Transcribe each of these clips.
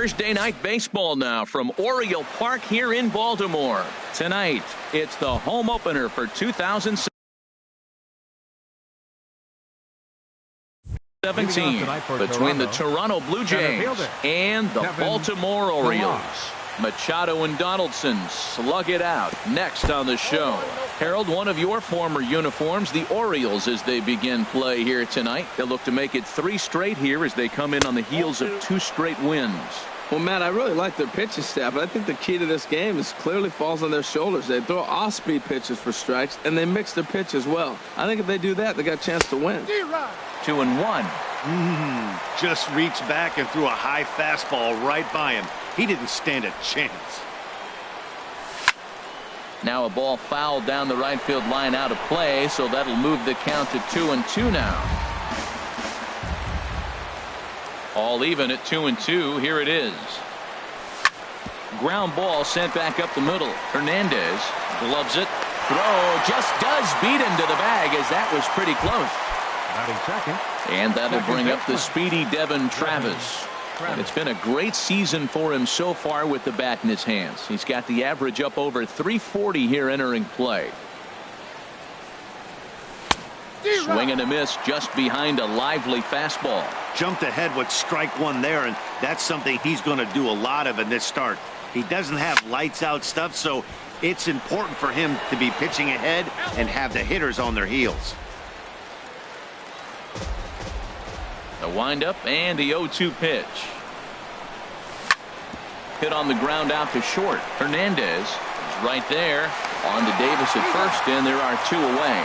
Thursday night baseball now from Oriole Park here in Baltimore. Tonight, it's the home opener for 2017 between the Toronto Blue Jays and the Baltimore Orioles. Machado and Donaldson slug it out next on the show. Harold, one of your former uniforms, the Orioles, as they begin play here tonight. They'll look to make it 3 straight here as they come in on the heels of 2 straight wins. Well, Matt, I really like their pitching staff, but I think the key to this game is clearly falls on their shoulders. They throw off-speed pitches for strikes, and they mix their pitch as well. I think if they do that, they got a chance to win. 2-1. Just reached back and threw a high fastball right by him. He didn't stand a chance. Now a ball fouled down the right field line out of play, so that'll move the count to 2-2 now. All even at 2-2. Here it is. Ground ball sent back up the middle. Hernandez gloves it. Throw just does beat him to the bag, as that was pretty close. And that'll bring up the speedy Devin Travis. It's been a great season for him so far with the bat in his hands. He's got the average up over 340 here entering play. Swing and a miss just behind a lively fastball. Jumped ahead with strike 1 there, and that's something he's going to do a lot of in this start. He doesn't have lights out stuff, so it's important for him to be pitching ahead and have the hitters on their heels. The windup and the 0-2 pitch. Hit on the ground out to short. Hernandez is right there. On to Davis at first, and there are 2 away.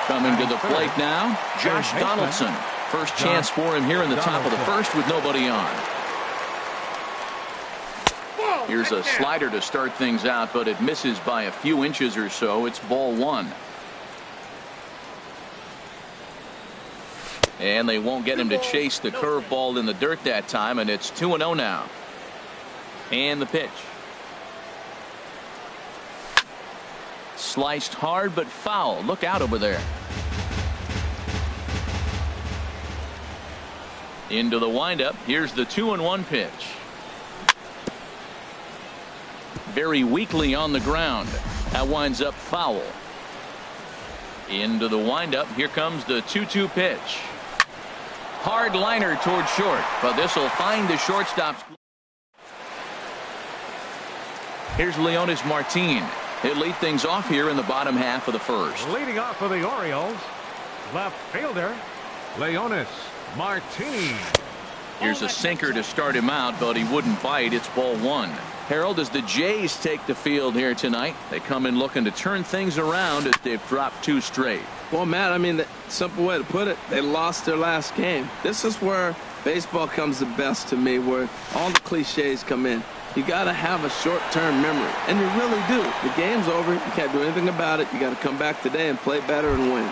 Coming to the plate now, Josh Donaldson. First chance for him here in the top of the first with nobody on. Here's a slider to start things out, but it misses by a few inches or so. It's ball 1. And they won't get him to chase the curveball in the dirt that time, and it's 2-0 now. And the pitch. Sliced hard but foul. Look out over there. Into the windup. Here's the 2-1 pitch. Very weakly on the ground. That winds up foul. Into the windup. Here comes the 2-2 pitch. Hard liner toward short, but this will find the shortstop. Here's Leonis Martin. He'll lead things off here in the bottom half of the first. Leading off for the Orioles, left fielder Leonis Martin. Here's a sinker to start him out, but he wouldn't bite. It's ball 1. Harold, as the Jays take the field here tonight, they come in looking to turn things around as they've dropped 2 straight. Well, Matt, I mean, the simple way to put it, they lost their last game. This is where baseball comes the best to me, where all the cliches come in. You got to have a short-term memory, and you really do. The game's over. You can't do anything about it. You got to come back today and play better and win.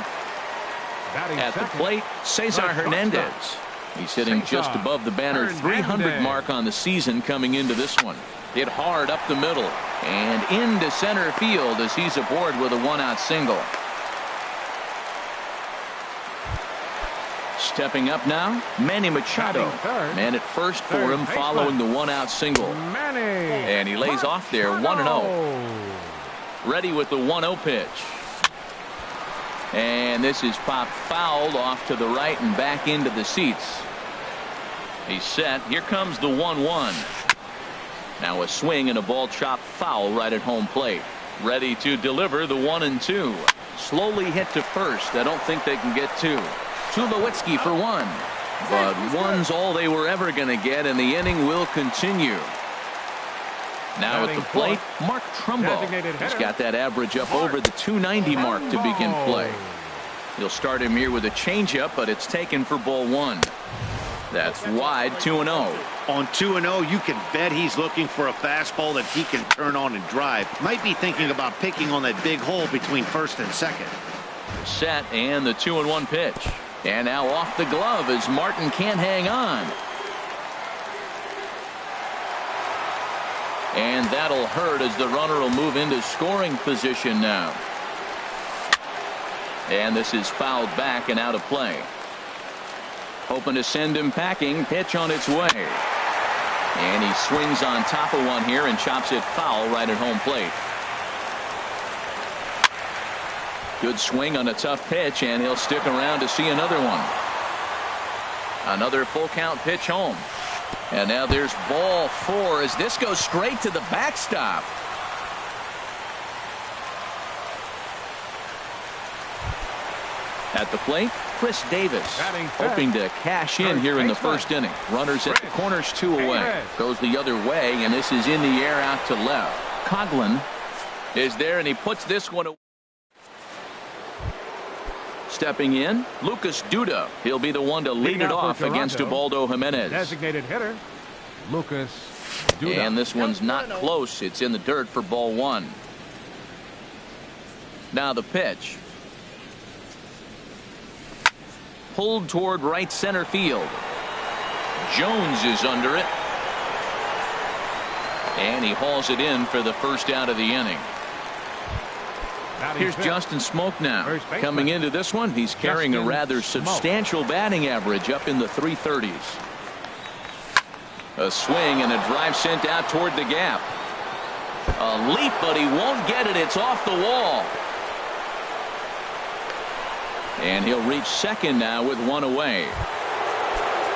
At the plate, Cesar Hernandez. He's hitting just above the banner 300 mark on the season coming into this one. Hit hard up the middle and into center field as he's aboard with a 1-out single. Stepping up now, Manny Machado. Man at first for him following the 1-out single. And he lays off there 1-0. Ready with the 1-0 pitch. And this is popped fouled off to the right and back into the seats. He's set. Here comes the 1-1. Now a swing and a ball chopped foul right at home plate. Ready to deliver the 1-2. Slowly hit to first. I don't think they can get 2. Tulowitzki for 1. But 1's all they were ever going to get, and the inning will continue. Now at the plate, Mark Trumbo. He's got that average up over the 290 mark to begin play. He'll start him here with a changeup, but it's taken for ball 1. That's wide, 2-0. On 2-0, you can bet he's looking for a fastball that he can turn on and drive. Might be thinking about picking on that big hole between first and second. Set, and the 2-1 pitch. And now off the glove as Martin can't hang on. And that'll hurt as the runner will move into scoring position now. And this is fouled back and out of play. Hoping to send him packing. Pitch on its way. And he swings on top of one here and chops it foul right at home plate. Good swing on a tough pitch, and he'll stick around to see another one. Another full count pitch home. And now there's ball 4 as this goes straight to the backstop. At the plate, Chris Davis hoping to cash in here in the first inning. Runners at the corners, 2 away. Goes the other way, and this is in the air out to left. Coughlin is there, and he puts this one away. Stepping in, Lucas Duda. He'll be the one to lead it off against Ubaldo Jimenez. Designated hitter, Lucas Duda. And this one's not close. It's in the dirt for ball 1. Now the pitch. Pulled toward right center field. Jones is under it. And he hauls it in for the first out of the inning. Here's Justin Smoke now. Coming into this one, he's carrying a rather substantial batting average up in the 330s. A swing and a drive sent out toward the gap. A leap, but he won't get it. It's off the wall. And he'll reach second now with 1 away.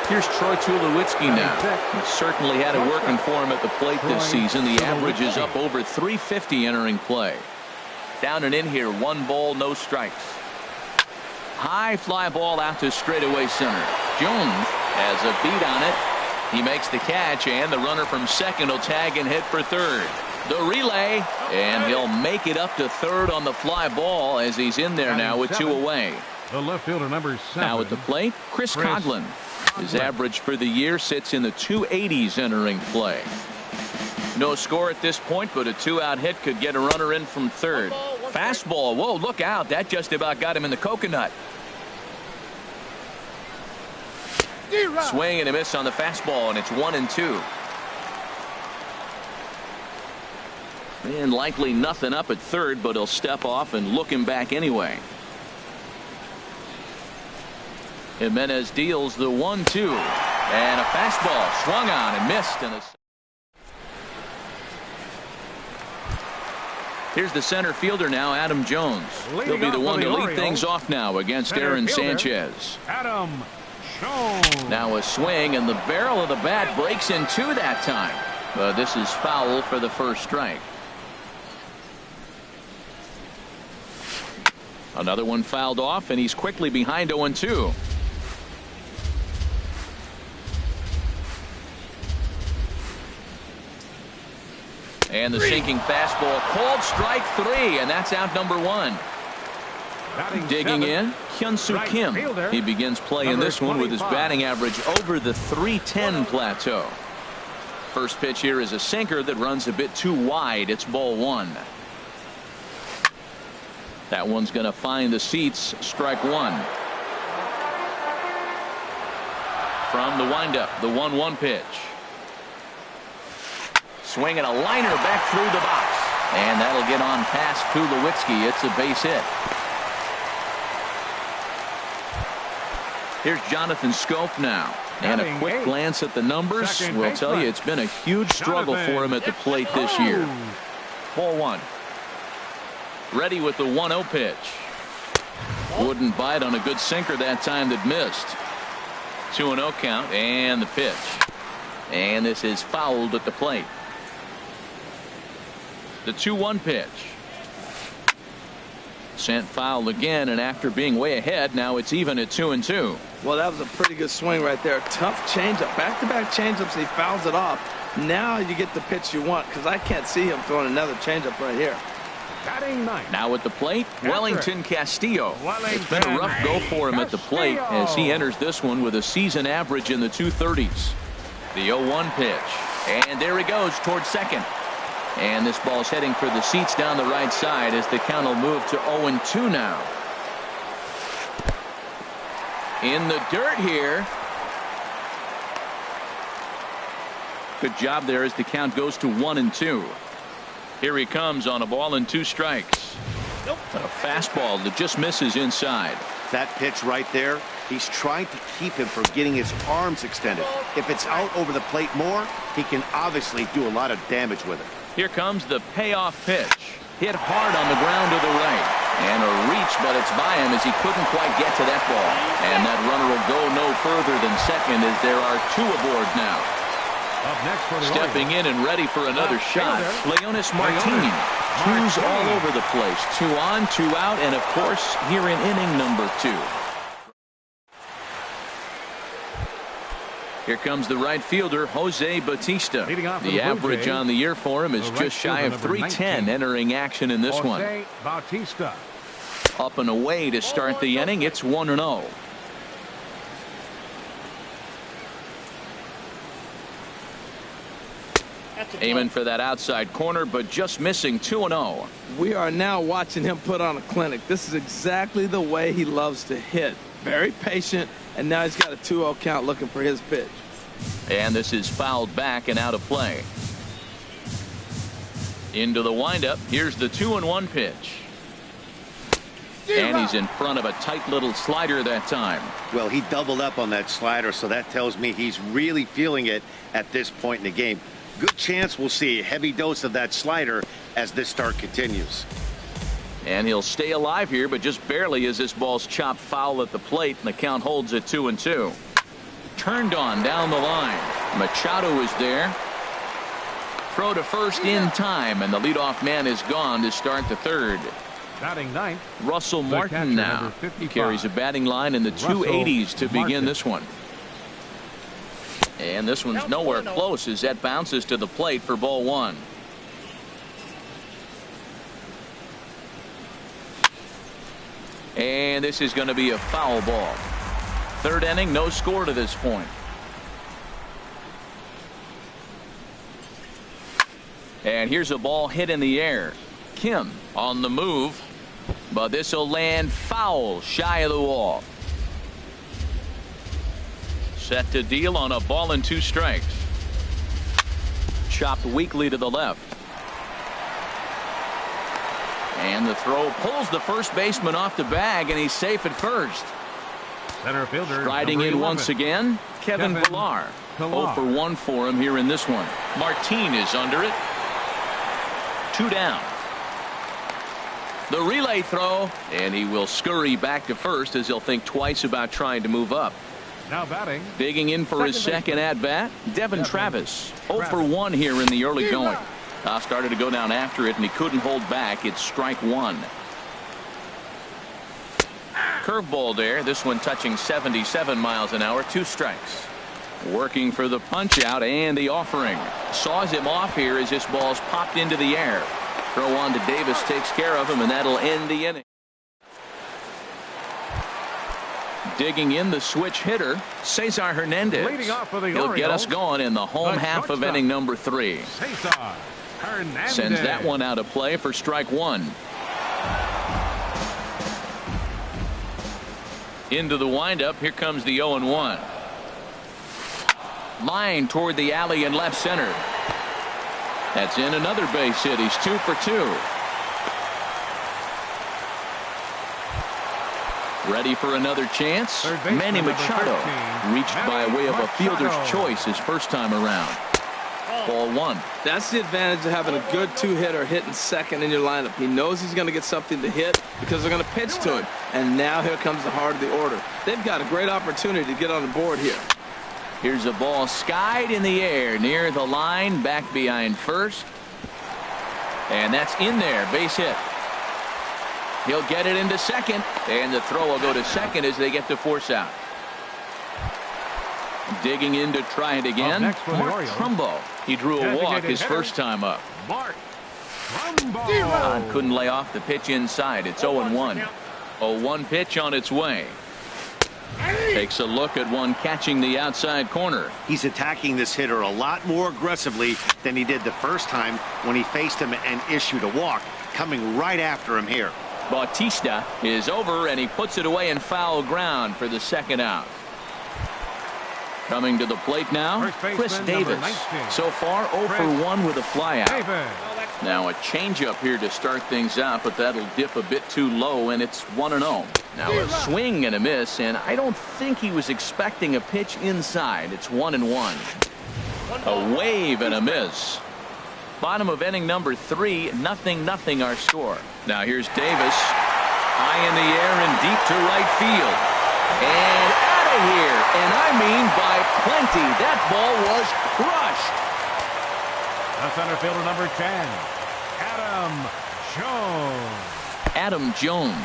Here's Troy Tulowitzki now. He certainly had it working for him at the plate this season. The average is up over 350 entering play. Down and in here, 1 ball, no strikes. High fly ball out to straightaway center. Jones has a beat on it. He makes the catch, and the runner from second will tag and hit for third. The relay, and he'll make it up to third on the fly ball as he's in there now with 2 away. The left fielder, number 7. Now at the plate, Chris Coughlin. His average for the year sits in the 280s entering play. No score at this point, but a 2-out hit could get a runner in from third. Fastball. Whoa, look out. That just about got him in the coconut. Swing and a miss on the fastball, and it's 1-2. And likely nothing up at third, but he'll step off and look him back anyway. Jimenez deals the 1-2. And a fastball swung on and missed. And here's the center fielder now, Adam Jones. He'll be the one to lead things off now against Aaron Sanchez. Adam Jones. Now a swing, and the barrel of the bat breaks in 2 that time. But this is foul for the first strike. Another one fouled off, and he's quickly behind 0-2. And the sinking fastball called strike 3, and that's out number 1. Digging in, Hyun-Soo Kim. He begins play in this one with his batting average over the 310 plateau. First pitch here is a sinker that runs a bit too wide. It's ball 1. That one's going to find the seats. Strike 1. From the windup, the 1-1 pitch. Swinging a liner back through the box. And that'll get on past Tulowitzki. It's a base hit. Here's Jonathan Scope now. And a quick glance at the numbers will tell you it's been a huge struggle for him at the plate this year. Ball 1. Ready with the 1-0 pitch. Wouldn't bite on a good sinker that time that missed. 2-0 count, and the pitch. And this is fouled at the plate. The 2-1 pitch. Sent foul again, and after being way ahead, now it's even at 2-2. Well, that was a pretty good swing right there. Tough changeup. Back-to-back changeups, he fouls it off. Now you get the pitch you want, because I can't see him throwing another changeup right here. Now at the plate, Wellington Castillo. It's been a rough go for him at the plate as he enters this one with a season average in the 230s. The 0-1 pitch. And there he goes towards second. And this ball's heading for the seats down the right side as the count will move to 0-2 now. In the dirt here. Good job there as the count goes to 1-2. Here he comes on a ball and 2 strikes. A fastball that just misses inside. That pitch right there, he's trying to keep him from getting his arms extended. If it's out over the plate more, he can obviously do a lot of damage with it. Here comes the payoff pitch. Hit hard on the ground to the right. And a reach, but it's by him as he couldn't quite get to that ball. And that runner will go no further than second as there are two aboard now. Up next for the Stepping in and ready for another shot, Leonis Martin. Twos all over the place. 2 on, 2 out, and of course, here in inning number 2. Here comes the right fielder, Jose Bautista. The average on the year for him is just shy of 310 entering action in this one. Bautista. Up and away to start the inning. It's 1-0. Aiming for that outside corner, but just missing. 2-0. We are now watching him put on a clinic. This is exactly the way he loves to hit. Very patient, and now he's got a 2-0 count looking for his pitch. And this is fouled back and out of play. Into the windup. Here's the 2-1 pitch. And he's in front of a tight little slider that time. Well, he doubled up on that slider, so that tells me he's really feeling it at this point in the game. Good chance we'll see a heavy dose of that slider as this start continues. And he'll stay alive here, but just barely as this ball's chopped foul at the plate, and the count holds at 2-2. Turned on down the line. Machado is there. Throw to first in time, and the leadoff man is gone to start the third. Batting ninth, Russell Martin now. He carries a batting line in the 280s to begin this one. And this one's nowhere close as that bounces to the plate for ball 1. And this is going to be a foul ball. Third inning, no score to this point. And here's a ball hit in the air. Kim on the move, but this will land foul shy of the wall. Set to deal on a ball and 2 strikes. Chopped weakly to the left. And the throw pulls the first baseman off the bag, and he's safe at first. Center fielder Striding in once again, Kevin Pillar. 0 for 1 for him here in this one. Martin is under it. 2 down. The relay throw, and he will scurry back to first as he'll think twice about trying to move up. Now batting. Digging in for his second at bat, Devin Travis. 0 for 1 here in the early going. Started to go down after it, and he couldn't hold back. It's strike 1. Curveball there. This one touching 77 miles an hour. 2 strikes. Working for the punch out and the offering. Saws him off here as this ball's popped into the air. Throw on to Davis takes care of him, and that'll end the inning. Digging in the switch hitter, Cesar Hernandez. Leading off for the He'll get us Orioles, going in the home half of inning number 3. Cesar Hernandez. Sends that one out of play for strike 1. Into the windup. Here comes the 0-1. Line toward the alley in left center. That's in another base hit. He's 2 for 2. Ready for another chance. Manny Machado reached by way of a fielder's choice his first time around. Ball 1. That's the advantage of having a good 2-hitter hitting second in your lineup. He knows he's going to get something to hit because they're going to pitch to him. And now here comes the heart of the order. They've got a great opportunity to get on the board here. Here's a ball skied in the air near the line, back behind first. And that's in there. Base hit. He'll get it into second, and the throw will go to second as they get the force out. Digging in to try it again. Mark Trumbo. He drew a walk his first time up. Mark Trumbo. Don couldn't lay off the pitch inside. It's 0-1. 0-1 pitch on its way. Takes a look at one catching the outside corner. He's attacking this hitter a lot more aggressively than he did the first time when he faced him and issued a walk. Coming right after him here. Bautista is over, and he puts it away in foul ground for the second out. Coming to the plate now, Chris Davis. So far 0 for 1 with a flyout. Now a changeup here to start things out, but that'll dip a bit too low, and it's 1-0. Now a swing and a miss, and I don't think he was expecting a pitch inside. It's 1-1. A wave and a miss. Bottom of inning number 3, 0-0 our score. Now here's Davis, high in the air and deep to right field, and out of here, and I mean by plenty. That ball was crushed. The center fielder, number 10, Adam Jones. Adam Jones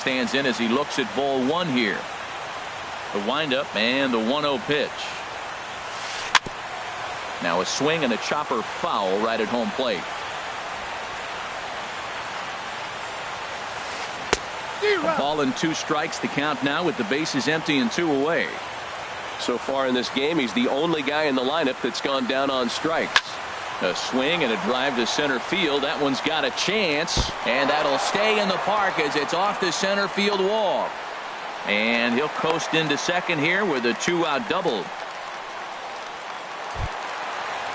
stands in as he looks at ball 1 here. The windup and the 1-0 pitch. Now a swing and a chopper foul right at home plate. A ball and 2 strikes, the count now with the bases empty and 2 away. So far in this game, he's the only guy in the lineup that's gone down on strikes. A swing and a drive to center field. That one's got a chance, and that'll stay in the park as it's off the center field wall. And he'll coast into second here with a 2-out double.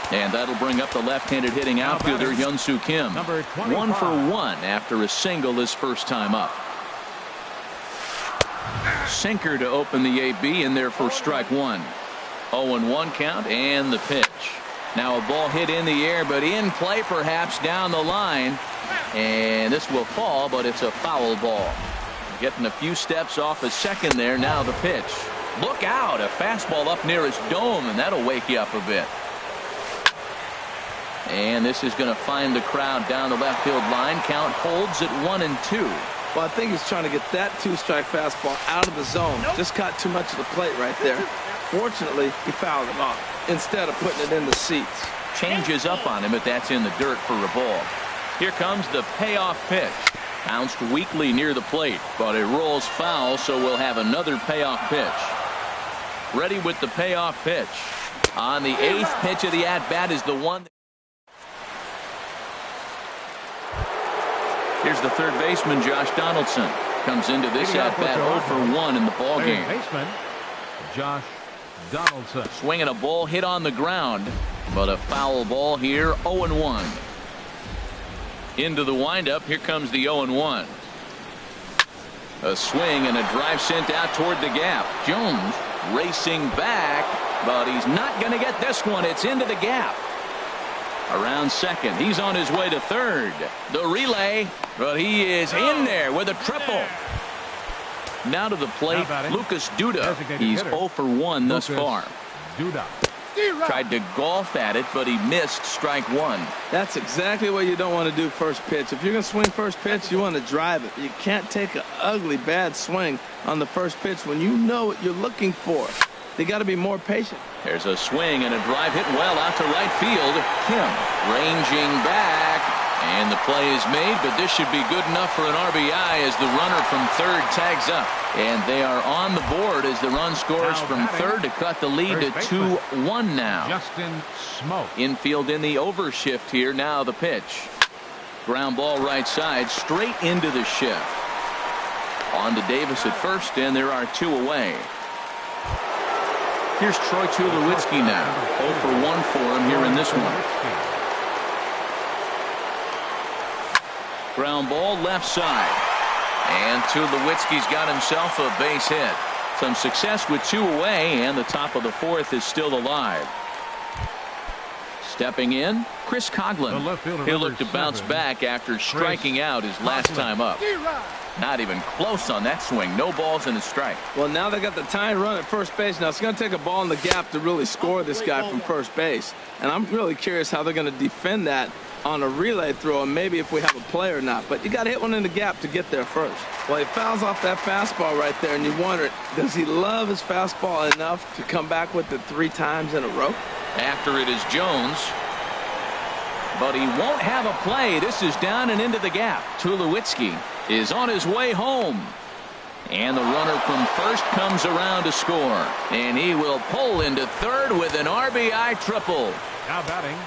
And that'll bring up the left-handed hitting outfielder Hyun-Soo Kim. 1 for 1 after a single his first time up. Sinker to open the AB in there for strike 1. 0-1 count and the pitch. Now a ball hit in the air, but in play perhaps down the line. And this will fall, but it's a foul ball. Getting a few steps off a second there. Now the pitch. Look out, a fastball up near his dome, and that'll wake you up a bit. And this is going to find the crowd down the left field line. Count holds at 1-2. Well, I think he's trying to get that 2-strike fastball out of the zone. Just caught too much of the plate right there. Fortunately, he fouled it off instead of putting it in the seats. Changes up on him, but that's in the dirt for a ball. Here comes the payoff pitch. Bounced weakly near the plate, but it rolls foul, so we'll have another payoff pitch. Ready with the payoff pitch. On the 8th pitch of the at-bat is the one. Here's the third baseman, Josh Donaldson. Comes into this at-bat 0 for 1 in the ballgame. Baseman Josh Donaldson. Swinging a ball hit on the ground, but a foul ball here, 0-1. Into the windup, here comes the 0-1. A swing and a drive sent out toward the gap. Jones racing back, but he's not going to get this one. It's into the gap. Around second, he's on his way to third. The relay, but he is in there with a triple. Now to the plate, Lucas Duda. He's 0 for 1 thus far. Duda. Tried to golf at it, but he missed strike 1. That's exactly what you don't want to do first pitch. If you're going to swing first pitch, you want to drive it. You can't take an ugly, bad swing on the first pitch when you know what you're looking for. They got to be more patient. There's a swing and a drive hit well out to right field. Kim ranging back, and the play is made, but this should be good enough for an RBI as the runner from third tags up. And they are on the board as the run scores from third to cut the lead to 2-1 now. Justin Smoke. Infield in the overshift here. Now the pitch. Ground ball right side, straight into the shift. On to Davis at first, and there are 2 away. Here's Troy Tulowitzki now. 0 for 1 for him here in this one. Ground ball left side. And Tulowitzki's got himself a base hit. Some success with 2 away, and the top of the 4th is still alive. Stepping in, Chris Coughlin. He'll look to bounce back after striking out his last time up. Not even close on that swing. No balls and a strike. Well, now they got the tying run at first base. Now it's going to take a ball in the gap to really score this guy from first base. And I'm really curious how they're going to defend that on a relay throw, and maybe if we have a play or not. But you got to hit one in the gap to get there first. Well, he fouls off that fastball right there, and you wonder, does he love his fastball enough to come back with it 3 times in a row? After it is Jones. But he won't have a play. This is down and into the gap. Tulowitzki is on his way home. And the runner from first comes around to score. And he will pull into third with an RBI triple. Now batting.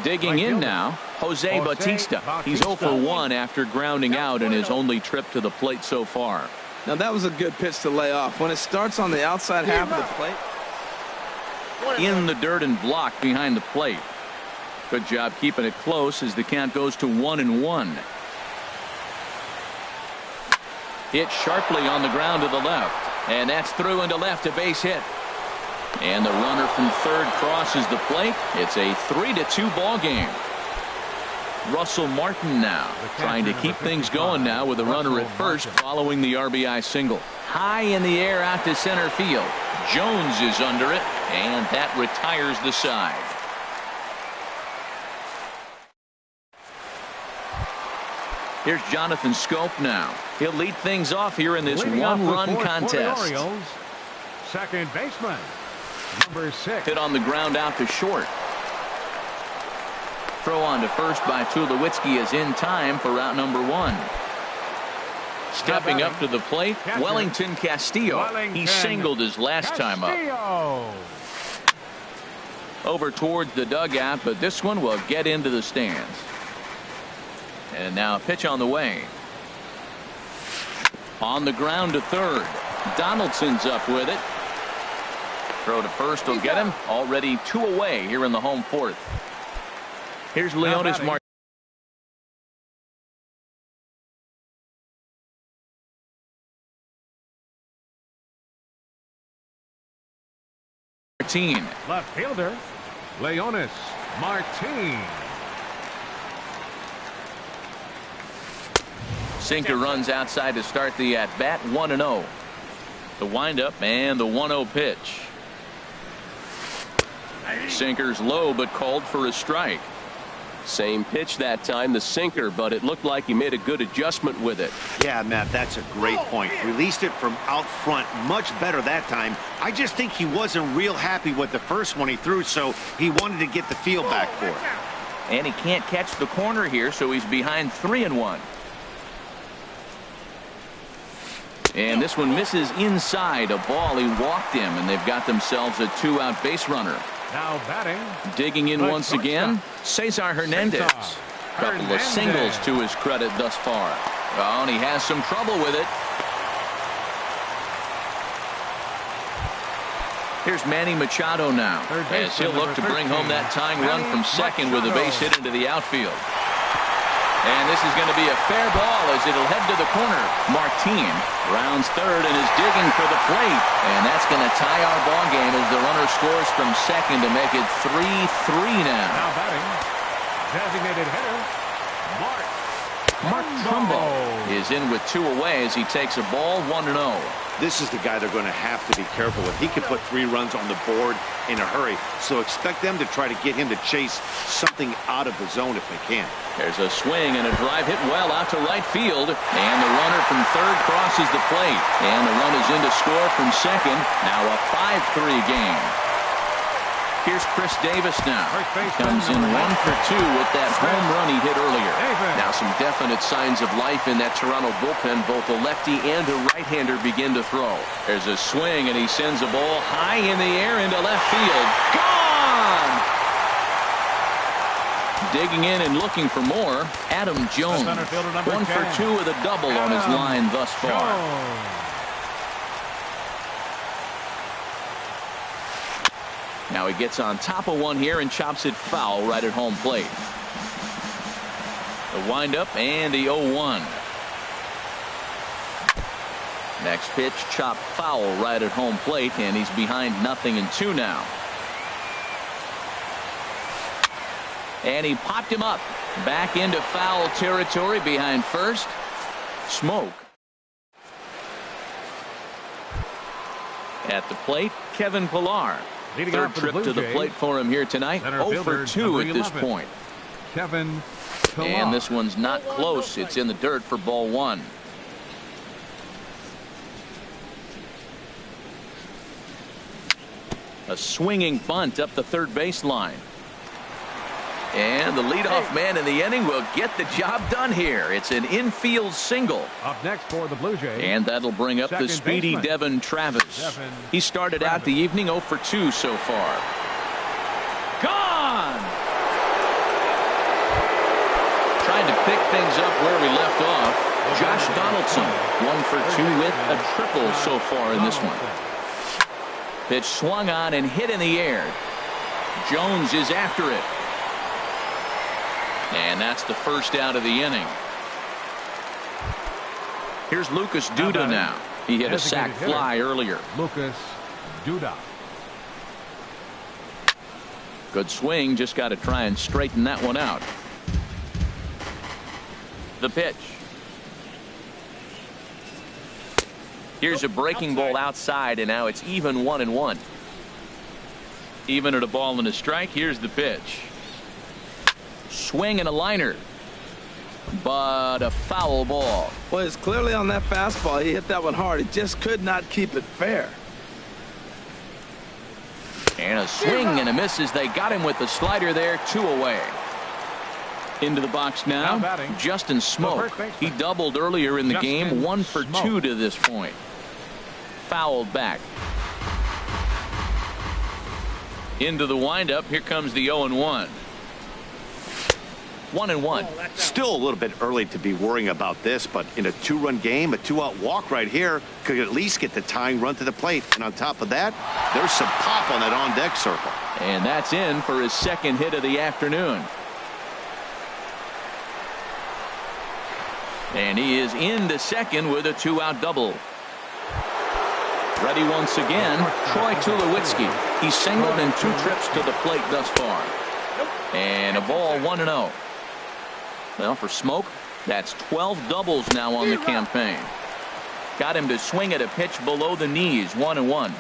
Digging in now, Jose Bautista. He's 0 for 1 after grounding out in his only trip to the plate so far. Now that was a good pitch to lay off. When it starts on the outside half of the plate. In the dirt and blocked behind the plate. Good job keeping it close as the count goes to 1-1. Hit sharply on the ground to the left. And that's through into left, a base hit. And the runner from third crosses the plate. It's a 3-2 ball game. Russell Martin now trying to keep things going now with a runner at first following the RBI single. High in the air out to center field. Jones is under it, and that retires the side. Here's Jonathan Scope now. He'll lead things off here in this one-run contest. Orioles, second baseman, number 6. Hit on the ground out to short. Throw on to first by Tulowitzki is in time for route number 1. Stepping up to the plate, Wellington Castillo. He singled his last time up. Over towards the dugout, but this one will get into the stands. And now a pitch on the way. On the ground to third. Donaldson's up with it. Throw to first will get him. Already 2 away here in the home fourth. Here's Leonis Martin. Left fielder, Leonis Martin. Sinker runs outside to start the at-bat. 1-0. The windup and the 1-0 pitch. Sinker's low but called for a strike. Same pitch that time, the sinker, but it looked like he made a good adjustment with it. Yeah, Matt, that's a great point. Released it from out front much better that time. I just think he wasn't real happy with the first one he threw, so he wanted to get the feel back for it. And he can't catch the corner here, so he's behind 3-1. And this one misses inside. A ball, he walked him, and they've got themselves a 2-out base runner. Now batting. Digging in once again, Cesar Hernandez. Couple of singles to his credit thus far. Oh, and he has some trouble with it. Here's Manny Machado now, as he'll look to bring home that tying run from second with a base hit into the outfield. And this is going to be a fair ball as it'll head to the corner. Martin rounds third and is digging for the plate. And that's going to tie our ball game as the runner scores from second to make it 3-3 now. Now batting, designated hitter, Mark Trumbo is in with 2 away as he takes a ball. 1-0. This is the guy they're going to have to be careful with. He can put 3 runs on the board in a hurry, so expect them to try to get him to chase something out of the zone if they can. There's a swing and a drive hit well out to right field, and the runner from third crosses the plate, and the run is in to score from second. Now a 5-3 game. Here's Chris Davis now. Comes in 1 for 2 with that home run he hit earlier. Now some definite signs of life in that Toronto bullpen. Both a lefty and a right-hander begin to throw. There's a swing, and he sends a ball high in the air into left field. Gone! Digging in and looking for more, Adam Jones. 1 for 2 with a double on his line thus far. Now he gets on top of one here and chops it foul right at home plate. The windup and the 0-1. Next pitch, chopped foul right at home plate, and he's behind 0-2 now. And he popped him up. Back into foul territory behind first. Smoke. At the plate, Kevin Pillar. Third trip to the plate for him here tonight. 0 for 2 at this point. Kevin Pillar. And this one's not close. It's in the dirt for ball 1. A swinging bunt up the third baseline. And the leadoff man in the inning will get the job done here. It's an infield single. Up next for the Blue Jays. And that'll bring up the speedy Devin Travis. He started out the evening 0 for 2 so far. Gone! Trying to pick things up where we left off. Josh Donaldson, 1 for 2 with a triple so far in this one. Pitch swung on and hit in the air. Jones is after it. And that's the first out of the inning. Here's Lucas Duda now. He hit a sac fly earlier. Lucas Duda. Good swing, just got to try and straighten that one out. The pitch. Here's a breaking ball outside, and now it's even 1-1. Even at a ball and a strike. Here's the pitch. Swing and a liner, but a foul ball. Well, it's clearly on that fastball. He hit that one hard. He just could not keep it fair. And a swing and a miss as they got him with the slider there. 2 away. Into the box now, Justin Smoke. He doubled earlier in the game. 1 for 2 to this point. Fouled back. Into the windup. Here comes the 0-1. 1-1. Still a little bit early to be worrying about this, but in a 2-run game, a 2-out walk right here could at least get the tying run to the plate. And on top of that, there's some pop on that on-deck circle. And that's in for his second hit of the afternoon. And he is into second with a 2-out double. Ready once again, Troy Tulowitzki. He's singled in 2 trips to the plate thus far. And a ball, 1-0. Well, for Smoke, that's 12 doubles now on the campaign. Got him to swing at a pitch below the knees. 1-1.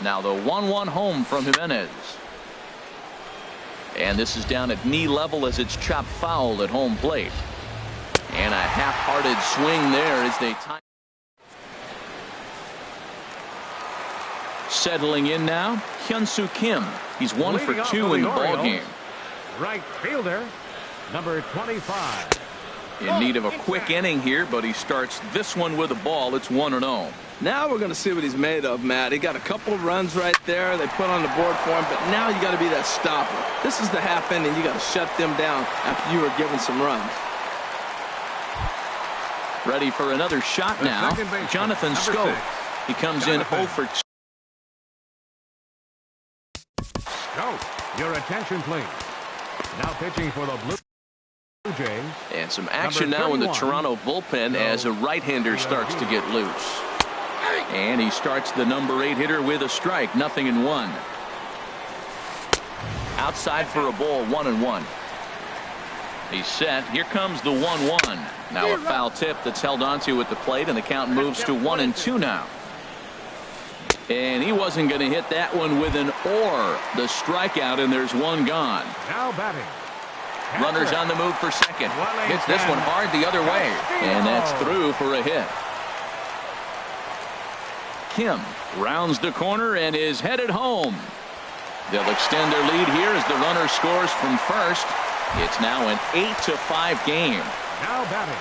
Now the 1-1 home from Jimenez. And this is down at knee level as it's chopped foul at home plate. And a half-hearted swing there as they tie. Settling in now, Hyun-Soo Kim. He's 1 for 2 in the ball game. Right fielder, number 25. In need of a quick inning here, but he starts this one with a ball. It's 1-0. Now we're going to see what he's made of, Matt. He got a couple of runs right there they put on the board for him, but now you got to be that stopper. This is the half inning. You got to shut them down after you were given some runs. Ready for another shot now. Jonathan Scope. He comes in 0 for 2. Scope, your attention please. Now pitching for the Blue Jays. And some action now in the Toronto bullpen as a right-hander starts to get loose. And he starts the number 8 hitter with a strike. 0-1. Outside for a ball. 1-1. He's set. Here comes the 1-1. Now a foul tip that's held onto at the plate, and the count moves to 1-2 now. And he wasn't going to hit that one with an or. The strikeout, and there's one gone. Now batting. Runners on the move for second. Hits this one hard the other way. And that's through for a hit. Kim rounds the corner and is headed home. They'll extend their lead here as the runner scores from first. It's now an 8-5 game. Now batting.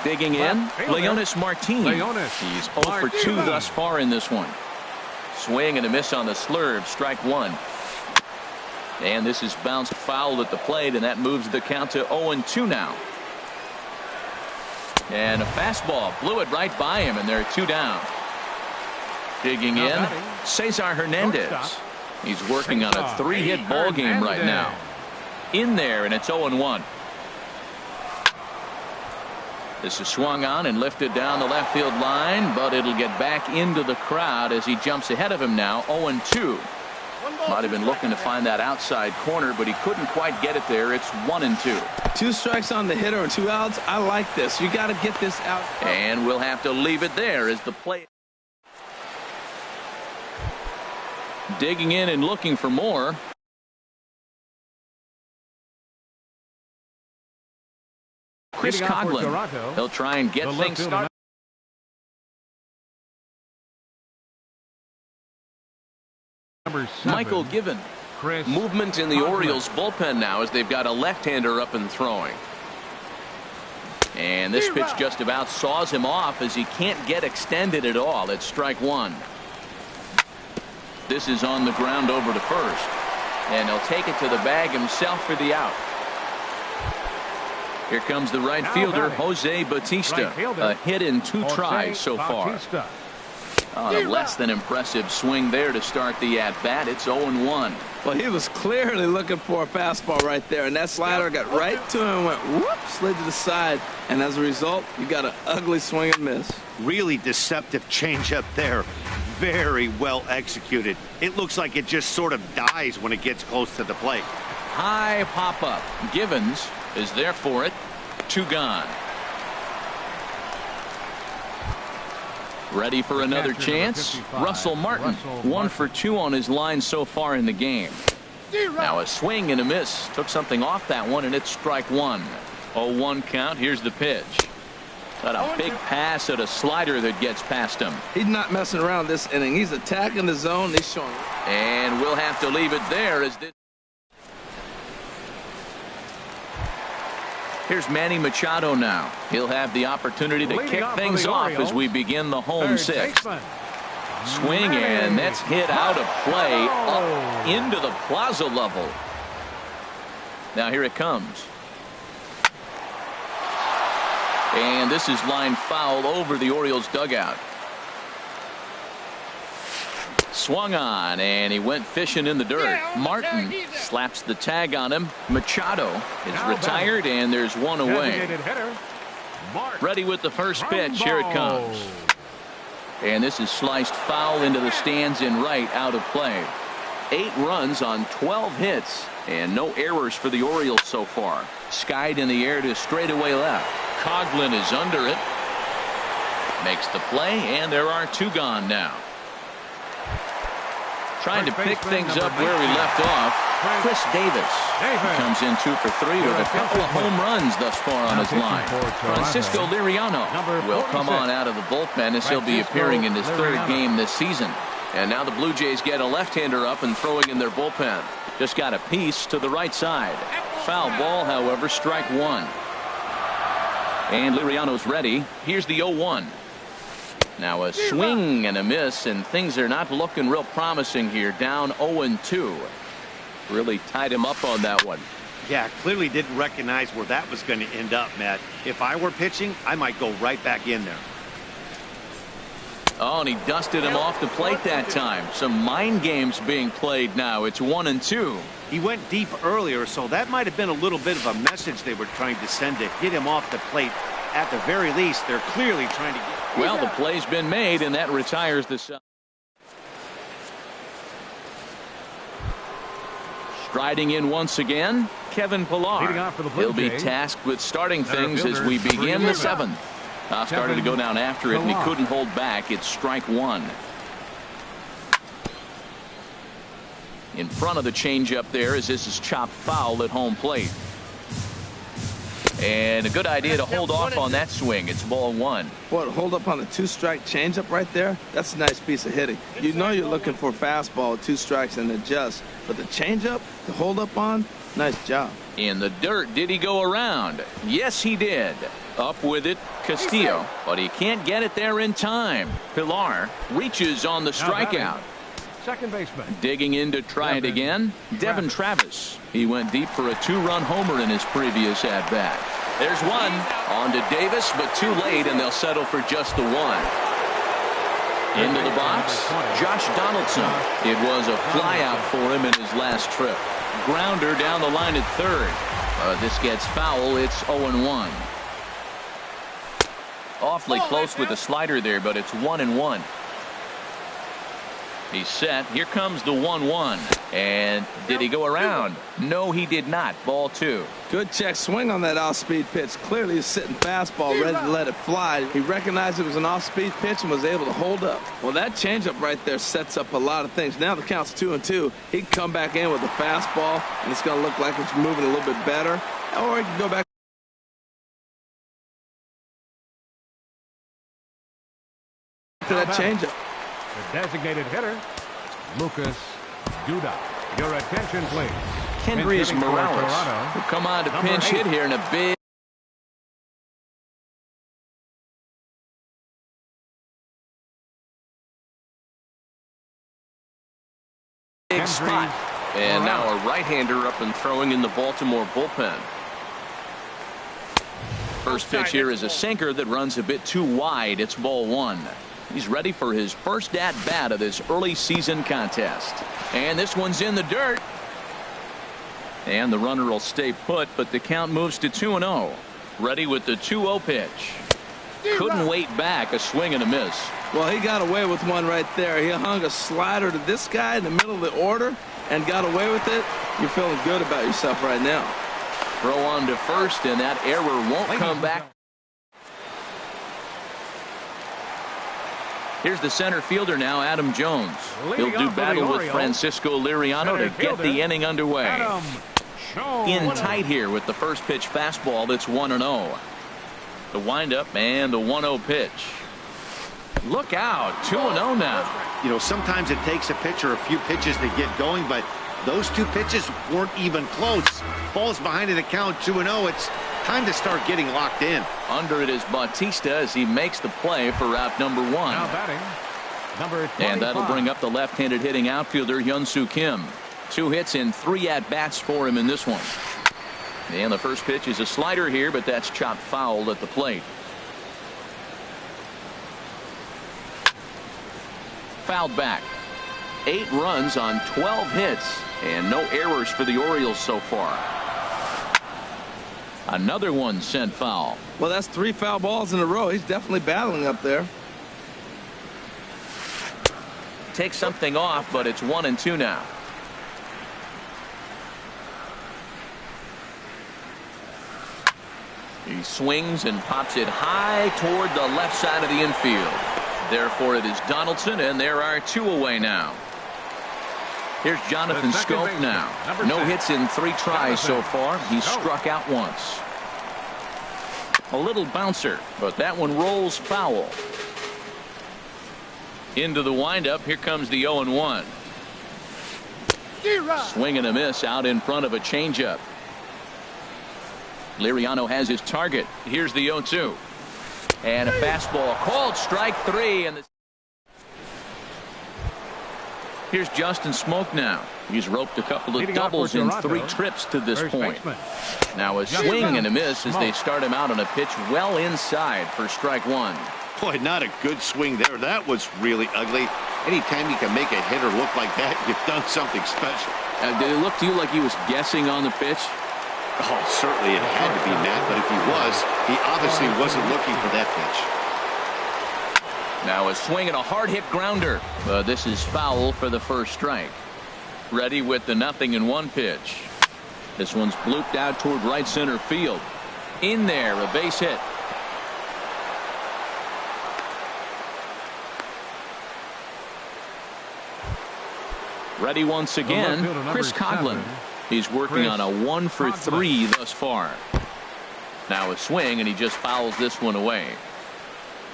Digging in, Leonis Martin. He's 0 for 2 thus far in this one. Swing and a miss on the slurve. Strike 1. And this is bounced foul at the plate, and that moves the count to 0-2 now. And a fastball blew it right by him, and they're 2 down. Digging in, Cesar Hernandez. He's working on a 3-hit ball game right now. In there, and it's 0-1. This is swung on and lifted down the left field line, but it'll get back into the crowd as he jumps ahead of him now. 0-2. Might have been looking to find that outside corner, but he couldn't quite get it there. It's 1-2. 2 strikes on the hitter and 2 outs. I like this. You got to get this out. And we'll have to leave it there as the play. Digging in and looking for more. Chris Coughlin. They'll try and get things started. Michael Given. Movement in the Orioles bullpen now as they've got a left-hander up and throwing. And this pitch just about saws him off as he can't get extended at all. It's strike 1. This is on the ground over to first. And he'll take it to the bag himself for the out. Here comes the right fielder, Jose Bautista. A hit in 2 tries so far. On a less than impressive swing there to start the at-bat. It's 0-1. Well, he was clearly looking for a fastball right there, and that slider got right to him and went whoop, slid to the side, and as a result, you got an ugly swing and miss. Really deceptive changeup there. Very well executed. It looks like it just sort of dies when it gets close to the plate. High pop-up. Givens is there for it. 2 gone. Ready for another chance. Russell Martin, 1 for 2 on his line so far in the game. Now a swing and a miss. Took something off that one, and it's strike 1. 0-1 count. Here's the pitch. Got a big pass at a slider that gets past him. He's not messing around this inning. He's attacking the zone. He's showing. And we'll have to leave it there as this. Here's Manny Machado now. He'll have the opportunity to kick things off as we begin the home 6th. Swing, and that's hit out of play up into the plaza level. Now here it comes. And this is line foul over the Orioles dugout. Swung on, and he went fishing in the dirt. Martin slaps the tag on him. Machado is retired, and there's 1 away. Ready with the first pitch. Here it comes. And this is sliced foul into the stands in right, out of play. 8 runs on 12 hits, and no errors for the Orioles so far. Skied in the air to straightaway left. Coughlin is under it. Makes the play, and there are 2 gone now. Trying to pick things up where we left off. Chris Davis. He comes in 2 for 3 with a couple of home runs thus far on his line. Francisco Liriano will come on out of the bullpen as he'll be appearing in his 3rd game this season. And now the Blue Jays get a left-hander up and throwing in their bullpen. Just got a piece to the right side. Foul ball, however, strike 1. And Liriano's ready. Here's the 0-1. Now a swing and a miss, and things are not looking real promising here. Down 0-2. Really tied him up on that one. Yeah, clearly didn't recognize where that was going to end up, Matt. If I were pitching, I might go right back in there. Oh, and he dusted him off the plate that time. Some mind games being played now. It's 1-2. He went deep earlier, so that might have been a little bit of a message they were trying to send to get him off the plate. At the very least, they're clearly trying to get. Well, the play's been made, and that retires the side. Striding in once again, Kevin Pillar. He'll be tasked with starting things as we begin the 7th. Started to go down after it, and he couldn't hold back. It's strike 1. In front of the changeup there as this is chopped foul at home plate. And a good idea to hold off on that swing. It's ball 1. What, hold up on the 2-strike changeup right there? That's a nice piece of hitting. You know you're looking for a fastball with 2 strikes and adjust. But the changeup to hold up on, nice job. In the dirt, did he go around? Yes, he did. Up with it, Castillo. But he can't get it there in time. Pillar reaches on the strikeout. Second baseman. Digging in to try it again, Devin Travis. He went deep for a 2-run homer in his previous at-bat. There's one. On to Davis, but too late, and they'll settle for just the 1. Into the box, Josh Donaldson. It was a flyout for him in his last trip. Grounder down the line at 3rd. This gets foul. It's 0-1. Awfully close with the slider there, but it's 1-1. He's set. Here comes the 1-1. And did he go around? No, he did not. Ball 2. Good check swing on that off-speed pitch. Clearly he's sitting fastball ready to let it fly. He recognized it was an off-speed pitch and was able to hold up. Well, that changeup right there sets up a lot of things. Now the count's 2-2. He can come back in with a fastball, and it's going to look like it's moving a little bit better. Or he can go back to that changeup. The designated hitter, Lucas Duda. Your attention, please. Kendrys Morales will come on to pinch hit here in a big spot. And now a right-hander up and throwing in the Baltimore bullpen. First pitch here is a sinker that runs a bit too wide. It's ball 1. He's ready for his first at-bat of this early season contest. And this one's in the dirt. And the runner will stay put, but the count moves to 2-0. Ready with the 2-0 pitch. Couldn't wait back. A swing and a miss. Well, he got away with one right there. He hung a slider to this guy in the middle of the order and got away with it. You're feeling good about yourself right now. Throw on to first, and that error won't come back. Here's the center fielder now, Adam Jones. He'll do battle with Francisco Liriano to get the inning underway. In tight here with the first pitch fastball that's 1-0. The windup and the 1-0 pitch. Look out, 2-0 now. You know, sometimes it takes a pitcher a few pitches to get going, but those two pitches weren't even close. Falls behind in the count, 2-0. It's time to start getting locked in. Under it is Bautista as he makes the play for out number 1. Now batting, number 25. And that'll bring up the left-handed hitting outfielder Hyun-Soo Kim. 2 hits and 3 at-bats for him in this one. And the first pitch is a slider here, but that's chopped foul at the plate. Fouled back. 8 runs on 12 hits and no errors for the Orioles so far. Another one sent foul. Well, that's 3 foul balls in a row. He's definitely battling up there. Take something off, but it's 1-2 now. He swings and pops it high toward the left side of the infield. Therefore, it is Donaldson, and there are 2 away now. Here's Jonathan Schoop now. No hits in 3 tries so far. He's struck out once. A little bouncer, but that one rolls foul. Into the windup. Here comes the 0-1. Swing and a miss out in front of a changeup. Liriano has his target. Here's the 0-2. And a fastball called strike 3. And here's Justin Smoke now. He's roped a couple of doubles in 3 trips to this point. Now a swing and a miss as they start him out on a pitch well inside for strike 1. Boy, not a good swing there. That was really ugly. Anytime you can make a hitter look like that, you've done something special. Did it look to you like he was guessing on the pitch? Oh, certainly it had to be, Matt, but if he was, he obviously wasn't looking for that pitch. Now a swing and a hard hit grounder. This is foul for the first strike. Ready with the 0-1 pitch. This one's blooped out toward right center field. In there, a base hit. Ready once again, Chris Coghlan. He's working on a 1 for 3 thus far. Now a swing, and he just fouls this one away.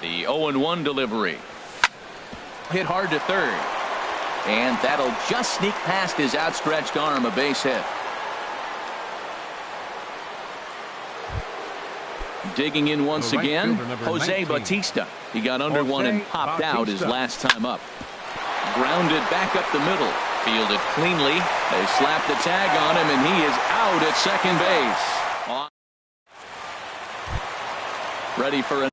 The 0-1 delivery. Hit hard to third. And that'll just sneak past his outstretched arm, a base hit. Digging in once again, Jose Bautista. He got under one and popped out his last time up. Grounded back up the middle. Fielded cleanly. They slapped the tag on him, and he is out at second base. Ready for a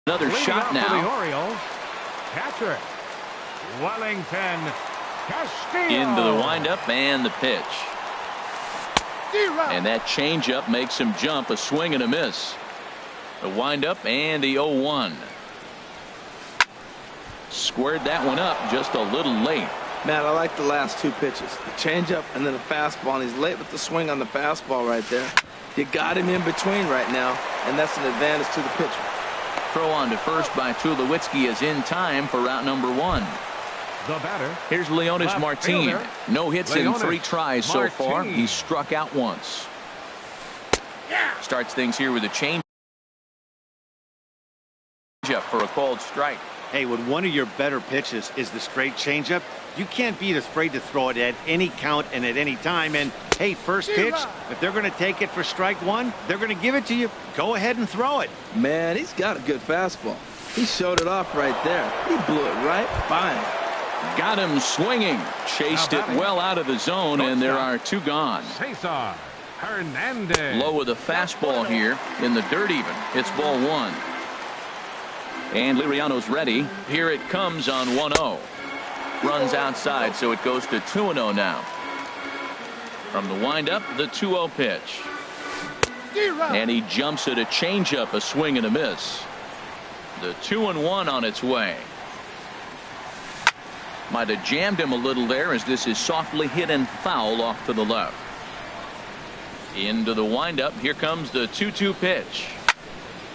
another shot now. For the Orioles, catcher Wellington Castillo. Into the windup and the pitch. And that changeup makes him jump. A swing and a miss. The windup and the 0-1. Squared that one up just a little late. Matt, I like the last 2 pitches. The changeup and then a fastball. And he's late with the swing on the fastball right there. You got him in between right now, and that's an advantage to the pitcher. Throw on to first by Tulowitzki is in time for route number 1. The batter. Here's Leonis left Martin. fielder, No hits in Leonis 3 tries so far. Martin. He's struck out once. Starts things here with a change up for a called strike. Hey, when one of your better pitches is the straight changeup, you can't be afraid to throw it at any count and at any time. And hey, first pitch, if they're going to take it for strike 1, they're going to give it to you. Go ahead and throw it. Man, he's got a good fastball. He showed it off right there. He blew it right by him. Got him swinging. Chased it well out of the zone, and there are 2 gone. Cesar Hernandez. Low with a fastball here in the dirt even. It's ball 1. And Liriano's ready. Here it comes on 1-0. Runs outside, so it goes to 2-0 now. From the windup, the 2-0 pitch. And he jumps at a changeup, a swing and a miss. The 2-1 on its way. Might have jammed him a little there as this is softly hit and foul off to the left. Into the windup. Here comes the 2-2 pitch.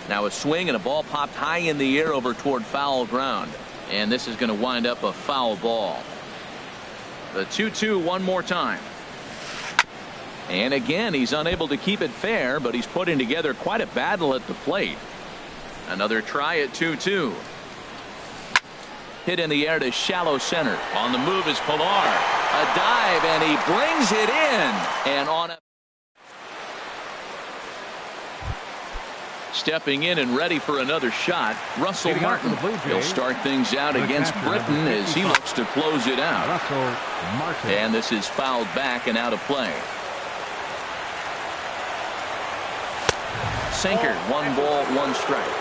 Now a swing and a ball popped high in the air over toward foul ground. And this is going to wind up a foul ball. The 2-2 one more time. And again, he's unable to keep it fair, but he's putting together quite a battle at the plate. Another try at 2-2. Hit in the air to shallow center. On the move is Pilar. A dive, and he brings it in. And on a stepping in and ready for another shot, Russell Martin. He'll start things out against Britain as he looks to close it out. Russell Martin. And this is fouled back and out of play. Sinker, 1 ball, 1 strike.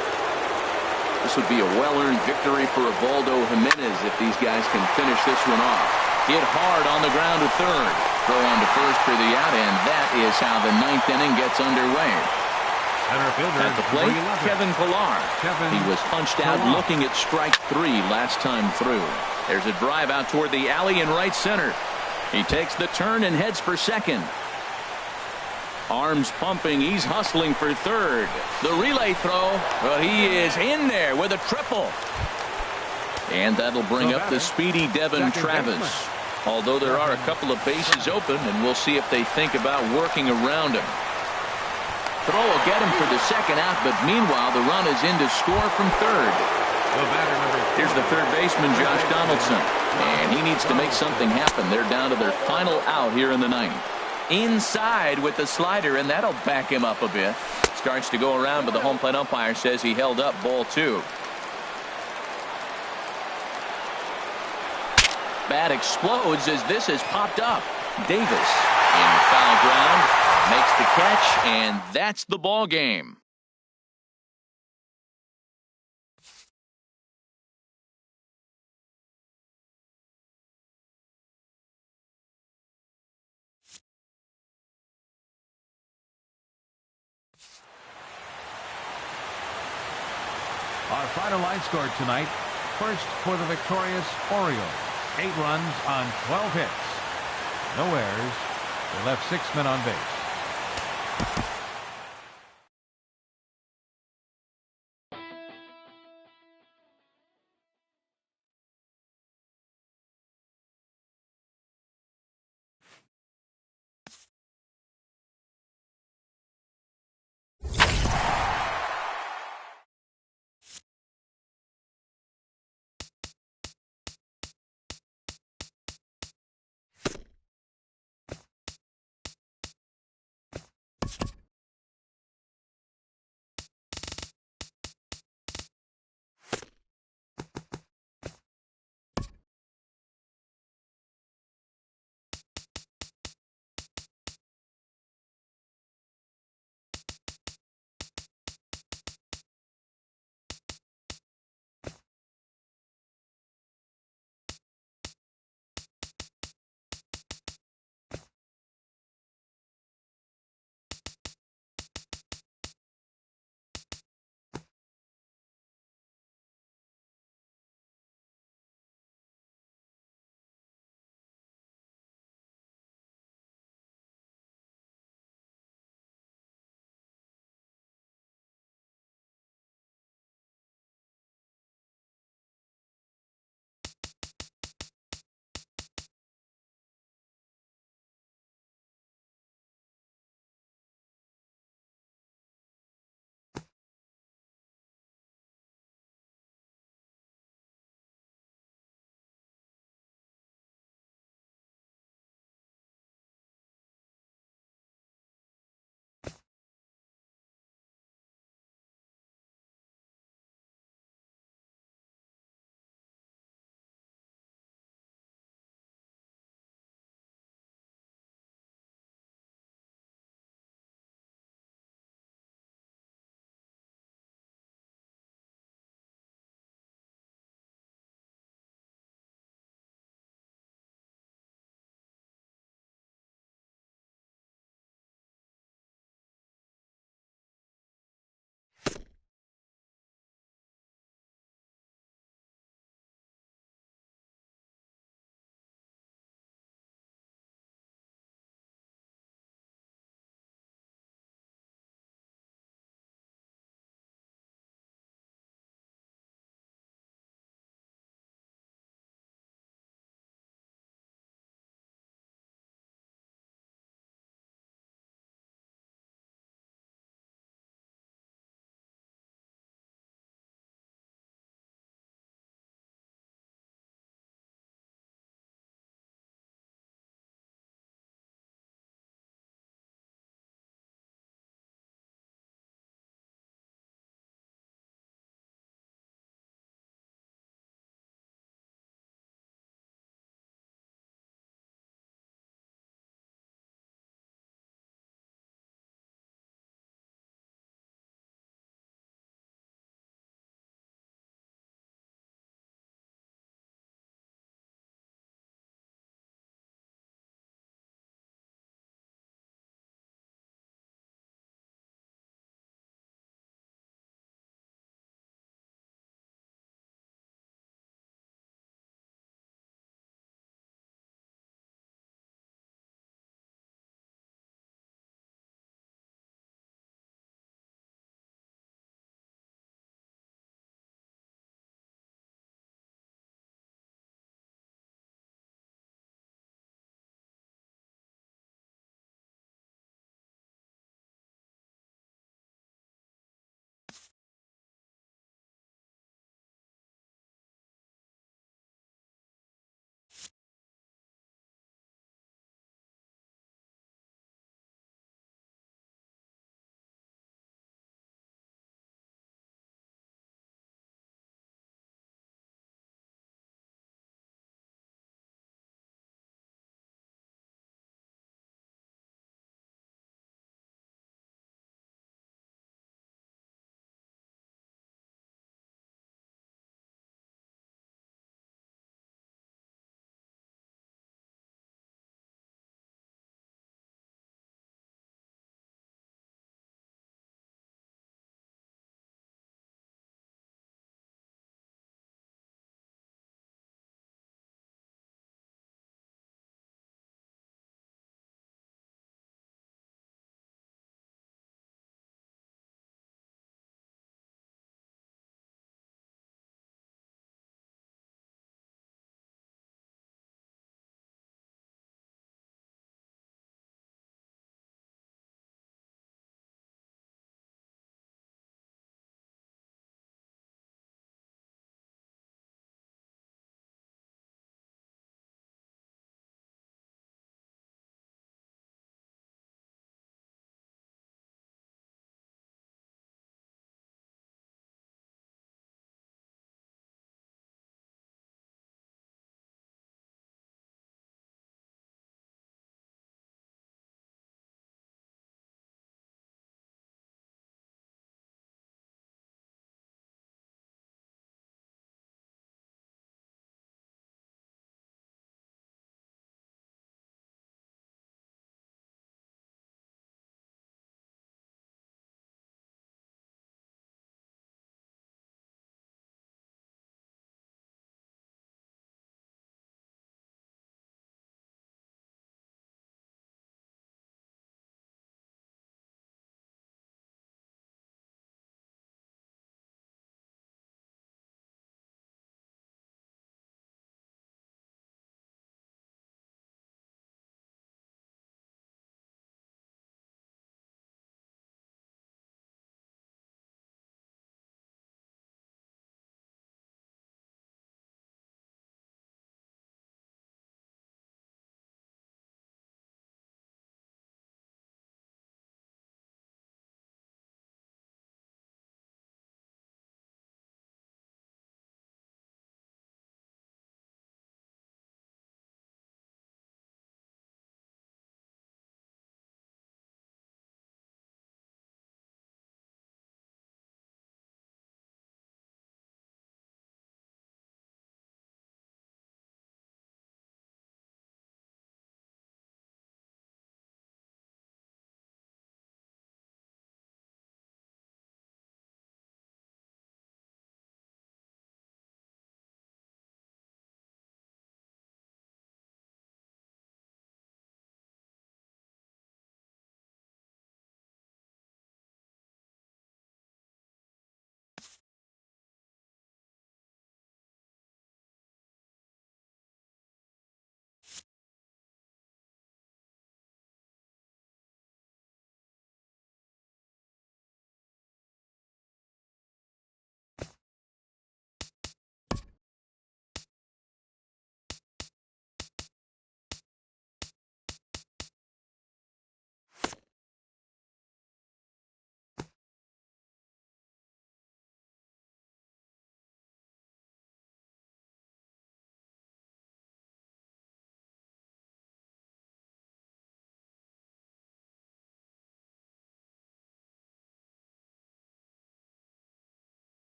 This would be a well-earned victory for Ubaldo Jimenez if these guys can finish this one off. Hit hard on the ground to third. Throw on to first for the out, and that is how the 9th inning gets underway. At the plate, Kevin Pilar. He was punched out looking at strike 3 last time through. There's a drive out toward the alley in right center. He takes the turn and heads for second. Arms pumping. He's hustling for third. The relay throw. Well, he is in there with a triple. And that'll bring up the speedy Devin Travis. Although there are a couple of bases open, and we'll see if they think about working around him. Throw will get him for the second out, but meanwhile the run is in to score from third. Here's the third baseman, Josh Donaldson, and he needs to make something happen. They're down to their final out here in the 9th. Inside with the slider, and that'll back him up a bit. Starts to go around, but the home plate umpire says he held up ball 2. Bat explodes as this is popped up. Davis in foul ground makes the catch, and that's the ball game. Our final line score tonight. First for the victorious Orioles. 8 runs on 12 hits. No errors. They left 6 men on base.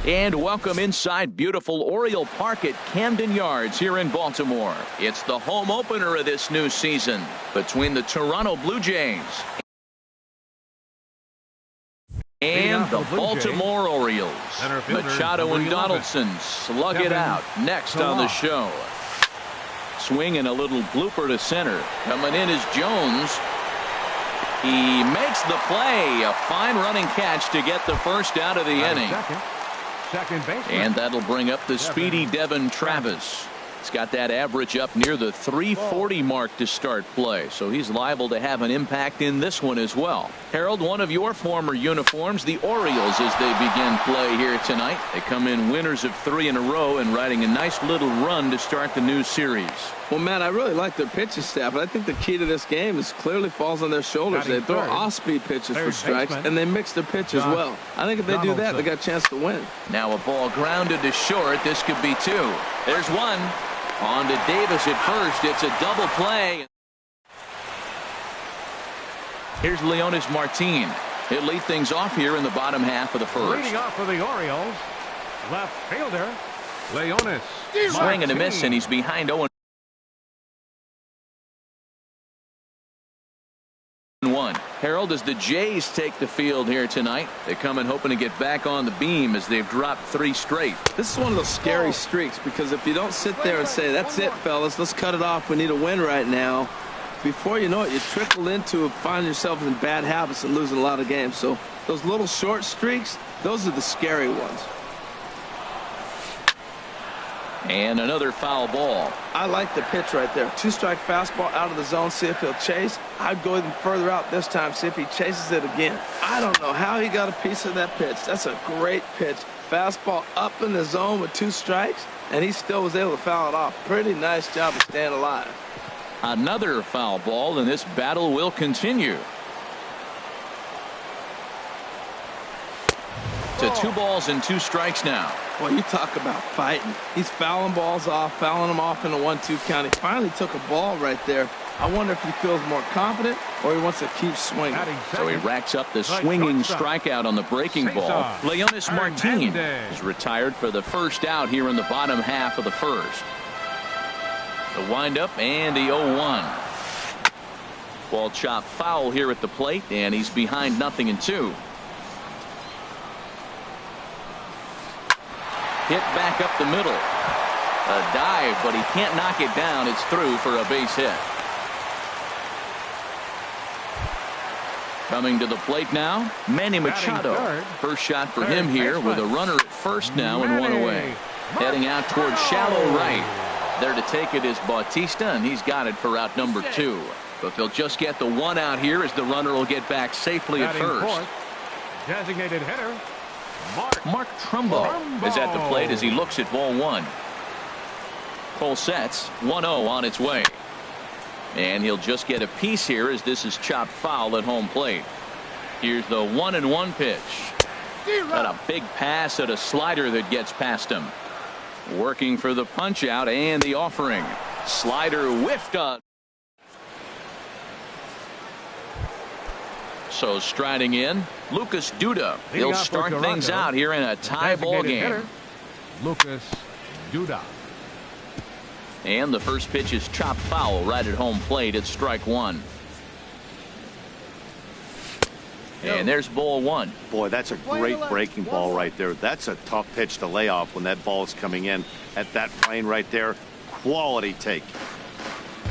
And welcome inside beautiful Oriole Park at Camden Yards here in Baltimore. It's the home opener of this new season between the Toronto Blue Jays and the Baltimore Orioles. Machado and Donaldson slug it out. Next on the show. Swing and a little blooper to center. Coming in is Jones. He makes the play. A fine running catch to get the first out of the inning. Second baseman. And that'll bring up the speedy Devin Travis. He's got that average up near the 340 mark to start play, so he's liable to have an impact in this one as well. Harold, one of your former uniforms, the Orioles, as they begin play here tonight. They come in winners of 3 in a row and riding a nice little run to start the new series. Well, Matt, I really like their pitching staff, but I think the key to this game is clearly falls on their shoulders. They throw off-speed pitches for strikes, and they mix their pitch as well. I think if they do that, they got a chance to win. Now a ball grounded to short. This could be 2. There's 1. On to Davis at first. It's a double play. Here's Leonis Martin. He'll lead things off here in the bottom half of the first. Leading off for the Orioles, left fielder Leonis. Swing and a miss, and he's behind 0-1. Harold, as the Jays take the field here tonight, they come in hoping to get back on the beam as they've dropped 3 straight. This is one of those scary streaks, because if you don't sit there and say, that's it, fellas, let's cut it off, we need a win right now, before you know it, you trickle into finding yourself in bad habits and losing a lot of games. So those little short streaks, those are the scary ones. And another foul ball. I like the pitch right there. 2-strike fastball out of the zone, see if he'll chase. I'd go even further out this time, see if he chases it again. I don't know how he got a piece of that pitch. That's a great pitch. Fastball up in the zone with 2 strikes, and he still was able to foul it off. Pretty nice job of staying alive. Another foul ball, and this battle will continue. To 2 balls and 2 strikes now. Well, you talk about fighting. He's fouling balls off, fouling them off in a 1-2 count. He finally took a ball right there. I wonder if he feels more confident or he wants to keep swinging. So he racks up the swinging strikeout on the breaking ball. Leonis Martin is retired for the first out here in the bottom half of the first. The windup and the 0-1. Ball chopped foul here at the plate, and he's behind 0-2. Hit back up the middle. A dive, but he can't knock it down. It's through for a base hit. Coming to the plate now, Manny Machado. First shot for him here with a runner at first now and 1 away. Heading out towards shallow right. There to take it is Bautista, and he's got it for out number 2. But they'll just get the 1 out here as the runner will get back safely at first. Designated hitter Mark Trumbo is at the plate as he looks at ball 1. Cole sets 1-0 on its way. And he'll just get a piece here as this is chopped foul at home plate. Here's the 1-1 pitch. Got a big pass at a slider that gets past him. Working for the punch out and the offering. Slider whiffed up. So striding in, Lucas Duda. He'll start things out here in a tie ball game. Lucas Duda. And the first pitch is chopped foul right at home plate. It's strike 1. And there's ball 1. Boy, that's a great breaking ball right there. That's a tough pitch to lay off when that ball is coming in at that plane right there. Quality take.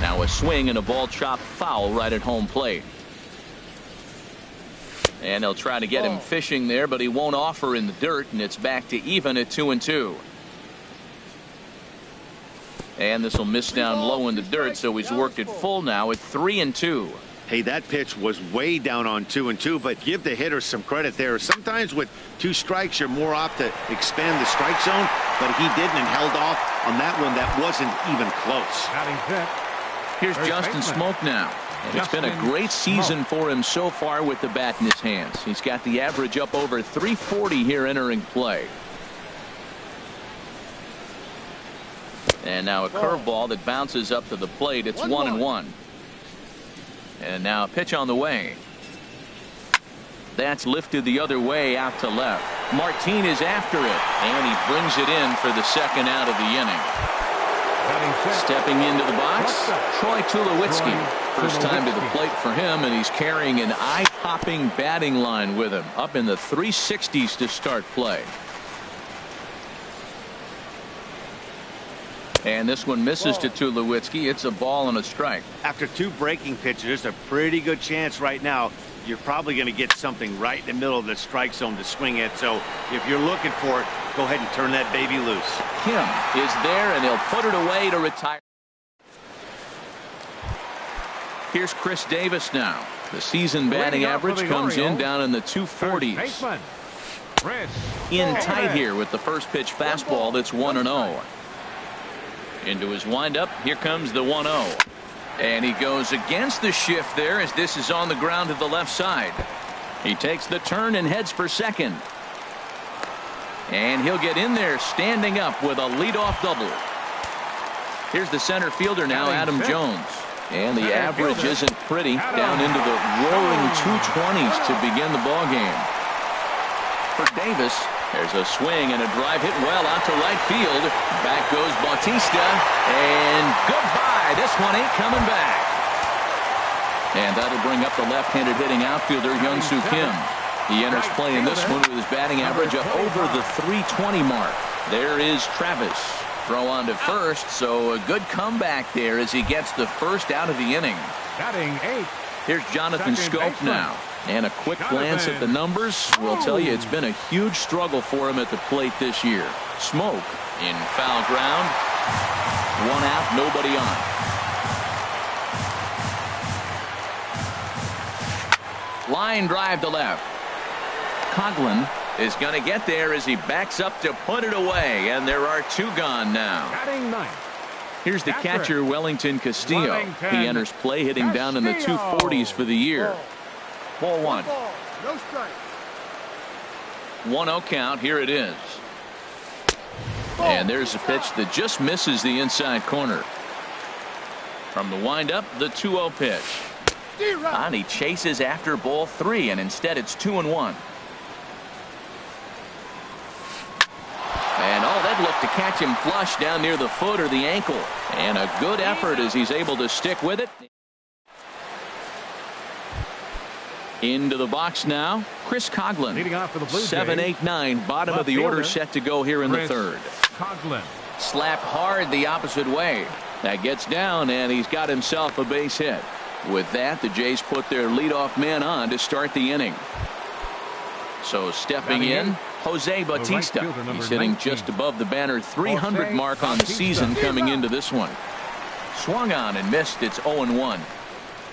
Now a swing and a ball chopped foul right at home plate. And they'll try to get him fishing there, but he won't offer in the dirt, and it's back to even at 2-2. And this will miss down low in the dirt, so he's worked it full now at 3-2. Hey, that pitch was way down on 2-2, but give the hitter some credit there. Sometimes with 2 strikes, you're more apt to expand the strike zone, but he didn't and held off on that one that wasn't even close. Here's Justin Smoke now. And it's been a great season for him so far with the bat in his hands. He's got the average up over 340 here entering play. And now a curveball that bounces up to the plate. It's 1-1. And now a pitch on the way. That's lifted the other way out to left. Martin is after it, and he brings it in for the second out of the inning. Stepping into the box, Troy Tulowitzki. First time to the plate for him, and he's carrying an eye-popping batting line with him, up in the 360s to start play. And this one misses to Tulowitzki. It's a ball and a strike. After 2 breaking pitches, there's a pretty good chance right now you're probably going to get something right in the middle of the strike zone to swing at. So if you're looking for it, go ahead and turn that baby loose. Kim is there, and he'll put it away to retire. Here's Chris Davis now. The season batting average comes in down in the 240s. In tight here with the first pitch fastball that's 1-0. Into his windup. Here comes the 1-0. And he goes against the shift there as this is on the ground to the left side. He takes the turn and heads for second. And he'll get in there standing up with a leadoff double. Here's the center fielder now, Adam Jones. And the average isn't pretty, down into the roaring 220s to begin the ball game. For Davis, there's a swing and a drive hit well out to right field. Back goes Bautista, and goodbye. This one ain't coming back. And that'll bring up the left-handed hitting outfielder Hyun-Soo Kim. He enters play in this one with his batting average up over the 320 mark. There is Travis. Throw on to first, so a good comeback there as he gets the first out of the inning. Batting 8. Here's Jonathan Scope now. And a quick glance at the numbers will tell you it's been a huge struggle for him at the plate this year. Smoke in foul ground. 1 out, nobody on. Line drive to left. Coughlin is going to get there as he backs up to put it away, and there are 2 gone now. Batting 9. Here's the catcher, Wellington Castillo. He enters play hitting down in the 240s for the year. Ball 1. No strike. 1-0 count. Here it is. And there's a pitch that just misses the inside corner. From the windup, the 2-0 pitch. And he chases after ball 3, and instead it's 2-1. And that looked to catch him flush down near the foot or the ankle. And a good effort as he's able to stick with it. Into the box now, Chris Coughlin. Leading off for the Blue Jays. 7-8-9, bottom of the order set to go here in the third. Coughlin. Slapped hard the opposite way. That gets down, and he's got himself a base hit. With that, the Jays put their leadoff man on to start the inning. So stepping in, Jose Bautista. He's hitting just above the banner 300 mark on the season coming into this one. Swung on and missed. It's 0-1.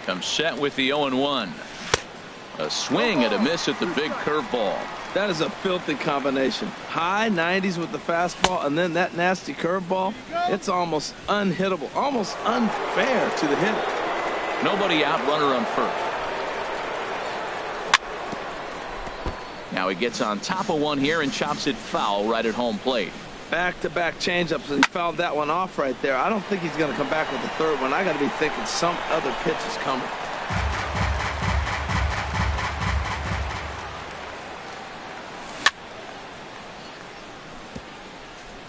Comes set with the 0-1. A swing and a miss at the big curveball. That is a filthy combination. High 90s with the fastball, and then that nasty curveball. It's almost unhittable, almost unfair to the hitter. Nobody out, runner on first. Now he gets on top of one here and chops it foul right at home plate. Back-to-back changeups, and he fouled that one off right there. I don't think he's going to come back with the third one. I got to be thinking some other pitch is coming.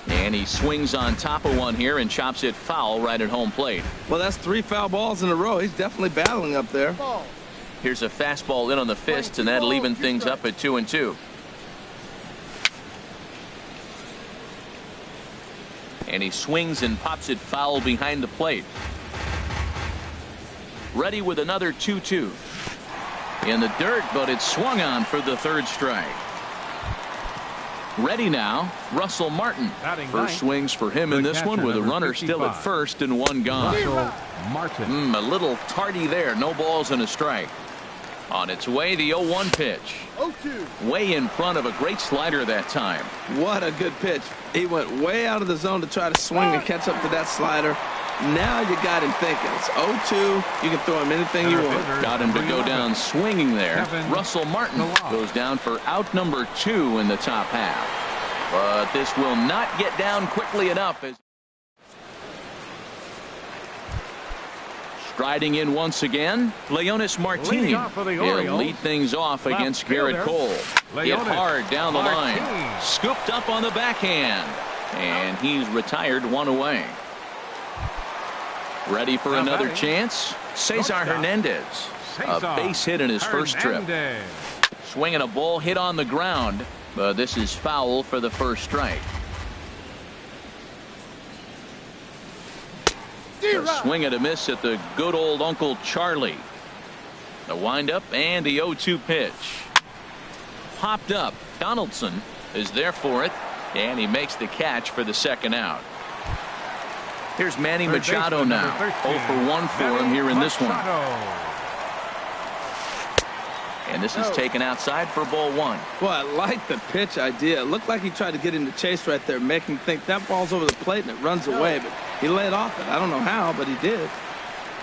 And he swings on top of one here and chops it foul right at home plate. Well, that's 3 foul balls in a row. He's definitely battling up there. Here's a fastball in on the fist, and that'll even things up at 2-2. And he swings and pops it foul behind the plate. Ready with another 2-2. In the dirt, but it's swung on for the third strike. Ready now, Russell Martin. First swings for him in this one with a runner still at first and 1 gone. Martin. A little tardy there. No balls and a strike. On its way, the 0-1 pitch. 0-2. Way in front of a great slider that time. What a good pitch. He went way out of the zone to try to swing and catch up to that slider. Now you got him thinking. It's 0-2. You can throw him anything you want. Got him to go down swinging there. Russell Martin goes down for out number 2 in the top half. But this will not get down quickly enough. As Striding in once again, Leonis Martin. Leading off for the He'll Orioles, lead things off left against Garrett fielder, Cole. Hit Leonis hard down the line. Martin. Scooped up on the backhand. And he's retired, one away. Ready for another chance? Cesar Hernandez. A base hit in his first trip. Swinging a ball hit on the ground, but this is foul for the first strike. A swing and a miss at the good old Uncle Charlie. The windup and the 0-2 pitch. Popped up. Donaldson is there for it, and he makes the catch for the second out. Here's Manny Machado now. 0 for 1 for him here in this one. And this is taken outside for ball 1. Well, I like the pitch idea. It looked like he tried to get into chase right there, make him think that ball's over the plate and it runs away. But he laid off it. I don't know how, but he did.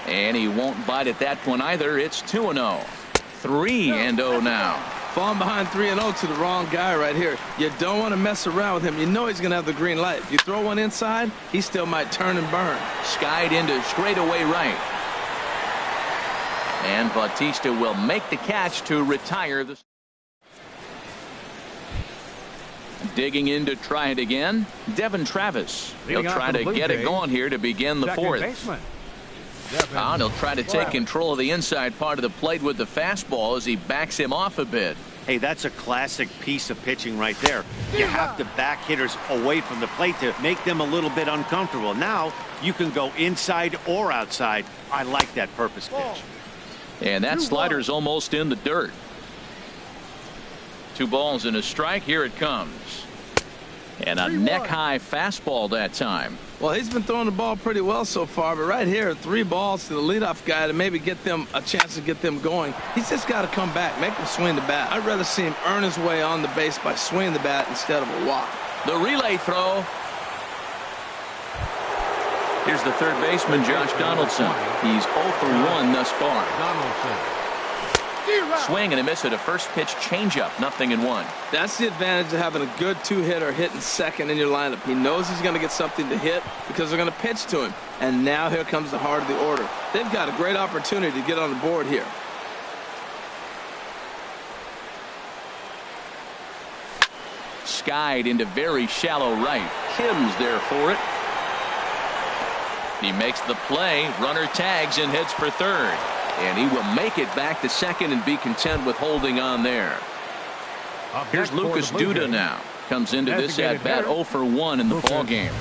And he won't bite at that one either. It's 2-0. 3-0 now. Falling behind 3-0 to the wrong guy right here. You don't want to mess around with him. You know he's going to have the green light. If you throw one inside, he still might turn and burn. Skied into straightaway right. And Bautista will make the catch to retire the. Digging in to try it again, Devin Travis. He'll try to get it going here to begin the fourth. And he'll try to take control of the inside part of the plate with the fastball as he backs him off a bit. Hey, that's a classic piece of pitching right there. You have to back hitters away from the plate to make them a little bit uncomfortable. Now you can go inside or outside. I like that purpose pitch. And that slider's almost in the dirt. 2 balls and a strike. Here it comes. And a neck-high fastball that time. Well, he's been throwing the ball pretty well so far, but right here, 3 balls to the leadoff guy to maybe get them a chance to get them going. He's just got to come back, make him swing the bat. I'd rather see him earn his way on the base by swinging the bat instead of a walk. The relay throw. Here's the third baseman, Josh Donaldson. He's 0 for 1 thus far. Swing and a miss at a first pitch changeup. 0-1. That's the advantage of having a good 2-hitter hitting second in your lineup. He knows he's going to get something to hit because they're going to pitch to him. And now here comes the heart of the order. They've got a great opportunity to get on the board here. Skied into very shallow right. Kim's there for it. He makes the play. Runner tags and heads for third. And he will make it back to second and be content with holding on there. Here's Lucas Duda now. Comes into this at bat 0 for 1 in the ball game.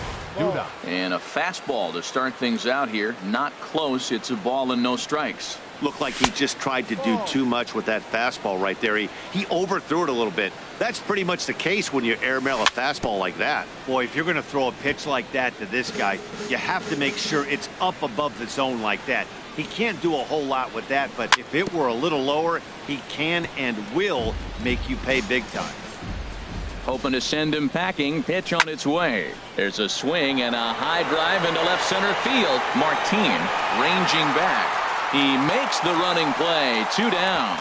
And a fastball to start things out here. Not close. It's a ball and no strikes. Looked like he just tried to do too much with that fastball right there. He overthrew it a little bit. That's pretty much the case when you airmail a fastball like that. Boy, if you're going to throw a pitch like that to this guy, you have to make sure it's up above the zone like that. He can't do a whole lot with that, but if it were a little lower, he can and will make you pay big time. Hoping to send him packing. Pitch on its way. There's a swing and a high drive into left center field. Martin ranging back. He makes the running play. 2 down.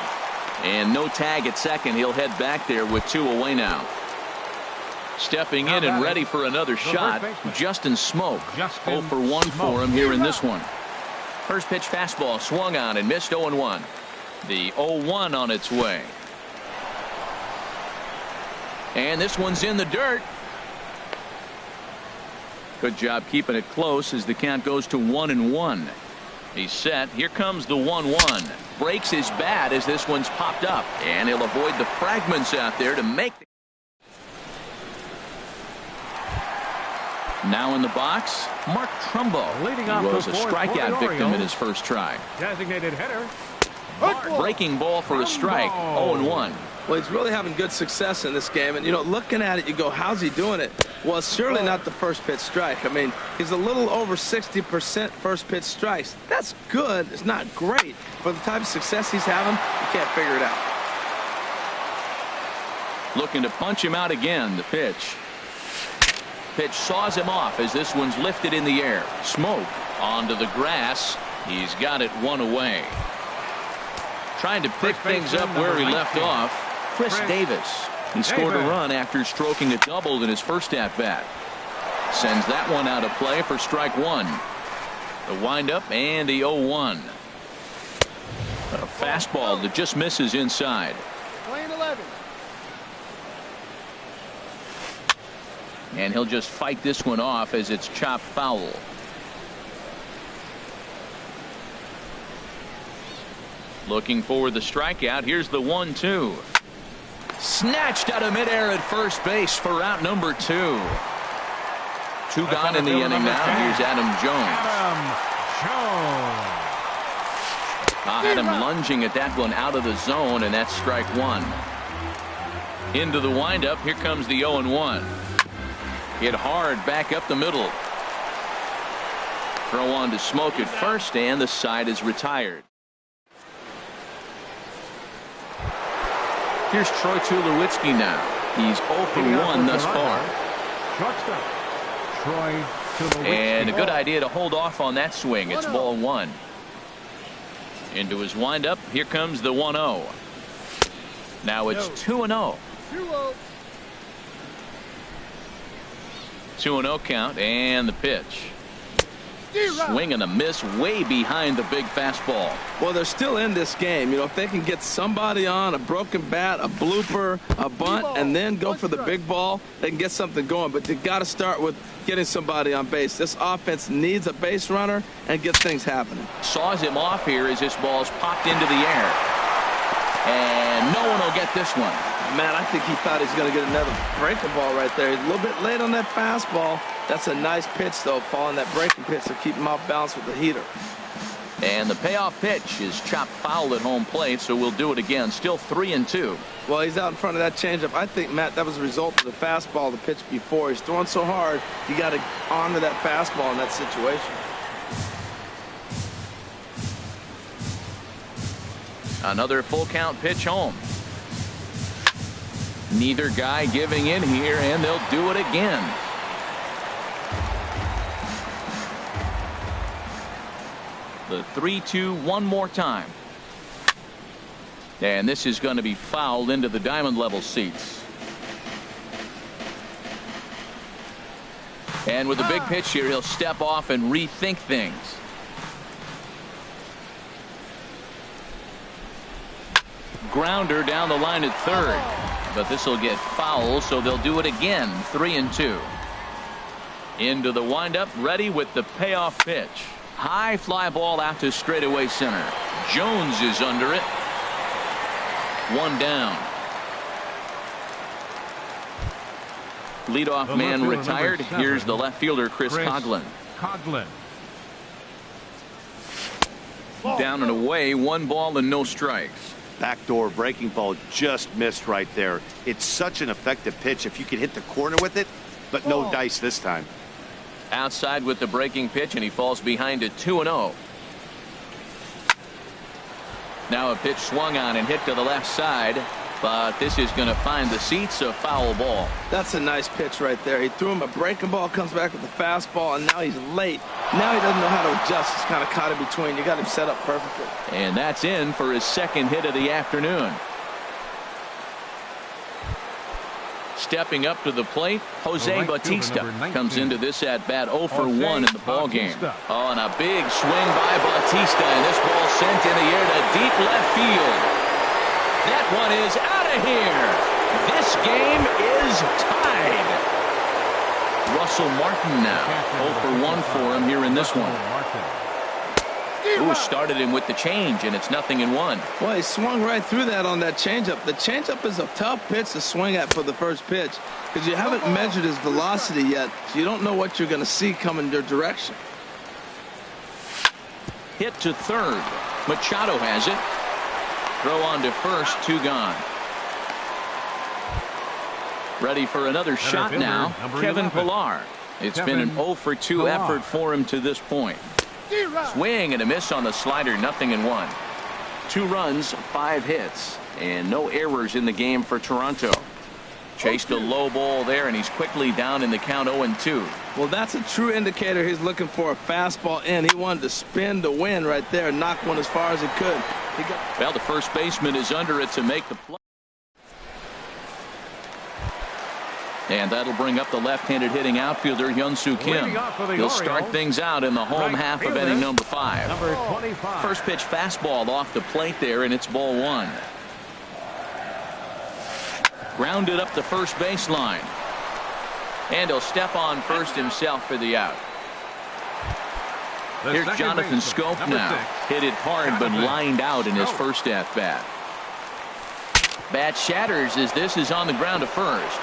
And no tag at second. He'll head back there with 2 away now. Stepping in and ready for another shot, Justin Smoke. 0 for 1 for him here in this one. First pitch fastball swung on and missed. 0-1. The 0-1 on its way. And this one's in the dirt. Good job keeping it close as the count goes to 1-1. He's set. Here comes the 1-1. Breaks his bat as this one's popped up. And he'll avoid the fragments out there to make the. Now in the box, Mark Trumbo. He was a strikeout victim in his first try. Designated hitter. Breaking ball for a strike. 0-1. Well, he's really having good success in this game. And, you know, looking at it, you go, how's he doing it? Well, it's surely not the first pitch strike. I mean, he's a little over 60% first pitch strikes. That's good. It's not great. For the type of success he's having, you can't figure it out. Looking to punch him out again. The pitch. Pitch saws him off as this one's lifted in the air. Smoke onto the grass. He's got it 1 away. Trying to pick things up where he left off. Chris Davis. He scored a run after stroking a double in his first at bat. Sends that one out of play for strike 1. The windup and the 0-1. A fastball that just misses inside. Playing 11. And he'll just fight this one off as it's chopped foul. Looking for the strikeout. Here's the 1-2. Snatched out of midair at first base for out number 2. 2 gone in the inning now. Here's Adam Jones. Had him lunging at that one out of the zone, and that's strike 1. Into the windup. Here comes the 0-1. Hit hard back up the middle. Throw on to Smoke at first, and the side is retired. Here's Troy Tulowitzki now. He's 0 for 1 thus far. Shortstop, Troy Tulowitzki. And a good idea to hold off on that swing. It's ball 1. Into his windup. Here comes the 1-0. Now it's 2-0. 2-0. 2-0 count, and the pitch. Swing and a miss way behind the big fastball. Well, they're still in this game. You know, if they can get somebody on a broken bat, a blooper, a bunt, and then go for the big ball, they can get something going. But they've got to start with getting somebody on base. This offense needs a base runner and get things happening. Saws him off here as this ball's popped into the air. And no one will get this one. Man, I think he thought he's going to get another breaking ball right there. He's a little bit late on that fastball. That's a nice pitch, though, following that breaking pitch to keep him off balance with the heater. And the payoff pitch is chopped foul at home plate, so we'll do it again. Still 3-2. Well, he's out in front of that changeup. I think, Matt, that was a result of the fastball, the pitch before. He's throwing so hard, you got to honor that fastball in that situation. Another full count pitch home. Neither guy giving in here, and they'll do it again. The 3-2 one more time. And this is going to be fouled into the diamond level seats. And with a big pitch here, he'll step off and rethink things. Grounder down the line at third. But this will get foul, so they'll do it again. 3-2. Into the windup, ready with the payoff pitch. High fly ball out to straightaway center. Jones is under it. 1 down. Leadoff man retired. Here's the left fielder, Chris Coughlin. Down and away, 1 ball and no strikes. Backdoor breaking ball just missed right there. It's such an effective pitch if you can hit the corner with it, but no dice this time. Outside with the breaking pitch, and he falls behind at 2-0. Now a pitch swung on and hit to the left side, but this is going to find the seats, a foul ball. That's a nice pitch right there. He threw him a breaking ball, comes back with the fastball, and now he's late. Now he doesn't know how to adjust. He's kind of caught in between. You got him set up perfectly. And that's in for his second hit of the afternoon. Stepping up to the plate, Jose Bautista comes into this at bat 0 for 1 in the ball game. Oh, and a big swing by Bautista, and this ball sent in the air to deep left field. That one is out of here. This game is tied. Russell Martin now 0 for 1 for him here in this one. Ooh, started him with the change, and it's 0-1. Well, he swung right through that on that changeup. The changeup is a tough pitch to swing at for the first pitch because you haven't measured his velocity yet, so you don't know what you're going to see coming your direction. Hit to third. Machado has it. Throw on to first, 2 gone. Ready for another shot now, Kevin Pillar. It's been an 0 for 2 effort for him to this point. Swing and a miss on the slider, 0-1. 2 runs, 5 hits, and no errors in the game for Toronto. Chased a low ball there, and he's quickly down in the count 0-2. Well, that's a true indicator he's looking for a fastball in. He wanted to spin to win right there and knock one as far as he could. Well, the first baseman is under it to make the play. And that'll bring up the left-handed hitting outfielder Hyun-Soo Kim. He'll start things out in the home half of inning number 5. Number 25. First pitch fastball off the plate there, and it's ball 1. Grounded up the first baseline. And he'll step on first himself for the out. Here's Jonathan Scope now. Hit it hard but lined out in his first at-bat. Bat shatters as this is on the ground to first.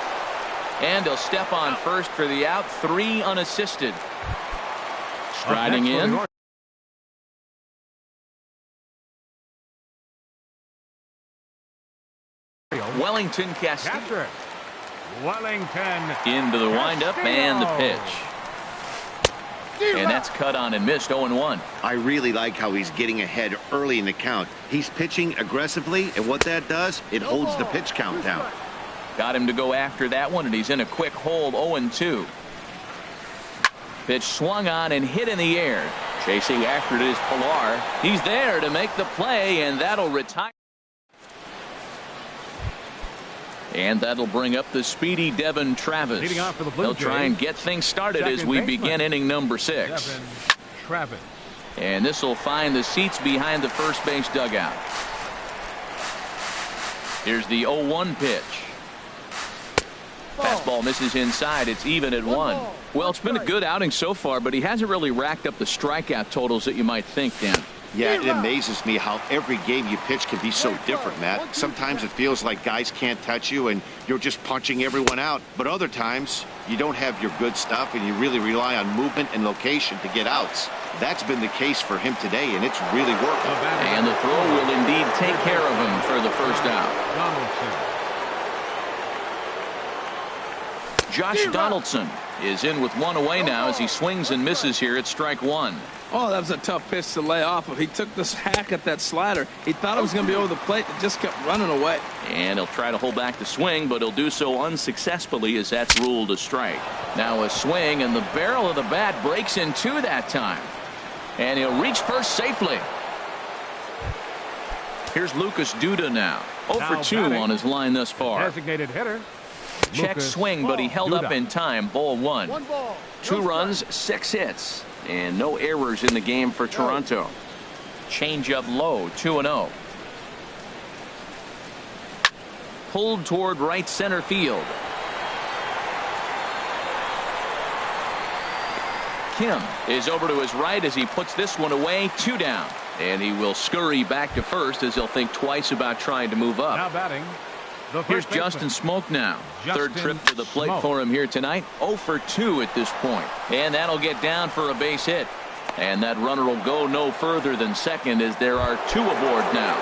And he'll step on first for the out. 3 unassisted. Striding in. Wellington Castillo. Wellington Into the windup and the pitch. And that's cut on and missed. 0-1. I really like how he's getting ahead early in the count. He's pitching aggressively, and what that does, it holds the pitch count down. Got him to go after that one, and he's in a quick hold. 0-2. Pitch swung on and hit in the air. Chasing after it is Pilar. He's there to make the play, and that'll retire. And that'll bring up the speedy Devin Travis. Leading off for the Blue They'll try and Jays. get things started as Second we baseman. begin inning number 6. Devin Travis. And this will find the seats behind the first base dugout. Here's the 0-1 pitch. Fastball misses inside. It's even at 1. Well, it's been a good outing so far, but he hasn't really racked up the strikeout totals that you might think, Dan. Yeah, it amazes me how every game you pitch can be so different, Matt. Sometimes it feels like guys can't touch you and you're just punching everyone out. But other times, you don't have your good stuff and you really rely on movement and location to get outs. That's been the case for him today, and it's really working. And the throw will indeed take care of him for the first out. Donaldson. Josh Donaldson is in with 1 away now as he swings and misses here at strike 1. Oh, that was a tough pitch to lay off of. He took this hack at that slider. He thought it was going to be over the plate. It just kept running away. And he'll try to hold back the swing, but he'll do so unsuccessfully as that's ruled a strike. Now a swing, and the barrel of the bat breaks in 2 that time. And he'll reach first safely. Here's Lucas Duda now. 0 for 2 on his line thus far. Designated hitter. Check Lucas swing, but he held up Duda. in time. Ball 1. 1 ball. 2 runs, 6 hits, and no errors in the game for Toronto. Change up low, 2-0. Pulled toward right center field. Kim is over to his right as he puts this one away. 2 down. And he will scurry back to first as he'll think twice about trying to move up. Now batting. The Here's first baseman. Justin Smoke now. Justin Third trip to the plate Smoke. for him here tonight. 0 for 2 at this point. And that'll get down for a base hit. And that runner will go no further than second as there are 2 aboard now.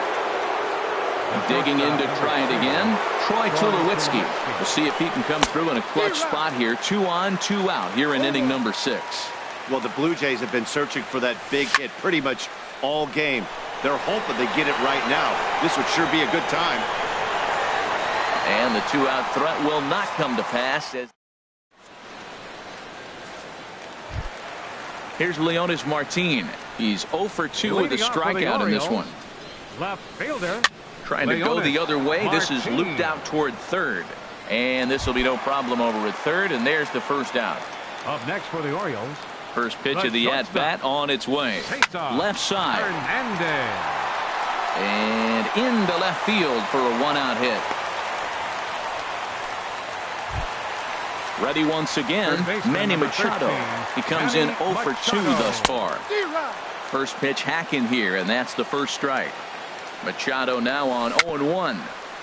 Digging in to try it again. Troy Tulowitzki. We'll see if he can come through in a clutch spot here. 2 on, 2 out here in inning number 6. Well, the Blue Jays have been searching for that big hit pretty much all game. They're hoping they get it right now. This would sure be a good time. And the 2-out threat will not come to pass. Here's Leonis Martin. He's 0 for 2 with a Leading off for the strikeout in this Orioles, one. Left fielder. Trying to go the other way. This is Martin. looped out toward third. And this will be no problem over at third. And there's the first out. Up next for the Orioles. First pitch The of the at-bat on its way. Face-off. Left side. Hernandez. And into left field for a 1-out hit. Ready once again, Third baseman, Manny number Machado. 13, He comes in Manny 0 for 2 Machado. thus far. D-Rod. First pitch hacking here, and that's the first strike. Machado now on 0-1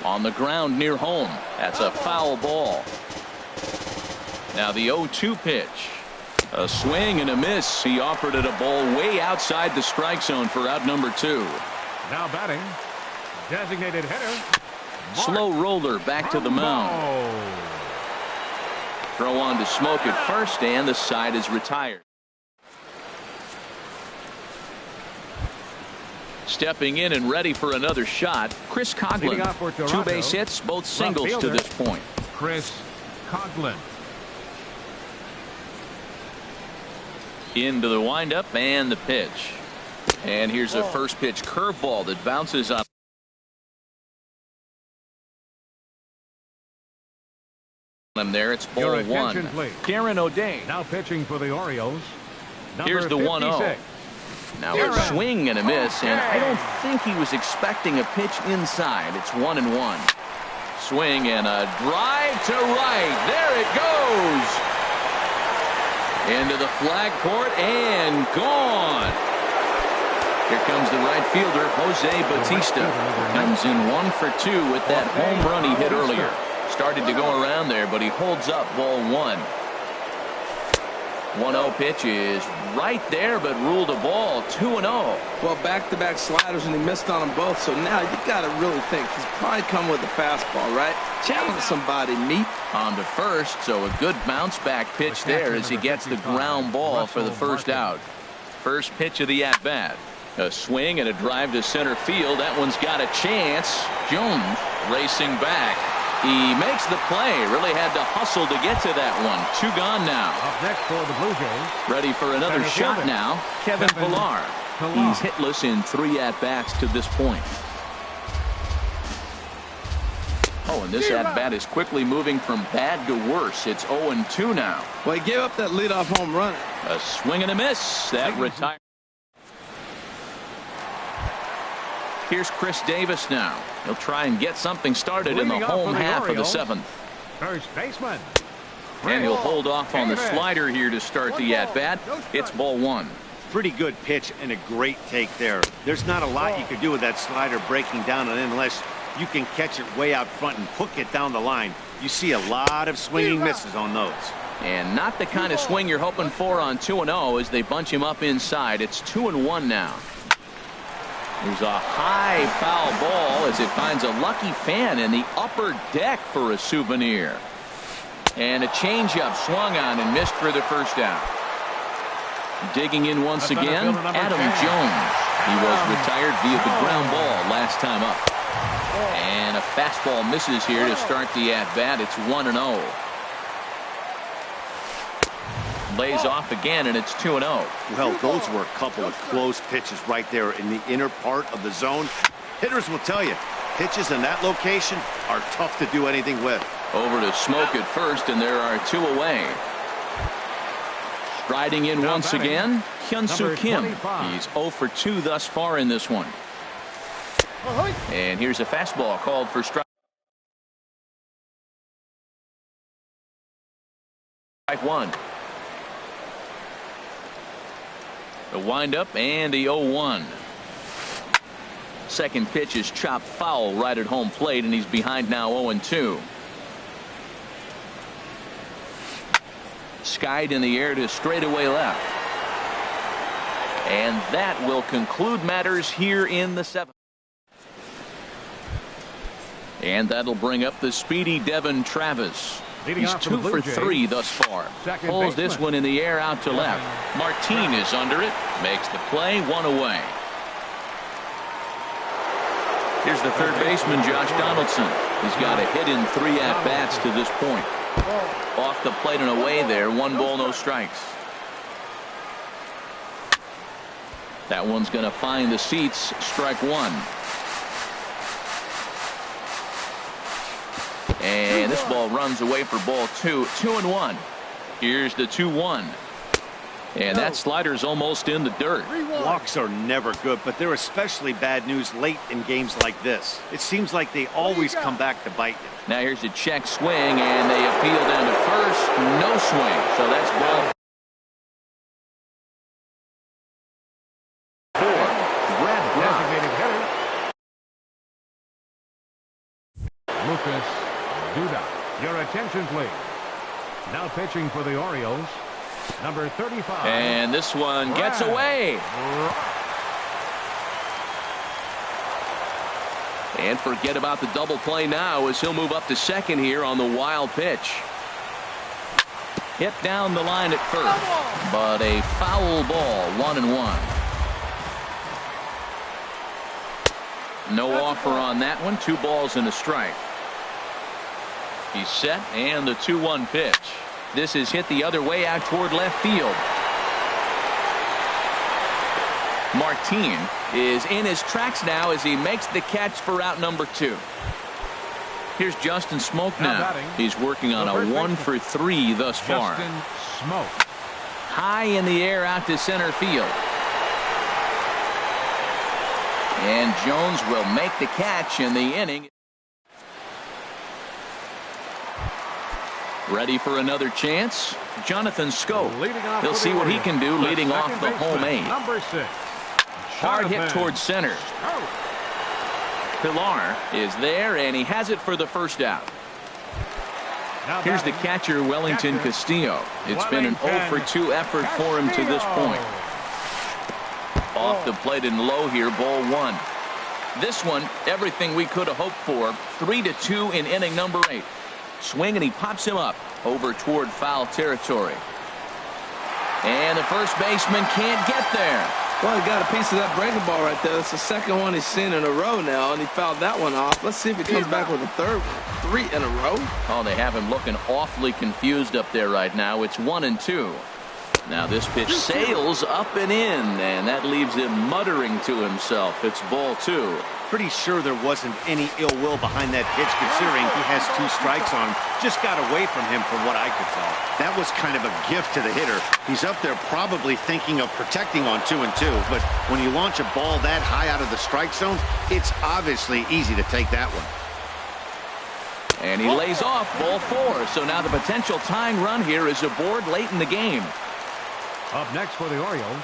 on the ground near home. That's a foul ball. Now the 0-2 pitch. A swing and a miss. He offered it a ball way outside the strike zone for out number 2. Now batting. Designated hitter. Slow roller back to the mound. Rambo. Throw on to Smoke at first, and the side is retired. Stepping in and ready for another shot, Chris Leading Coughlin. off for 2 Toronto, base hits, both singles to fielder. this point. Chris Coughlin. Into the windup and the pitch. And here's a first pitch curveball that bounces up. 1 him there. It's ball Your one. attention, please. Karen O'Day. Now pitching for the Orioles. Here's the 1-0. Now a swing and a miss, and I don't think he was expecting a pitch inside. It's 1-1. Swing and a drive to right. There it goes. Into the flag court and gone. Here comes the right fielder, Jose Bautista. Comes in 1 for 2 with that home run he hit earlier. Started to go around there, but he holds up ball one. 1-0 pitch is right there, but ruled a ball. 2-0. Well, back-to-back sliders, and he missed on them both. So now you got to really think he's probably come with a fastball, right? Challenge somebody, meet. On to first, so a good bounce-back pitch there as he gets the ground ball for the first out. First pitch of the at-bat. A swing and a drive to center field. That one's got a chance. Jones racing back. He makes the play. Really had to hustle to get to that one. 2 gone now. Up next for the Blue Jays. Ready for another shot now. Kevin Pillar. He's hitless in 3 at-bats to this point. Oh, and this at-bat is quickly moving from bad to worse. It's 0-2 now. Well, he gave up that leadoff home run. A swing and a miss. That retires. Here's Chris Davis now. He'll try and get something started in the home half of the 7th. First baseman. And he'll hold off on the slider here to start the at-bat. It's ball one. Pretty good pitch and a great take there. There's not a lot you could do with that slider breaking down and in unless you can catch it way out front and hook it down the line. You see a lot of swinging misses on those. And not the kind of swing you're hoping for on 2-0 as they bunch him up inside. It's 2-1 now. There's a high foul ball as it finds a lucky fan in the upper deck for a souvenir. And a changeup swung on and missed for the first out. Digging in once again, Adam Jones. He was retired via the ground ball last time up. And a fastball misses here to start the at-bat. It's 1-0. Lays off again, and it's 2-0. Well, those were a couple of close pitches right there in the inner part of the zone. Hitters will tell you, pitches in that location are tough to do anything with. Over to Smoke at first, and there are 2 away. Striding in once again, Hyun-Soo Kim. He's 0 for 2 thus far in this one. And here's a fastball called for strike one. The windup and the 0-1. Second pitch is chopped foul right at home plate, and he's behind now 0-2. Skied in the air to straightaway left. And that will conclude matters here in the 7th. And that'll bring up the speedy Devin Travis. He's 2 for 3 thus far. Pulls this one in the air out to left. Martin is under it. Makes the play. 1 away. Here's the third baseman, Josh Donaldson. He's got a hit in 3 at-bats to this point. Off the plate and away there. 1 ball, no strikes. That one's going to find the seats. Strike 1. And this ball runs away for ball 2. 2-1. Here's the 2-1. And that slider's almost in the dirt. Walks are never good, but they're especially bad news late in games like this. It seems like they always come back to bite you. Now here's a check swing, and they appeal down to first. No swing. So that's ball 4. Brad Brown. Lucas Duda. Your attention, please. Now pitching for the Orioles, number 35. And this one gets away. And forget about the double play now as he'll move up to second here on the wild pitch. Hit down the line at first, but a foul ball. 1-1. No offer on that one. 2 balls and a strike. He's set, and the 2-1 pitch. This is hit the other way out toward left field. Martin is in his tracks now as he makes the catch for out number 2. Here's Justin Smoke Now now. batting, He's working on the a first 1 baseman. for 3 thus far. Justin Smoke. High in the air out to center field. And Jones will make the catch in the inning. Ready for another chance? Jonathan Scope. Leading off He'll for see the what he Orioles, can do the leading off second the home baseman, 8. Number 6. Hard hit Jonathan towards center. Scope. Pilar is there, and he has it for the first out. Now Here's the batting, catcher, Wellington Castillo. It's been an 0 for 2 effort for him to this point. Off the plate and low here, ball 1. This one, everything we could have hoped for. 3-2 in inning number 8. Swing, and he pops him up over toward foul territory. And the first baseman can't get there. Well, he got a piece of that breaking ball right there. That's the second one he's seen in a row now, and he fouled that one off. Let's see if he comes back with a third one. 3 in a row. Oh, they have him looking awfully confused up there right now. It's 1-2. Now this pitch sails up and in, and that leaves him muttering to himself. It's ball 2. Pretty sure there wasn't any ill will behind that pitch, considering he has 2 strikes on him. Just got away from him from what I could tell. That was kind of a gift to the hitter. He's up there probably thinking of protecting on 2-2, but when you launch a ball that high out of the strike zone, it's obviously easy to take that one. And he lays off ball 4. So now the potential tying run here is aboard late in the game. Up next for the Orioles,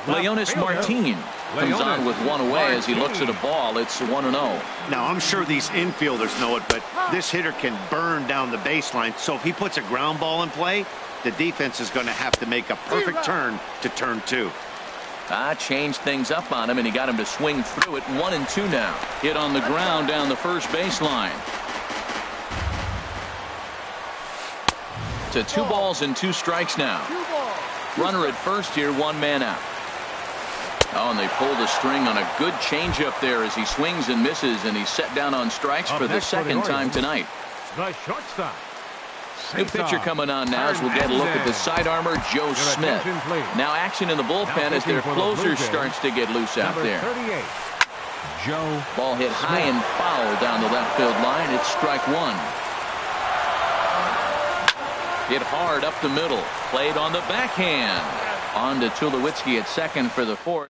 Leonis Martin comes on with one away as he looks at a ball. It's 1-0. Now, I'm sure these infielders know it, but this hitter can burn down the baseline. So if he puts a ground ball in play, the defense is going to have to make a perfect turn to turn 2. Changed things up on him, and he got him to swing through it. 1-2 now. Hit on the ground down the first baseline. To 2 balls and 2 strikes now. Runner at first here, 1 man out. Oh, and they pulled a string on a good changeup there as he swings and misses, and he's set down on strikes for the second time tonight. the shortstop. New pitcher coming on now as we'll get a look at the side armor, Joe Smith. Now action in the bullpen as their closer starts to get loose out there. 38, Joe. Ball hit high and foul down the left field line. It's strike 1. Hit hard up the middle. Played on the backhand. On to Tulowitzki at second for the 4th.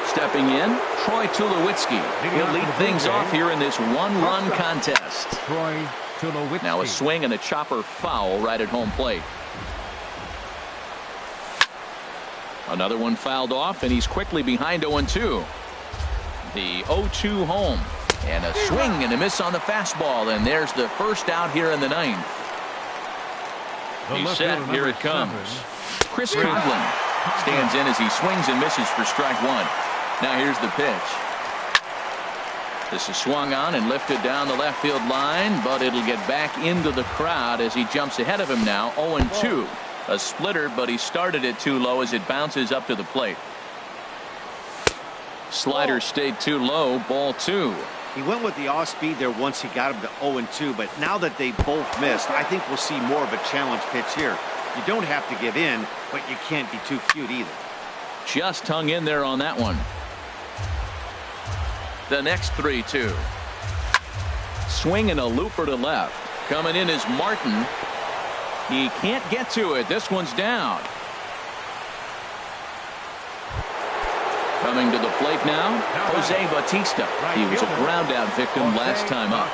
Stepping in, Troy Tulowitzki. He'll lead things off here in this one-run contest. Troy Tulowitzki. Now a swing and a chopper foul right at home plate. Another one fouled off, and he's quickly behind 0-2. The 0-2 home. And a swing and a miss on the fastball, and there's the first out here in the 9th. He's set. Here it comes. Chris Coughlin stands in as he swings and misses for strike 1. Now here's the pitch. This is swung on and lifted down the left field line, but it'll get back into the crowd as he jumps ahead of him now. 0-2. A splitter, but he started it too low as it bounces up to the plate. Slider stayed too low. Ball 2. He went with the off speed there once he got him to 0-2, but now that they both missed, I think we'll see more of a challenge pitch here. You don't have to give in, but you can't be too cute either. Just hung in there on that one. The next 3-2. Swing and a looper to left. Coming in is Martin. He can't get to it. This one's down. Coming to the plate now, Jose Bautista. He was a ground out victim last time up.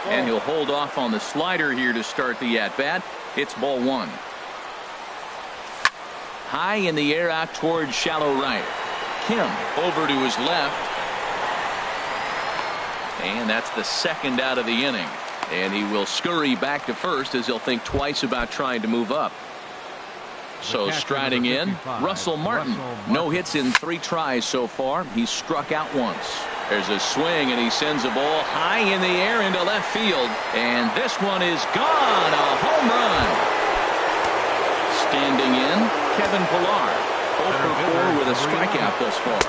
And he'll hold off on the slider here to start the at-bat. It's ball 1. High in the air out towards shallow right. Kim over to his left. And that's the second out of the inning. And he will scurry back to first as he'll think twice about trying to move up. So striding in, Russell Martin. No hits in 3 tries so far. He's struck out once. There's a swing, and he sends a ball high in the air into left field. And this one is gone. A home run. Standing in, Kevin Pilar. 0 for 4 with a strikeout thus far.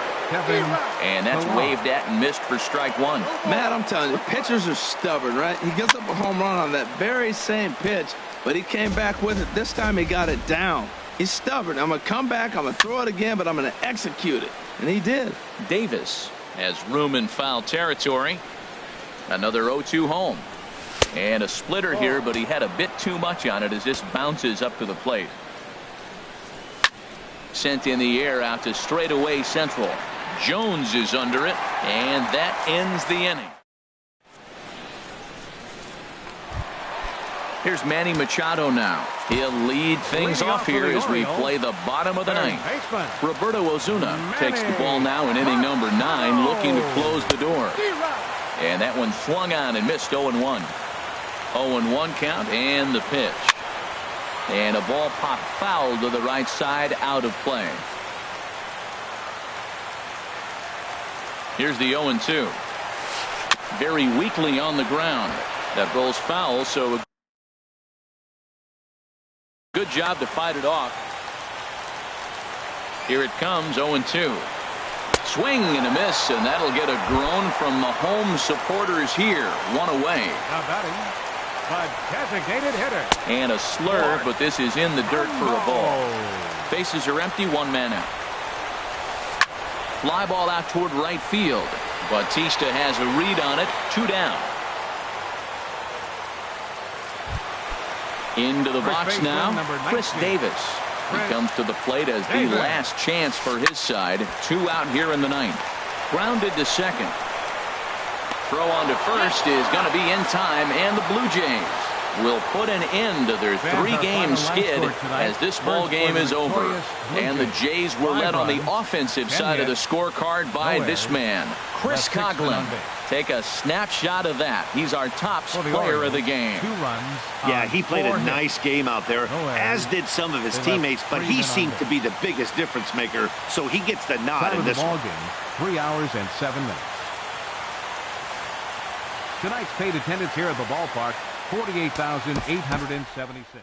And that's waved at and missed for strike 1. Matt, I'm telling you, pitchers are stubborn, right? He gives up a home run on that very same pitch, but he came back with it. This time he got it down. He's stubborn. I'm going to come back, I'm going to throw it again, but I'm going to execute it. And he did. Davis Has room in foul territory. Another 0-2 home. And a splitter here, but he had a bit too much on it as this bounces up to the plate. Sent in the air out to straightaway central. Jones is under it, and that ends the inning. Here's Manny Machado now. He'll lead things off here as we play the bottom of the ninth. Roberto Ozuna takes the ball now in inning number 9, looking to close the door. And that one swung on and missed. 0-1. 0-1 count and the pitch. And a ball popped foul to the right side, out of play. Here's the 0-2. Very weakly on the ground. That ball's foul, so a good job to fight it off. Here it comes. 0-2. Swing and a miss, and that'll get a groan from the home supporters here. One away. Now batting, the designated hitter. And a slur, but this is in the dirt for a ball. Bases are empty, 1 man out. Fly ball out toward right field. Bautista has a read on it. 2 down. Into the box now, Chris Davis. He comes to the plate as the last chance for his side. 2 out here in the 9th. Grounded to second. Throw on to first is going to be in time, and the Blue Jays will put an end to their 3-game skid as this ball game is over. And the Jays were led on the offensive side of the scorecard by this man, Chris Coghlan. Take a snapshot of that. He's our top player of the game. Yeah, he played a nice game out there, as did some of his teammates, but he seemed to be the biggest difference maker, so he gets the nod in this one. 3 hours and 7 minutes. Tonight's paid attendance here at the ballpark, 48,876.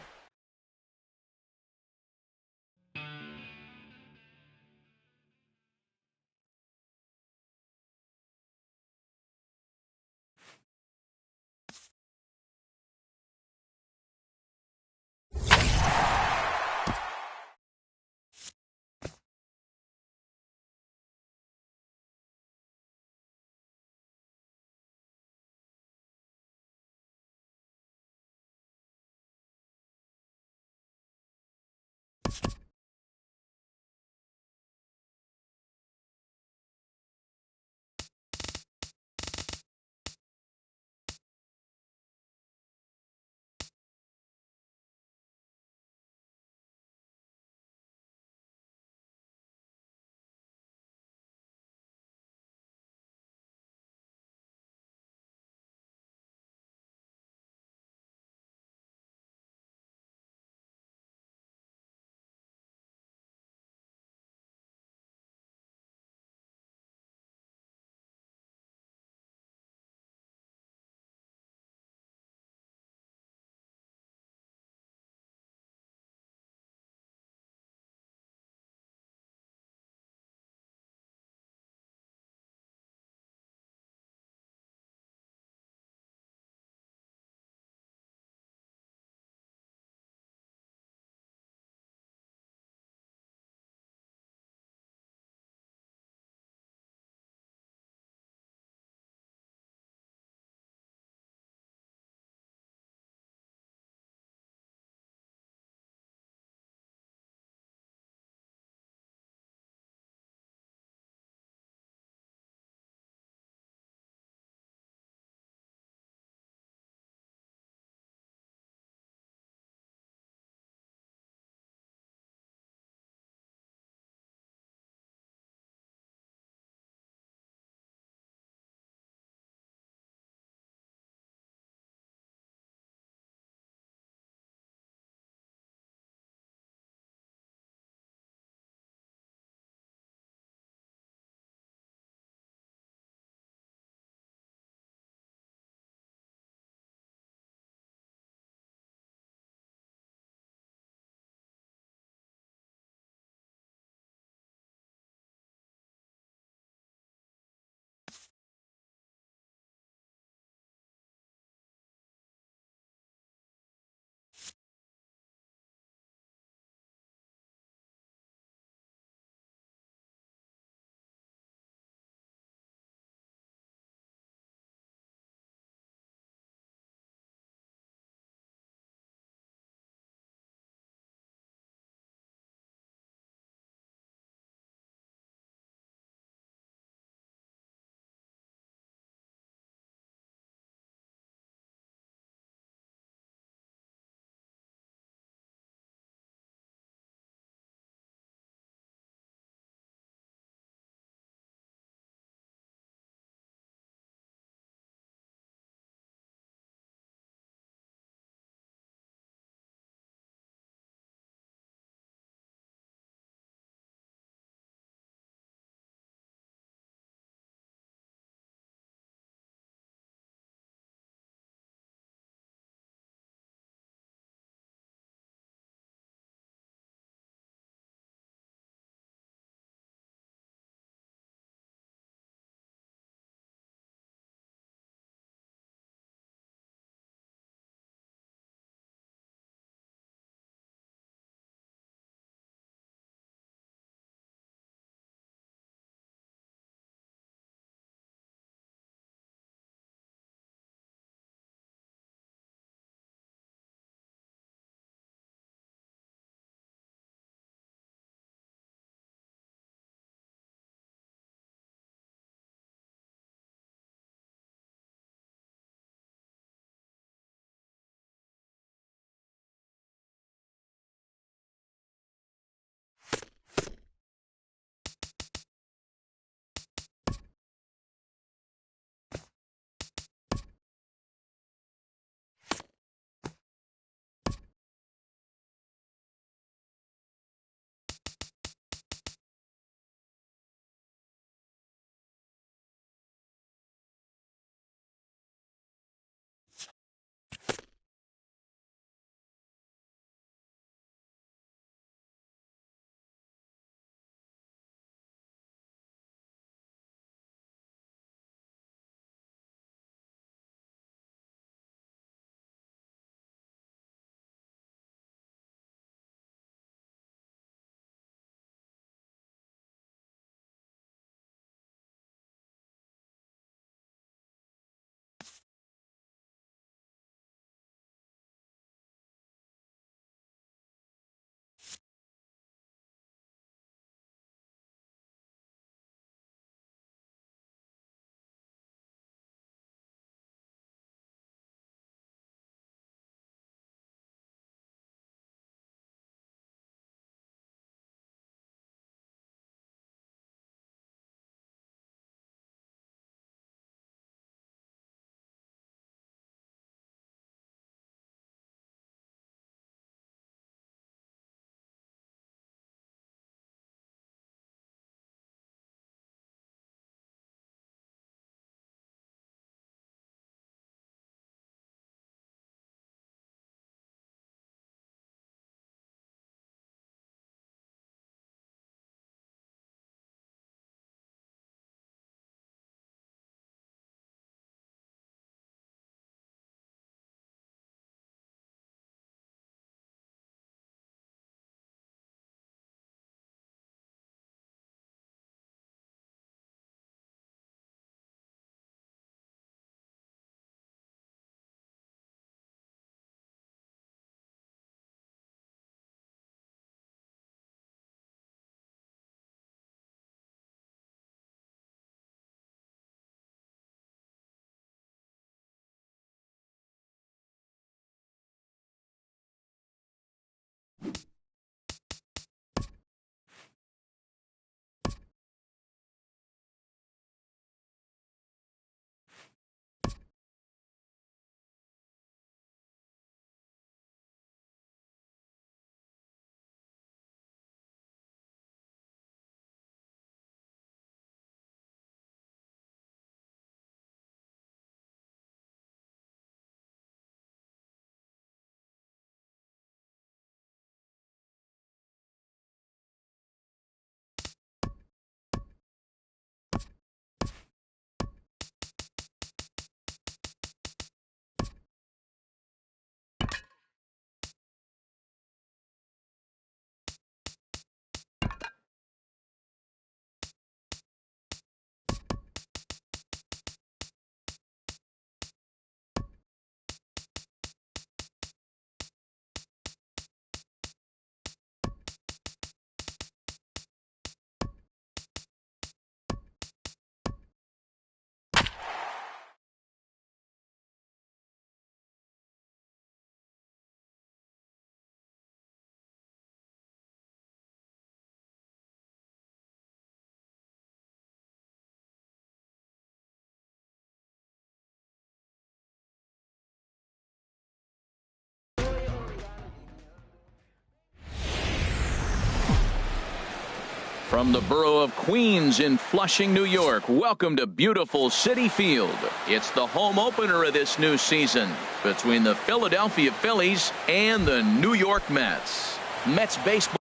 From the borough of Queens in Flushing, New York, welcome to beautiful Citi Field. It's the home opener of this new season between the Philadelphia Phillies and the New York Mets. Mets baseball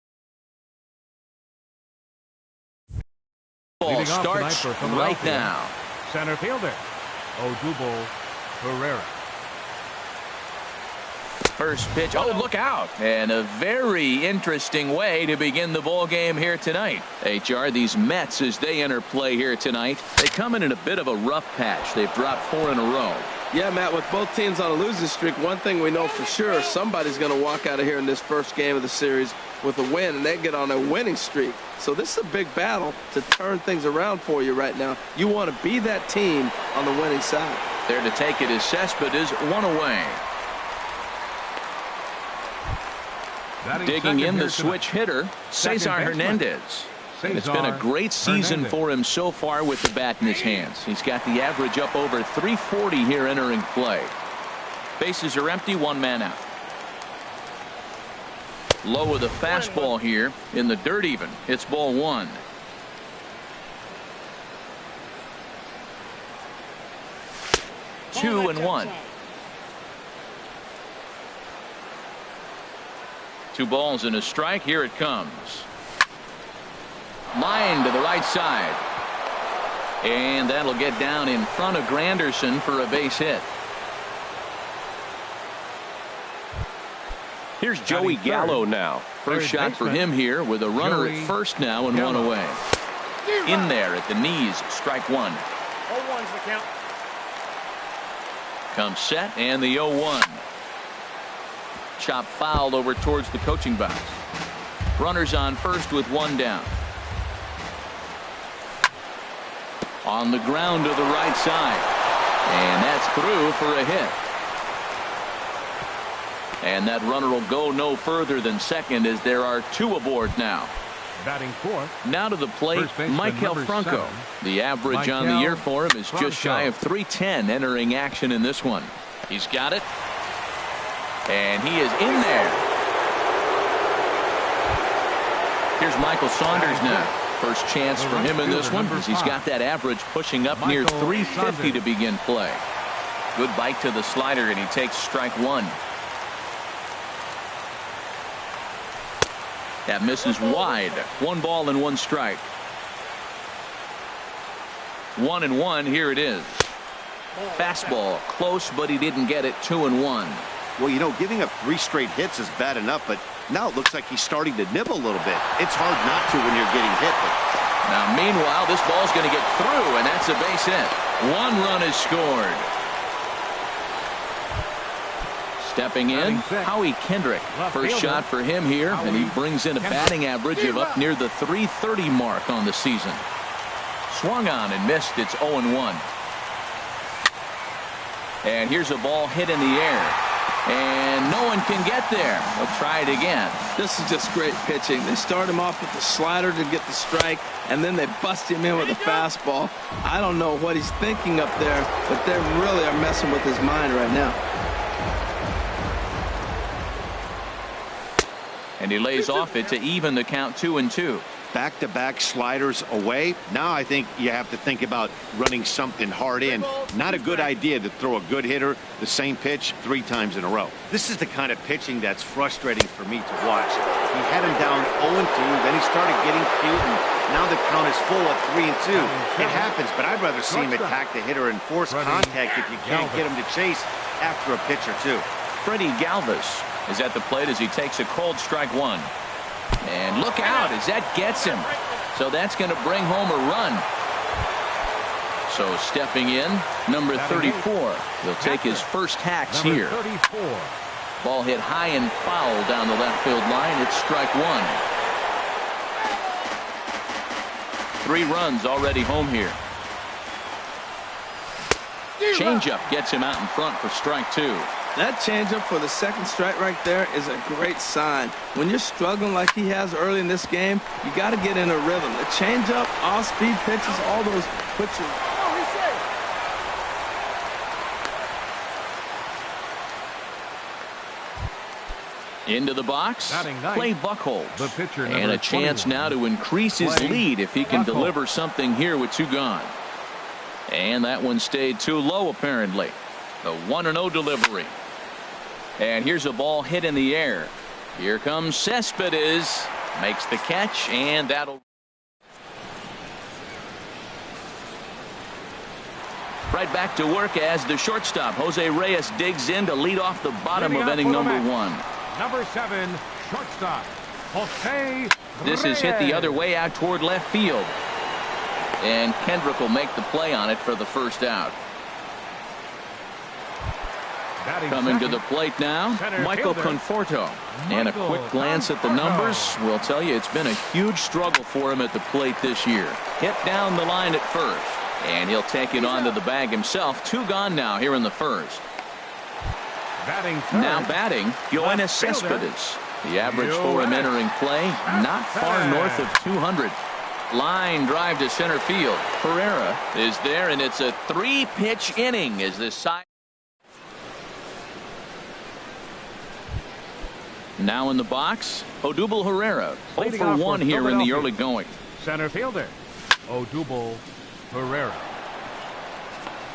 starts right now. Center fielder, Odubel Herrera. First pitch. Oh, look out. And a very interesting way to begin the ball game here tonight. HR, these Mets, as they enter play here tonight, they come in a bit of a rough patch. They've dropped 4 in a row. Yeah, Matt, with both teams on a losing streak, one thing we know for sure, somebody's going to walk out of here in this first game of the series with a win, and they get on a winning streak. So this is a big battle to turn things around for you right now. You want to be that team on the winning side. There to take it is Cespedes, 1 away. Digging in the switch hitter, Cesar Hernandez. And it's been a great season for him so far with the bat in his hands. He's got the average up over 340 here entering play. Bases are empty, 1 man out. Low with a fastball here in the dirt even. It's ball 1. Two and 1. 2 balls and a strike. Here it comes. Line to the right side. And that'll get down in front of Granderson for a base hit. Here's Joey Gallo now. First shot for him here with a runner at first now and 1 away. In there at the knees, strike 1. 0-1's the count. Comes set and the 0-1. Chop fouled over towards the coaching box. Runners on first with 1 down. On the ground to the right side. And that's through for a hit. And that runner will go no further than second as there are 2 aboard now. Batting 4th. Now to the plate, Michael Franco. The average on the year for him is just shy of 310 entering action in this one. He's got it. And he is in there. Here's Michael Saunders now. First chance for him in this one as he's got that average pushing up near 350 to begin play. Good bite to the slider and he takes strike 1. That misses wide. 1 ball and 1 strike. 1 and 1. Here it is. Fastball close, but he didn't get it. 2 and 1. Well, you know, giving up 3 straight hits is bad enough, but now it looks like he's starting to nibble a little bit. It's hard not to when you're getting hit. Now, meanwhile, this ball's going to get through, and that's a base hit. 1 run is scored. Stepping in, Howie Kendrick. First shot for him here, and he brings in a batting average of up near the 330 mark on the season. Swung on and missed. It's 0-1. And here's a ball hit in the air. And no one can get there. They'll try it again. This is just great pitching. They start him off with the slider to get the strike, and then they bust him in with a fastball. I don't know what he's thinking up there, but they really are messing with his mind right now. And he lays off it to even the count 2 and 2. Back-to-back sliders away. Now I think you have to think about running something hard in. Not a good idea to throw a good hitter the same pitch 3 times in a row. This is the kind of pitching that's frustrating for me to watch. He had him down 0-2, then he started getting cute, and now the count is full at 3-2. It happens, but I'd rather see him attack the hitter and force contact if you can't get him to chase after a pitch or 2. Freddie Galvis is at the plate as he takes a cold strike 1. And look out as that gets him. So that's going to bring home a run. So stepping in, number 34. He'll take his first hacks here. Ball hit high and foul down the left field line. It's strike 1. 3 runs already home here. Changeup gets him out in front for strike 2. That changeup for the second strike right there is a great sign. When you're struggling like he has early in this game, you got to get in a rhythm. The changeup, off-speed pitches, all those put you. Into the box. Play Buckholz. The pitcher, and a chance 21. now to increase his Play lead if he can Buckholz. deliver something here with 2 gone. And that one stayed too low apparently. The 1-0 delivery. And here's a ball hit in the air. Here comes Cespedes. Makes the catch, and that'll. Right back to work as the shortstop Jose Reyes digs in to lead off the bottom of inning number 1. Number 7, shortstop Jose This is hit the other way out toward left field. And Kendrick will make the play on it for the first out. Coming to the plate now, Michael Conforto. And a quick glance at the numbers will tell you it's been a huge struggle for him at the plate this year. Hit down the line at first. And he'll take it onto the bag himself. 2 gone now here in the first. Now batting, Yoenis Cespedes. The average for him entering play, not far north of 200. Line drive to center field. Herrera is there, and it's a 3-pitch inning as this side. Now in the box, Odubel Herrera. 0 for 1 here in the early going. Center fielder Odubel Herrera.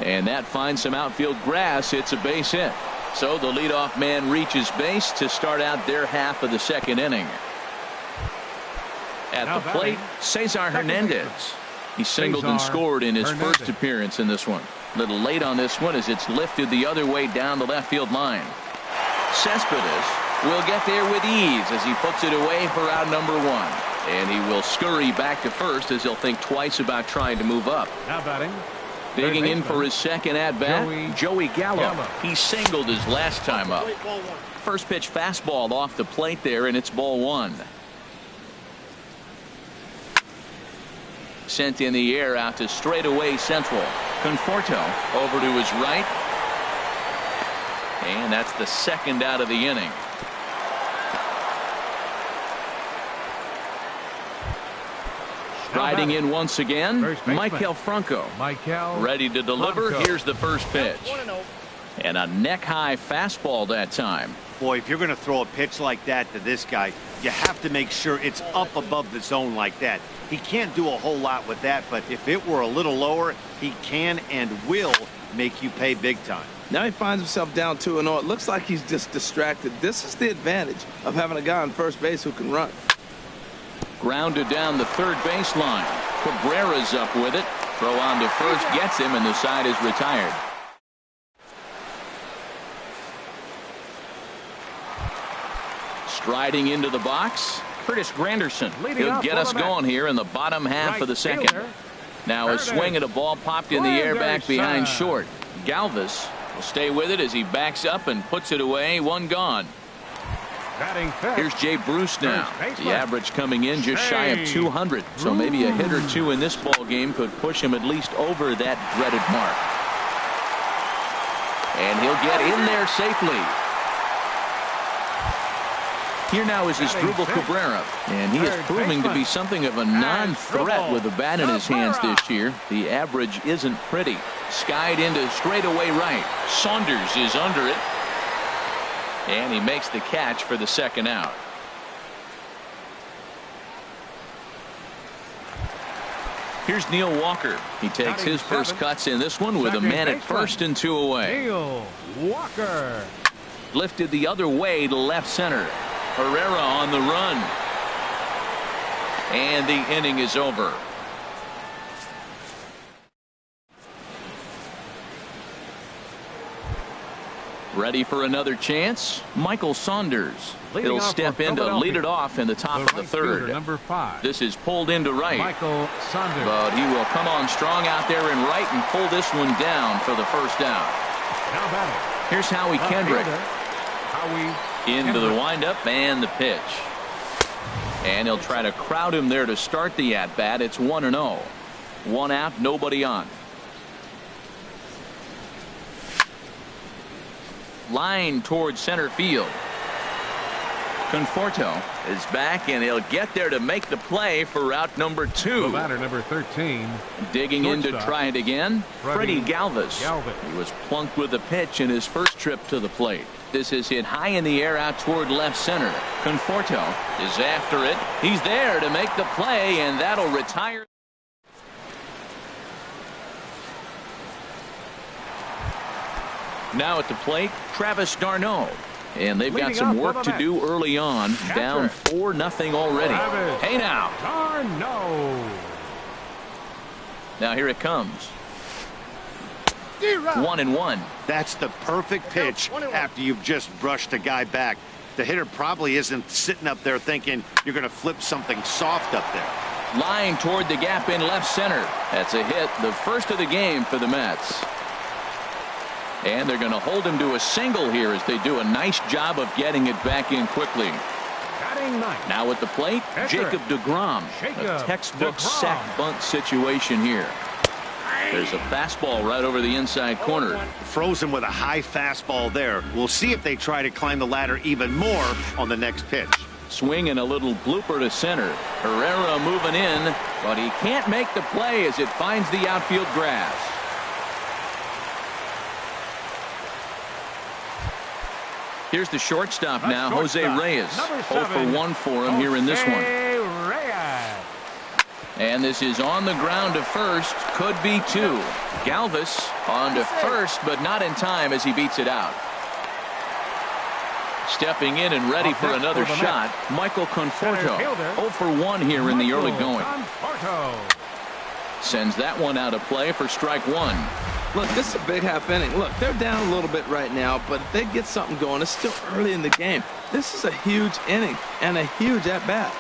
And that finds some outfield grass. It's a base hit. So the leadoff man reaches base to start out their half of the second inning. At the plate, Cesar Hernandez. He singled and scored in his first appearance in this one. A little late on this one as it's lifted the other way down the left field line. Cespedes will get there with ease as he puts it away for out number 1. And he will scurry back to first as he'll think twice about trying to move up. Now batting. Digging in for his second at-bat, Joey Gallo. He singled his last time up. First pitch fastball off the plate there, and it's ball 1. Sent in the air out to straightaway central. Conforto over to his right. And that's the second out of the inning. Riding in once again, Maikel Franco. Ready to deliver. Here's the first pitch. And a neck-high fastball that time. Boy, if you're going to throw a pitch like that to this guy, you have to make sure it's up above the zone like that. He can't do a whole lot with that, but if it were a little lower, he can and will make you pay big time. Now he finds himself down 2-0. It looks like he's just distracted. This is the advantage of having a guy on first base who can run. Grounded down the third baseline. Cabrera's up with it. Throw on to first gets him, and the side is retired. Striding into the box, Curtis Granderson. He'll get us going here in the bottom half of the second. Now a swing at a ball popped in the air back behind short. Galvis will stay with it as he backs up and puts it away. 1 gone. Here's Jay Bruce now. The average coming in just shy of 200. So maybe a hit or 2 in this ball game could push him at least over that dreaded mark. And he'll get in there safely. Here now is Asdrubal Cabrera, and he is proving to be something of a non-threat with the bat in his hands this year. The average isn't pretty. Skied into straightaway right. Saunders is under it. And he makes the catch for the second out. Here's Neil Walker. He takes his first cuts in this one with a man at first and 2 away. Neil Walker. Lifted the other way to left center. Herrera on the run. And the inning is over. Ready for another chance? Michael Saunders. He'll step in to lead it off in the top of the third. Number 5. This is pulled into right. Michael Saunders. But he will come on strong out there in right and pull this one down for the first out. Now batting. Here's Howie Kendrick. Into the windup and the pitch. And he'll try to crowd him there to start the at-bat. It's 1-0. 1 out, nobody on. Line towards center field. Conforto is back, and he'll get there to make the play for route number 2. The batter, number 13. Digging in to try it again, Freddie Galvis. Galvis. He was plunked with a pitch in his first trip to the plate. This is hit high in the air out toward left center. Conforto is after it. He's there to make the play, and that'll retire. Now at the plate, Travis d'Arnaud. And they've got some work to do early on. Down 4-0 already. Hey now. d'Arnaud. Now here it comes. 1-1. That's the perfect pitch after you've just brushed a guy back. The hitter probably isn't sitting up there thinking you're going to flip something soft up there. Line toward the gap in left center. That's a hit, the first of the game for the Mets. And they're going to hold him to a single here as they do a nice job of getting it back in quickly. Now at the plate, Jacob deGrom. A textbook sack bunt situation here. There's a fastball right over the inside corner. Frozen with a high fastball there. We'll see if they try to climb the ladder even more on the next pitch. Swing and a little blooper to center. Herrera moving in, but he can't make the play as it finds the outfield grass. Here's the shortstop now, Jose Reyes. 0 for 1 for him here in this one. And this is on the ground to first. Could be 2. Galvis on to first, but not in time as he beats it out. Stepping in and ready for another shot, Michael Conforto. 0 for 1 here in the early going. Sends that one out of play for strike 1. Look, this is a big half inning. Look, they're down a little bit right now, but if they get something going, it's still early in the game. This is a huge inning and a huge at-bat.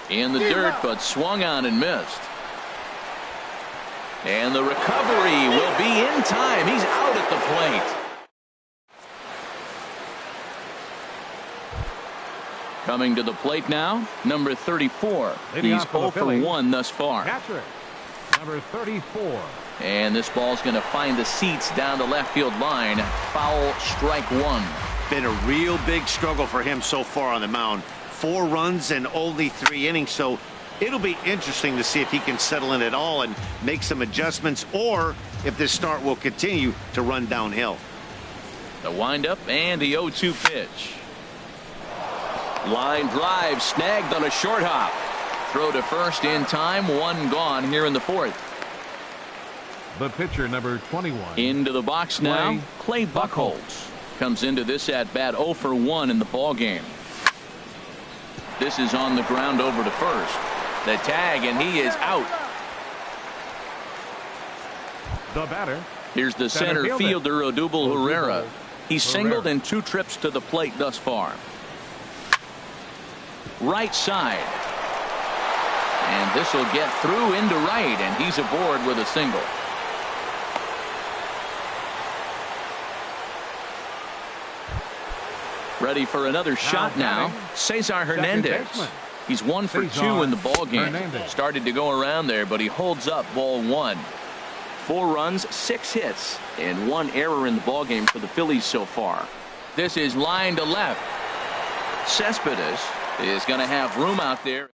In the dirt, but swung on and missed. And the recovery will be in time. He's out at the plate. Coming to the plate now, number 34. He's 0 for 1 thus far. Catcher, number 34. And this ball's going to find the seats down the left field line. Foul, strike 1. Been a real big struggle for him so far on the mound. 4 runs and only 3 innings, so it'll be interesting to see if he can settle in at all and make some adjustments, or if this start will continue to run downhill. The windup and the 0-2 pitch. Line drive snagged on a short hop. Throw to first in time. 1 gone here in the 4th. The pitcher, number 21. Into the box now, Clay Buchholz. Comes into this at bat 0 for 1 in the ball game. This is on the ground over to first. The tag, and he is out. The batter. Here's the center fielder, Odubel Herrera. He's singled in 2 trips to the plate thus far. Right side. And this will get through into right, and he's aboard with a single. Ready for another shot now. Cesar Hernandez. He's 1 for 2 in the ball game. Started to go around there, but he holds up ball 1. 4 runs, 6 hits, and 1 error in the ball game for the Phillies so far. This is line to left. Cespedes is going to have room out there.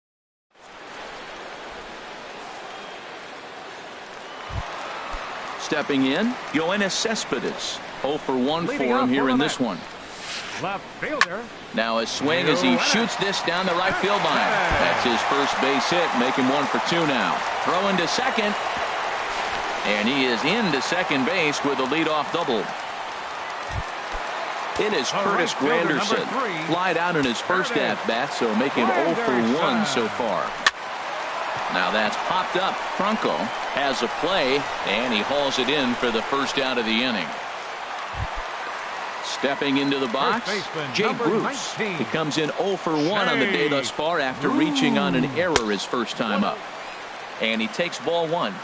Stepping in, Yoenis Cespedes. 0 for 1 for him here in this one. Left fielder. Now a swing as he shoots this down the right field line. That's his first base hit, making 1 for 2 now. Throwing to second. And he is into second base with a leadoff double. It is Curtis Granderson. Flied out in his first at-bat, so making 0 for 1 so far. Now that's popped up. Franco has a play, and he hauls it in for the first out of the inning. Stepping into the box, Jay Bruce. He comes in 0 for 1 on the day thus far after reaching on an error his first time up. And he takes ball 1.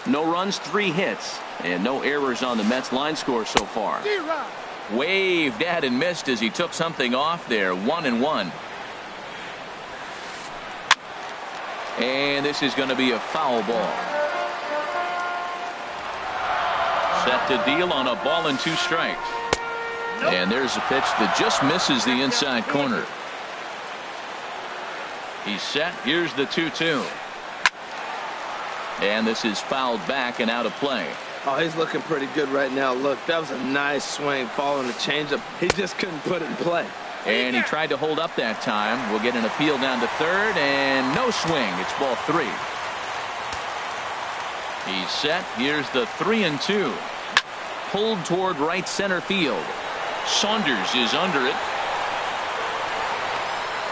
No runs, 3 hits, and no errors on the Mets line score so far. Waved at and missed as he took something off there. 1-1. And this is going to be a foul ball. Set to deal on a ball and 2 strikes. And there's a pitch that just misses the inside corner. He's set. Here's the 2-2. And this is fouled back and out of play. Oh, he's looking pretty good right now. Look, that was a nice swing following the changeup. He just couldn't put it in play. And he tried to hold up that time. We'll get an appeal down to third, and no swing. It's ball 3. He's set. Here's the 3-2. Pulled toward right center field. Saunders is under it.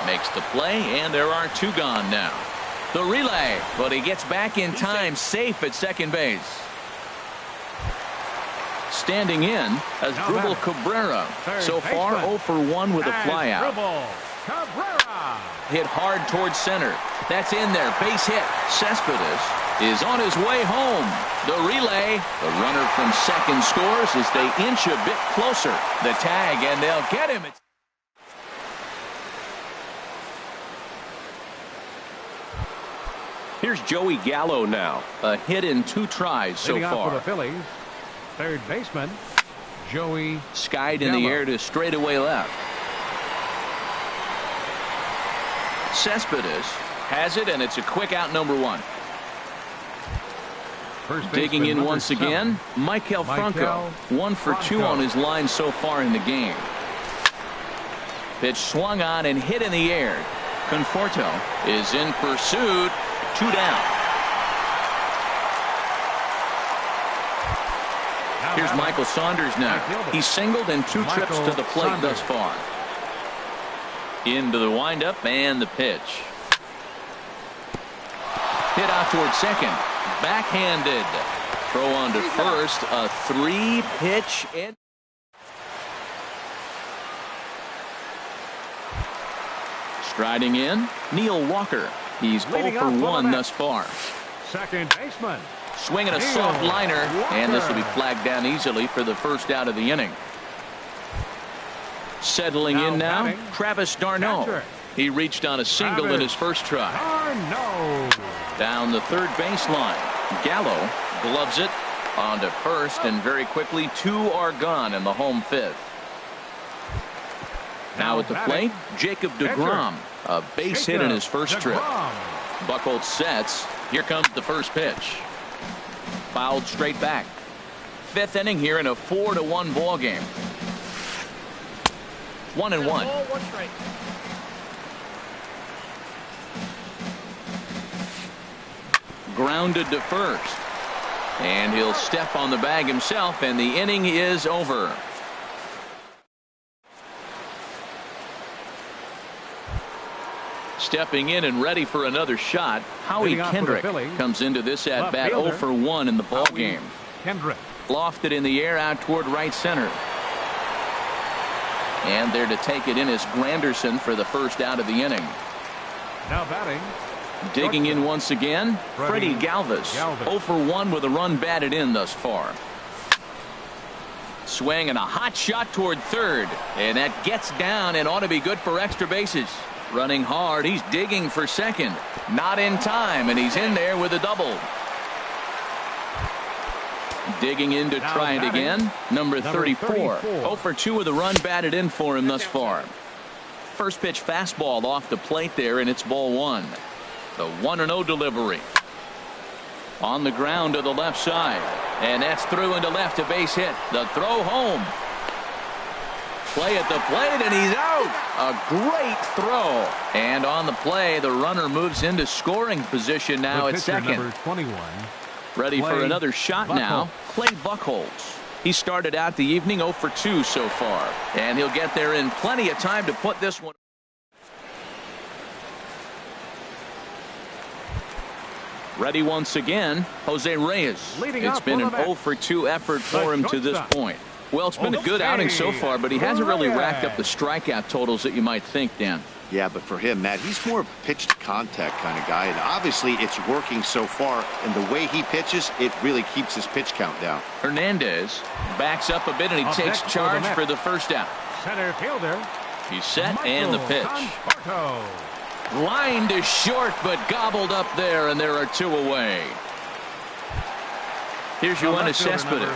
Makes the play, and there are 2 gone now. The relay, but he gets back in time, safe at second base. Standing in as Dribble Cabrera. So far 0 for 1 with a flyout. Hit hard towards center. That's in there. Base hit. Cespedes is on his way home. The relay. The runner from second scores as they inch a bit closer. The tag, and they'll get him. Here's Joey Gallo now. A hit in 2 tries so far. For the Phillies, third baseman Joey skied in the air to straightaway left. Cespedes has it, and it's a quick out, number 1. Digging in once again, Michael Franco. 1 for 2 on his line so far in the game. Pitch swung on and hit in the air. Conforto is in pursuit. 2 down. Here's Michael Saunders now. He's singled in 2 trips to the plate thus far. Into the windup and the pitch. Hit out toward second. Backhanded. Throw on to first. A 3-pitch. And striding in, Neil Walker. He's 0 for 1 thus far. Second baseman. Swinging a soft liner, and this will be flagged down easily for the first out of the inning. Settling in now, Travis d'Arnaud. He reached on a single in his first try. Down the third baseline. Gallo gloves it onto first, and very quickly 2 are gone in the home 5th. Now at the plate, Jacob deGrom. A base hit in his first trip. Buchholz sets. Here comes the first pitch. Fouled straight back. 5th inning here in a 4-1 ball game. 1-1. Grounded to first. And he'll step on the bag himself, and the inning is over. Stepping in and ready for another shot, Howie Kendrick comes into this at bat 0 for 1 in the ball game. Lofted in the air out toward right center. And there to take it in is Granderson for the first out of the inning. Now batting. Digging in once again, Freddie Galvis. 0 for 1 with a run batted in thus far. Swing and a hot shot toward third. And that gets down and ought to be good for extra bases. Running hard, he's digging for second. Not in time, and he's in there with a double. Digging in to try it again. Number 34. 0 for 2 with a run batted in for him thus far. First pitch fastball off the plate there, and it's ball 1. The 1-0 delivery. On the ground to the left side. And that's through into left, a base hit. The throw home. Play at the plate, and he's out. A great throw. And on the play, the runner moves into scoring position now at second. Number 21. Ready for another shot now. Clay Buchholz. He started out the evening 0 for 2 so far. And he'll get there in plenty of time to put this one. Ready once again, Jose Reyes. It's been an 0 for 2 effort for him to this point. Well, it's been a good outing so far, but he hasn't really racked up the strikeout totals that you might think, Dan. Yeah, but for him, Matt, he's more of a pitch to contact kind of guy, and obviously it's working so far, and the way he pitches, it really keeps his pitch count down. Hernandez backs up a bit, and he takes charge for the first out. Center fielder. He's set, and the pitch. Line to short, but gobbled up there, and there are 2 away. Here's Yoenis Cespedes.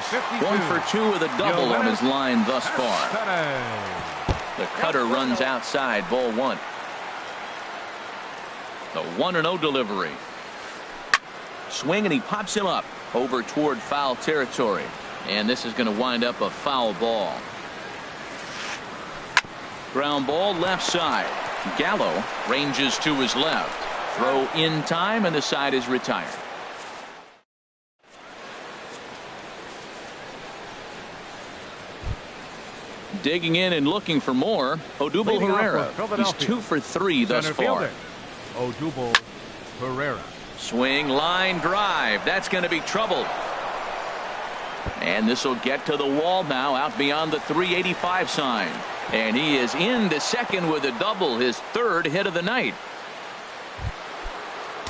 1 for 2 with a double on his line thus far. The cutter runs outside, ball 1. The 1-0 delivery. Swing, and he pops him up over toward foul territory. And this is going to wind up a foul ball. Ground ball left side. Gallo ranges to his left. Throw in time, and the side is retired. Digging in and looking for more, Odubel Herrera. He's 2 for 3 thus far. Odubel Herrera. Swing, line drive. That's going to be trouble. And this will get to the wall now, out beyond the 385 sign. And he is into second with a double, his 3rd hit of the night.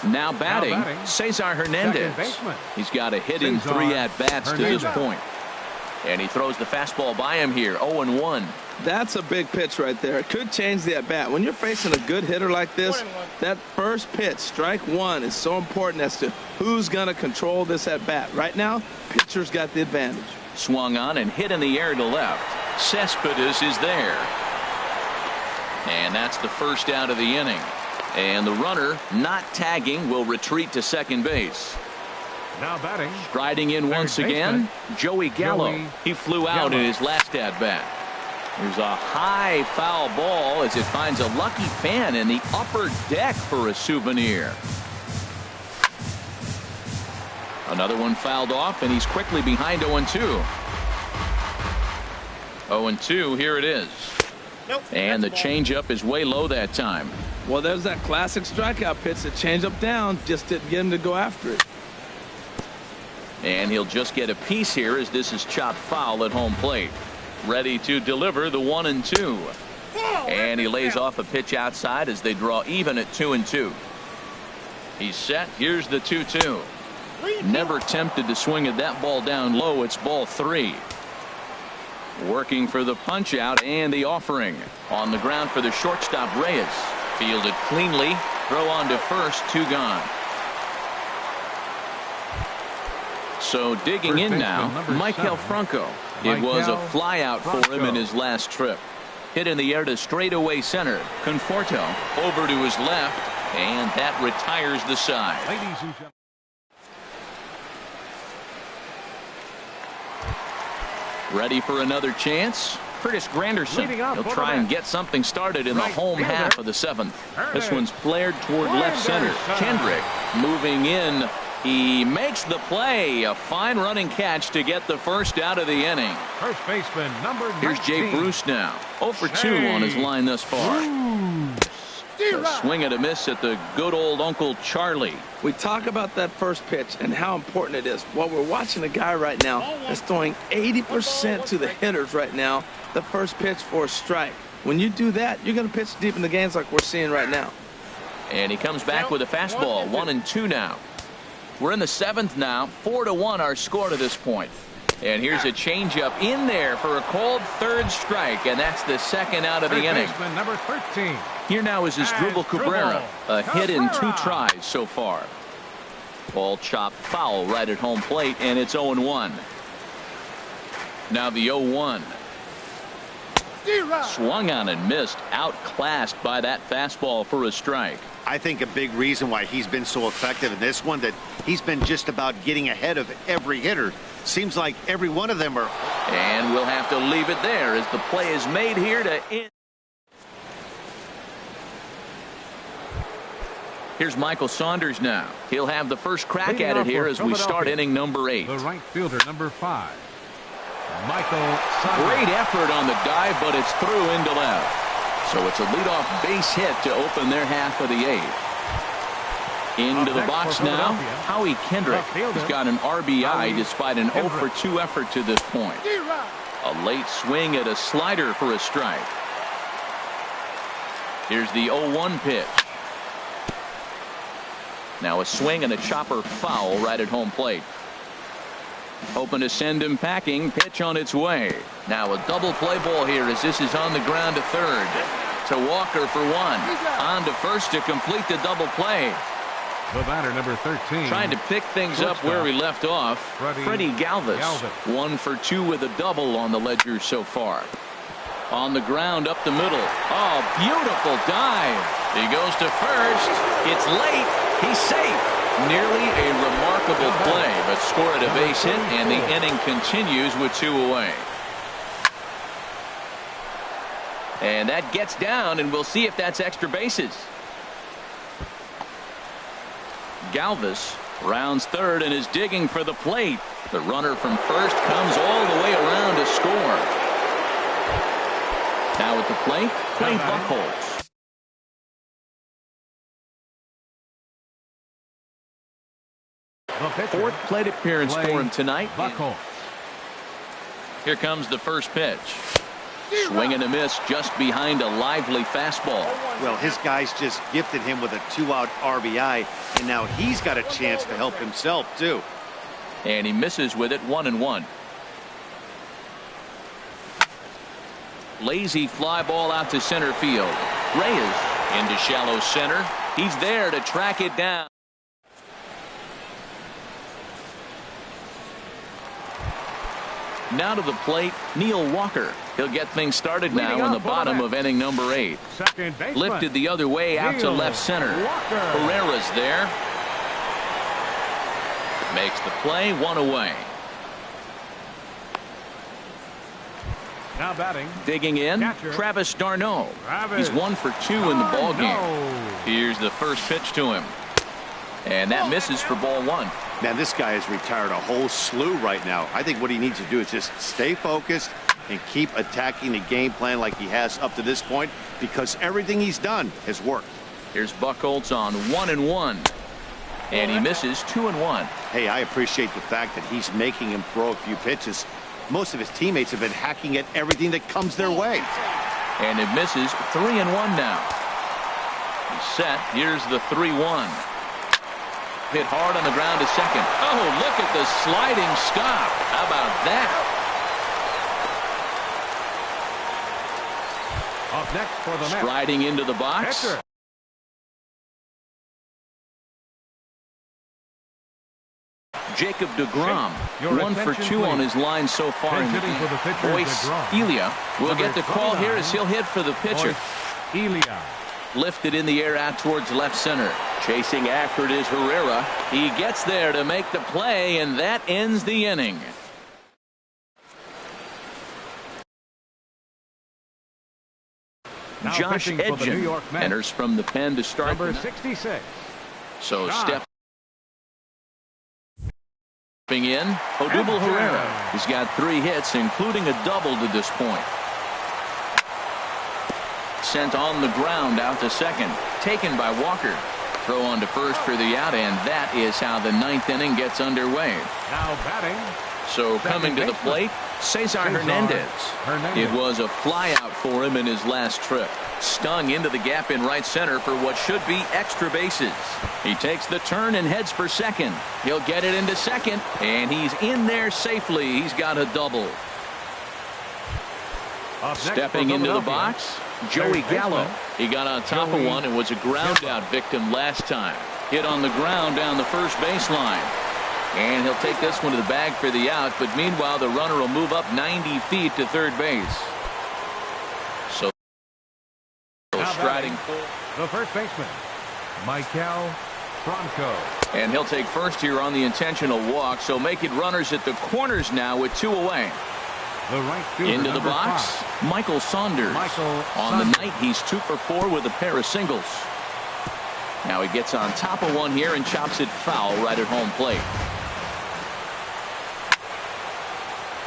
Now batting, Cesar Hernandez. He's got a hit in 3 at-bats to this point. And he throws the fastball by him here, 0-1. That's a big pitch right there. It could change the at-bat. When you're facing a good hitter like this, that first pitch, strike 1, is so important as to who's going to control this at-bat. Right now, pitcher's got the advantage. Swung on and hit in the air to left. Cespedes is there. And that's the first out of the inning. And the runner, not tagging, will retreat to second base. Now batting. Striding in once again, Joey Gallo. He flew out in his last at-bat. There's a high foul ball as it finds a lucky fan in the upper deck for a souvenir. Another one fouled off, and he's quickly behind 0-2. 0-2, here it is. And the changeup is way low that time. Well, there's that classic strikeout pitch. The changeup down just didn't get him to go after it. And he'll just get a piece here as this is chopped foul at home plate. Ready to deliver the 1-2. And he lays off a pitch outside as they draw even at 2-2. He's set. Here's the 2-2. Never tempted to swing at that ball down low. It's ball 3. Working for the punch out and the offering. On the ground for the shortstop, Reyes. Fielded cleanly. Throw on to first. 2 gone. So digging in now, Maikel Franco. It was a fly out for him in his last trip. Hit in the air to straightaway center. Conforto over to his left, and that retires the side. Ladies and gentlemen. Ready for another chance? Curtis Granderson. He'll try and get something started in the home half of the 7th. This one's flared toward left center. Kendrick moving in. He makes the play. A fine running catch to get the first out of the inning. First baseman number 19. Here's Jay Bruce now. 0 for 2 on his line thus far. A swing and a miss at the good old Uncle Charlie. We talk about that first pitch and how important it is. Well, we're watching a guy right now that's throwing 80% to the hitters right now. The first pitch for a strike. When you do that, you're going to pitch deep in the games like we're seeing right now. And he comes back with a fastball. 1-2 now. We're in the 7th now. 4-1 our score to this point. And here's a changeup in there for a called 3rd strike, and that's the 2nd out of the inning. Number 13. Here now is Asdrubal Cabrera. A hit in 2 tries so far. Ball chopped foul right at home plate, and it's 0-1. Now the 0-1. Swung on and missed, outclassed by that fastball for a strike. I think a big reason why he's been so effective in this one, that he's been just about getting ahead of every hitter. Seems like every one of them are. And we'll have to leave it there as the play is made here to end. Here's Michael Saunders now. He'll have the first crack at it here as we start inning number 8. The right fielder, number 5. Michael Saunders. Great effort on the dive, but it's through into left. So it's a leadoff base hit to open their half of the 8th. Into the box now, Howie Kendrick has got an RBI despite an 0 for 2 effort to this point. A late swing at a slider for a strike. Here's the 0-1 pitch. Now a swing and a chopper foul right at home plate. Hoping to send him packing. Pitch on its way. Now a double play ball here as this is on the ground to 3rd. To Walker for 1. On to 1st to complete the double play. The batter, number 13. Trying to pick things up where we left off. Freddie Galvis. 1 for 2 with a double on the ledger so far. On the ground up the middle. Oh, beautiful dive. He goes to first. It's late. He's safe. Nearly a remarkable play, but scored a base hit, and the inning continues with 2 away. And that gets down, and we'll see if that's extra bases. Galvis rounds third and is digging for the plate. The runner from first comes all the way around to score. Now at the plate, Clay Buchholz. Fourth plate appearance for him tonight. Here comes the first pitch. Swing and a miss just behind a lively fastball. Well, his guys just gifted him with a 2-out RBI, and now he's got a chance to help himself, too. And he misses with it, 1-1. Lazy fly ball out to center field. Reyes into shallow center. He's there to track it down. Now to the plate, Neil Walker. He'll get things started now in the bottom of inning number 8. Lifted the other way out to left center. Herrera's there. Makes the play, 1 away. Now batting. Digging in, Travis d'Arnaud. He's 1 for 2 in the ball game. Here's the first pitch to him. And that misses for ball 1. Man, this guy has retired a whole slew right now. I think what he needs to do is just stay focused and keep attacking the game plan like he has up to this point, because everything he's done has worked. Here's Buchholz on 1-1. And he misses 2-1. Hey, I appreciate the fact that he's making him throw a few pitches. Most of his teammates have been hacking at everything that comes their way. And it misses, 3-1 now. He's set. Here's the 3-1. Hit hard on the ground to second. Oh, look at the sliding stop. How about that? Up next for the Mets. Striding into the box. Pitcher. Jacob deGrom, 1 for 2 on his line so far. Boyce Elia will get the call here as he'll hit for the pitcher. Elia. Lifted in the air out towards left center. Chasing after it is Herrera. He gets there to make the play, and that ends the inning. Now Josh Edgen enters from the pen to start. Number 66. So stepping in, Odubel Herrera. He's got 3 hits, including a double to this point. Sent on the ground out to second. Taken by Walker. Throw on to first for the out, and that is how the 9th inning gets underway. Now batting. So coming to the plate, Cesar Hernandez. It was a flyout for him in his last trip. Stung into the gap in right center for what should be extra bases. He takes the turn and heads for second. He'll get it into second, and he's in there safely. He's got a double. Stepping into the box, Joey Gallo. He got on top of one and was a ground out victim last time. Hit on the ground down the first baseline. And he'll take this one to the bag for the out, but meanwhile the runner will move up 90 feet to third base. So striding the first baseman, Michael Franco. And he'll take first here on the intentional walk, so make it runners at the corners now with 2 away. The right fielder, into the box, 5. Michael Saunders. On the night, he's 2 for 4 with a pair of singles. Now he gets on top of one here and chops it foul right at home plate.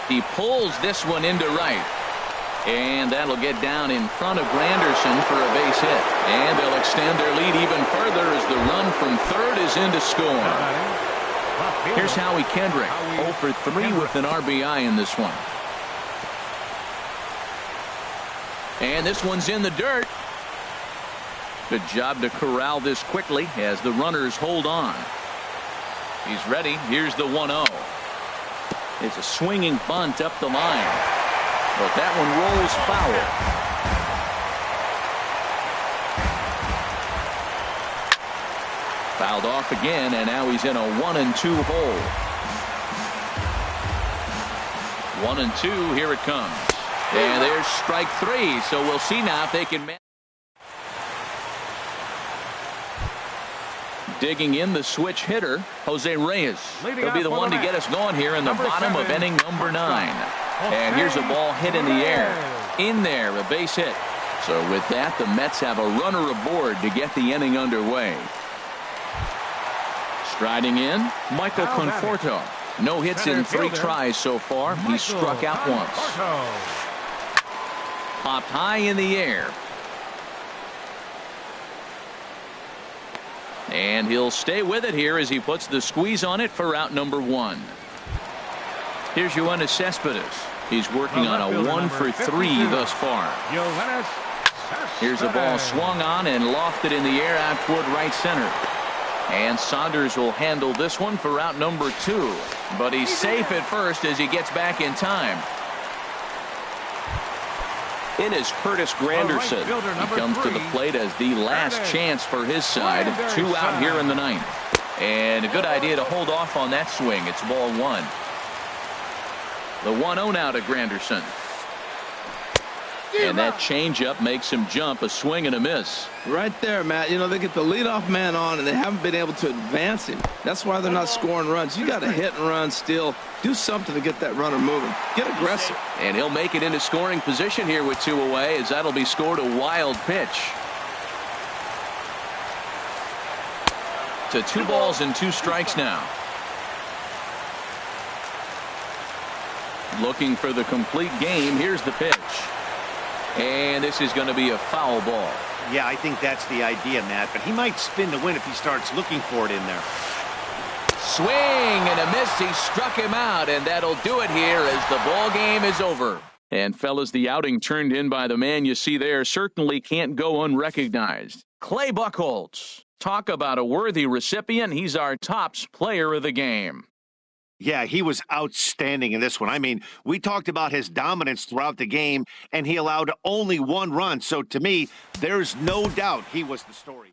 He pulls this one into right. And that'll get down in front of Granderson for a base hit. And they'll extend their lead even further as the run from third is in to score. Here's Howie Kendrick, 0 for 3 with an RBI in this one. And this one's in the dirt. Good job to corral this quickly as the runners hold on. He's ready. Here's the 1-0. It's a swinging bunt up the line. But that one rolls foul. Fouled off again, and now he's in a 1-2 hole. 1-2, here it comes. And there's strike three, so we'll see now if they can manage. Digging in the switch hitter, Jose Reyes. He'll be the one to get us going here in the bottom of inning number 9. And here's a ball hit in the air. In there, a base hit. So with that, the Mets have a runner aboard to get the inning underway. Striding in, Michael Conforto. No hits in 3 tries so far. He struck out once. Popped high in the air. And he'll stay with it here as he puts the squeeze on it for out number 1. Here's Yoenis Cespedes. He's working on a 1-for-3 thus far. Here's a ball swung on and lofted in the air out toward right center. And Saunders will handle this one for out number 2. But he's safe at first as he gets back in time. In is Curtis Granderson. He comes to the plate as the last chance for his side. 2 out here in the 9th. And a good idea to hold off on that swing. It's ball 1. The 1-0 now to Granderson. And that changeup makes him jump. A swing and a miss. Right there, Matt. You know, they get the leadoff man on, and they haven't been able to advance him. That's why they're not scoring runs. You got to hit and run still. Do something to get that runner moving. Get aggressive. And he'll make it into scoring position here with 2 away, as that'll be scored a wild pitch. To 2 balls and 2 strikes now. Looking for the complete game. Here's the pitch. And this is going to be a foul ball. Yeah, I think that's the idea, Matt. But he might spin the win if he starts looking for it in there. Swing and a miss. He struck him out, and that'll do it here as the ball game is over. And fellas, the outing turned in by the man you see there certainly can't go unrecognized. Clay Buchholz. Talk about a worthy recipient. He's our tops player of the game. Yeah, he was outstanding in this one. I mean, we talked about his dominance throughout the game, and he allowed only 1 run. So to me, there's no doubt he was the story.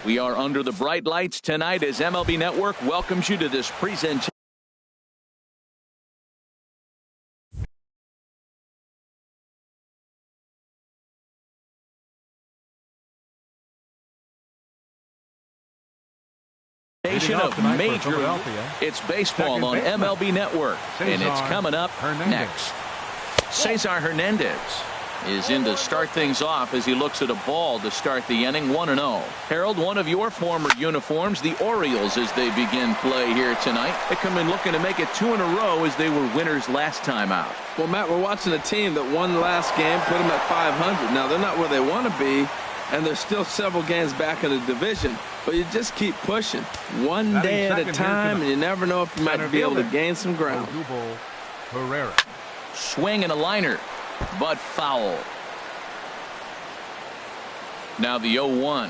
We are under the bright lights tonight as MLB Network welcomes you to this presentation. Of Major League. It's baseball on MLB Network, and it's coming up next. Cesar Hernandez is in to start things off as he looks at a ball to start the inning. 1-0. Harold, one of your former uniforms, the Orioles, as they begin play here tonight. They come in looking to make it 2 in a row as they were winners last time out. Well, Matt, we're watching a team that won the last game, put them at 500. Now, they're not where they want to be, and they're still several games back in the division. But you just keep pushing one day at a time, and you never know if you might be able to gain some ground. Swing and a liner, but foul. Now the 0-1.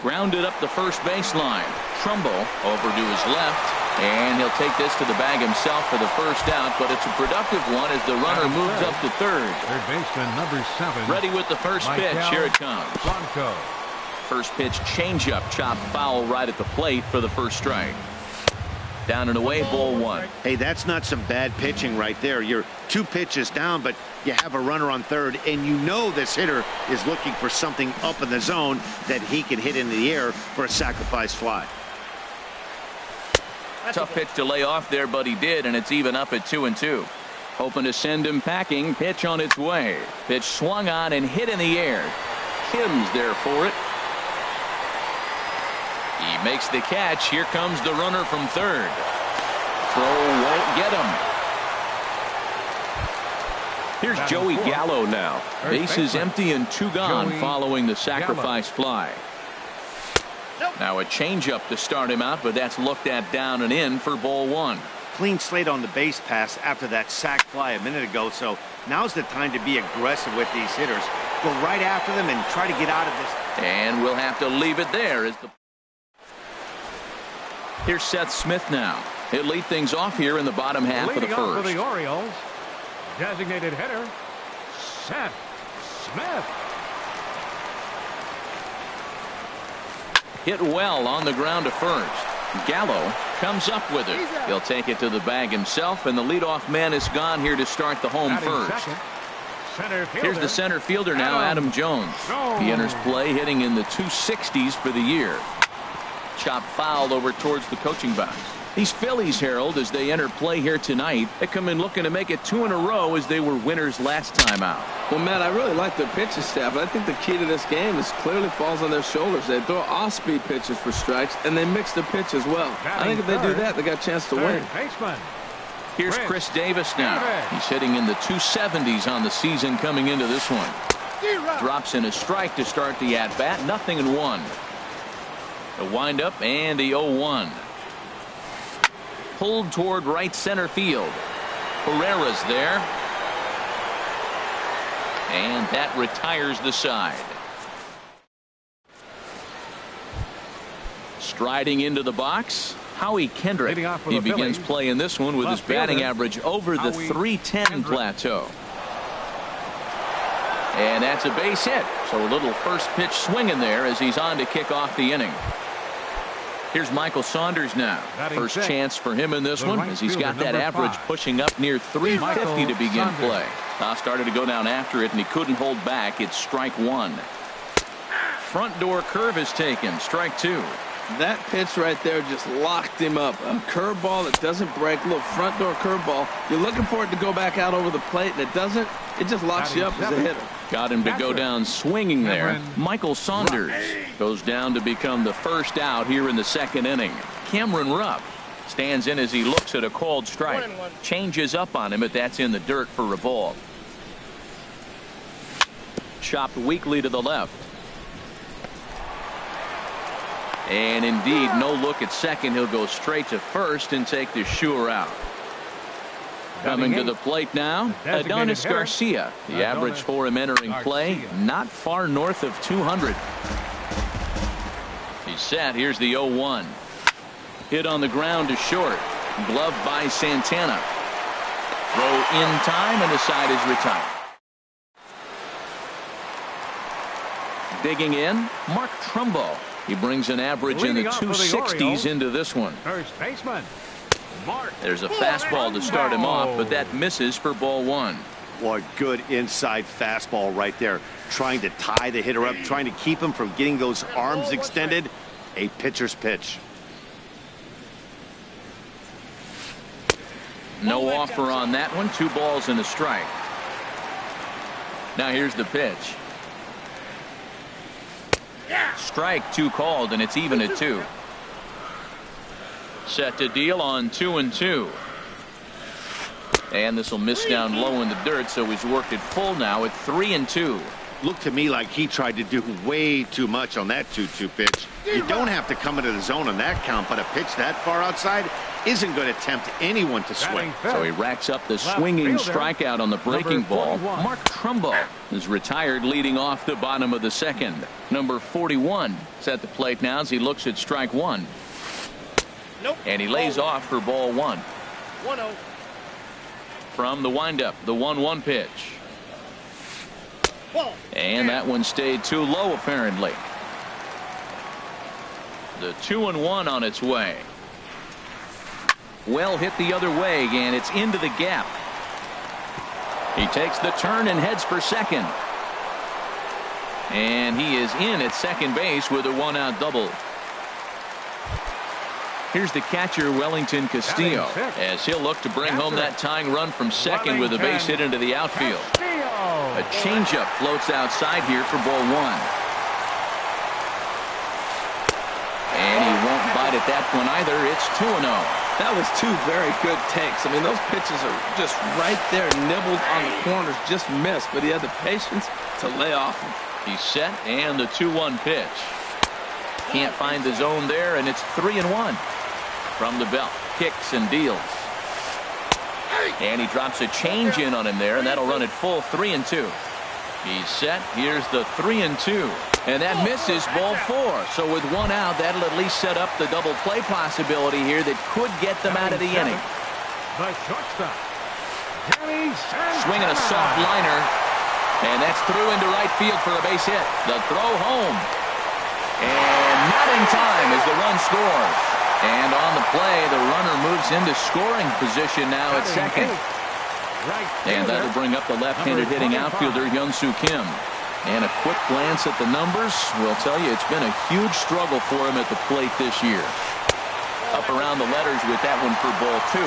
Grounded up the first baseline. Trumbo over to his left, and he'll take this to the bag himself for the first out, but it's a productive one as the runner moves up to third. Third baseman number 7. Ready with the first pitch. Here it comes. Blanco. First pitch changeup, chopped foul right at the plate for the first strike. Down and away, ball 1. Hey, that's not some bad pitching right there. You're 2 pitches down, but you have a runner on third, and you know this hitter is looking for something up in the zone that he can hit into the air for a sacrifice fly. Tough pitch to lay off there, but he did, and it's even up at 2-2. Hoping to send him packing. Pitch on its way. Pitch swung on and hit in the air. Kim's there for it. He makes the catch. Here comes the runner from third. Throw won't get him. Here's Joey Gallo now. Bases empty and 2 gone following the sacrifice fly. Now a changeup to start him out, but that's looked at down and in for ball 1. Clean slate on the base pass after that sac fly a minute ago, so now's the time to be aggressive with these hitters. Go right after them and try to get out of this. And we'll have to leave it there as the Here's Seth Smith now. He'll lead things off here in the bottom half of the first. For the Orioles, designated hitter, Seth Smith. Hit well on the ground to first. Gallo comes up with it. He'll take it to the bag himself, and the leadoff man is gone here to start the home first. Here's the center fielder now, Adam Jones. He enters play hitting in the 260s for the year. Chop foul over towards the coaching box. These Phillies, Harold, as they enter play here tonight, they come in looking to make it 2 in a row as they were winners last time out. Well, Matt, I really like their pitching staff, but I think the key to this game is clearly falls on their shoulders. They throw off-speed pitches for strikes, and they mix their pitch as well. I think if they do that, they got a chance to win. Here's Chris Davis now. He's hitting in the 270s on the season coming into this one. Drops in a strike to start the at-bat. 0-1. The windup and the 0-1. Pulled toward right center field. Pereira's there. And that retires the side. Striding into the box, Howie Kendrick. He begins playing this one with his batting average over the .310 plateau. And that's a base hit. So a little first pitch swinging there as he's on to kick off the inning. Here's Michael Saunders now. First chance for him in this one as he's got that average pushing up near 350 to begin play. Started to go down after it, and he couldn't hold back. It's strike 1. Front door curve is taken. Strike 2. That pitch right there just locked him up. A curveball that doesn't break. Look, front door curveball. You're looking for it to go back out over the plate, and it doesn't. It just locks you up as a hitter. Got him to go down swinging there. Michael Saunders goes down to become the first out here in the second inning. Cameron Rupp stands in as he looks at a called strike. Changes up on him, but that's in the dirt for a ball. Chopped weakly to the left. And indeed, no look at second. He'll go straight to first and take the sure out. Coming to the plate now, Adonis Garcia. The average for him entering play, not far north of 200. He's set. Here's the 0-1. Hit on the ground to short. Glove by Santana. Throw in time, and the side is retired. Digging in, Mark Trumbo. He brings an average in the 260s into this one. First baseman, Mark. There's a fastball to start him off, but that misses for ball one. Boy, good inside fastball right there. Trying to tie the hitter up, trying to keep him from getting those arms extended. A pitcher's pitch. No offer on that one. 2 balls and a strike. Now here's the pitch. Strike 2 called, and it's even at 2. Set to deal on 2-2. And this will miss down low in the dirt, so he's worked it full now at 3-2. Looked to me like he tried to do way too much on that 2-2 pitch. You don't have to come into the zone on that count, but a pitch that far outside isn't going to tempt anyone to swing. So he racks up the swinging strikeout on the breaking ball. Mark Trumbo is retired leading off the bottom of the second. Number 41 is at the plate now as he looks at strike 1. And he lays off for ball 1. 1-0. From the windup, the 1-1 pitch. And that one stayed too low, apparently. The 2-1 on its way. Well hit the other way, and it's into the gap. He takes the turn and heads for second. And he is in at second base with a 1-out double. Here's the catcher, Wellington Castillo, as he'll look to bring home that tying run from second with a base hit into the outfield. A changeup floats outside here for ball 1. And he won't bite at that one either. It's 2-0. That was 2 very good takes. I mean, those pitches are just right there, nibbled on the corners, just missed, but he had the patience to lay off them. He's set, and the 2-1 pitch. Can't find the zone there, and it's 3-1. From the belt, kicks and deals. And he drops a change in on him there, and that'll run it full 3-2. He's set. Here's the 3-2. And that misses ball 4. So with 1 out, that'll at least set up the double play possibility here that could get them out of the inning. The shortstop, Swinging a soft liner. And that's through into right field for a base hit. The throw home. And not in time as the run scores. And on the play, the runner moves into scoring position now at second. And that'll bring up the left-handed hitting outfielder, Hyun-Soo Kim. And a quick glance at the numbers will tell you it's been a huge struggle for him at the plate this year. Up around the letters with that one for ball 2.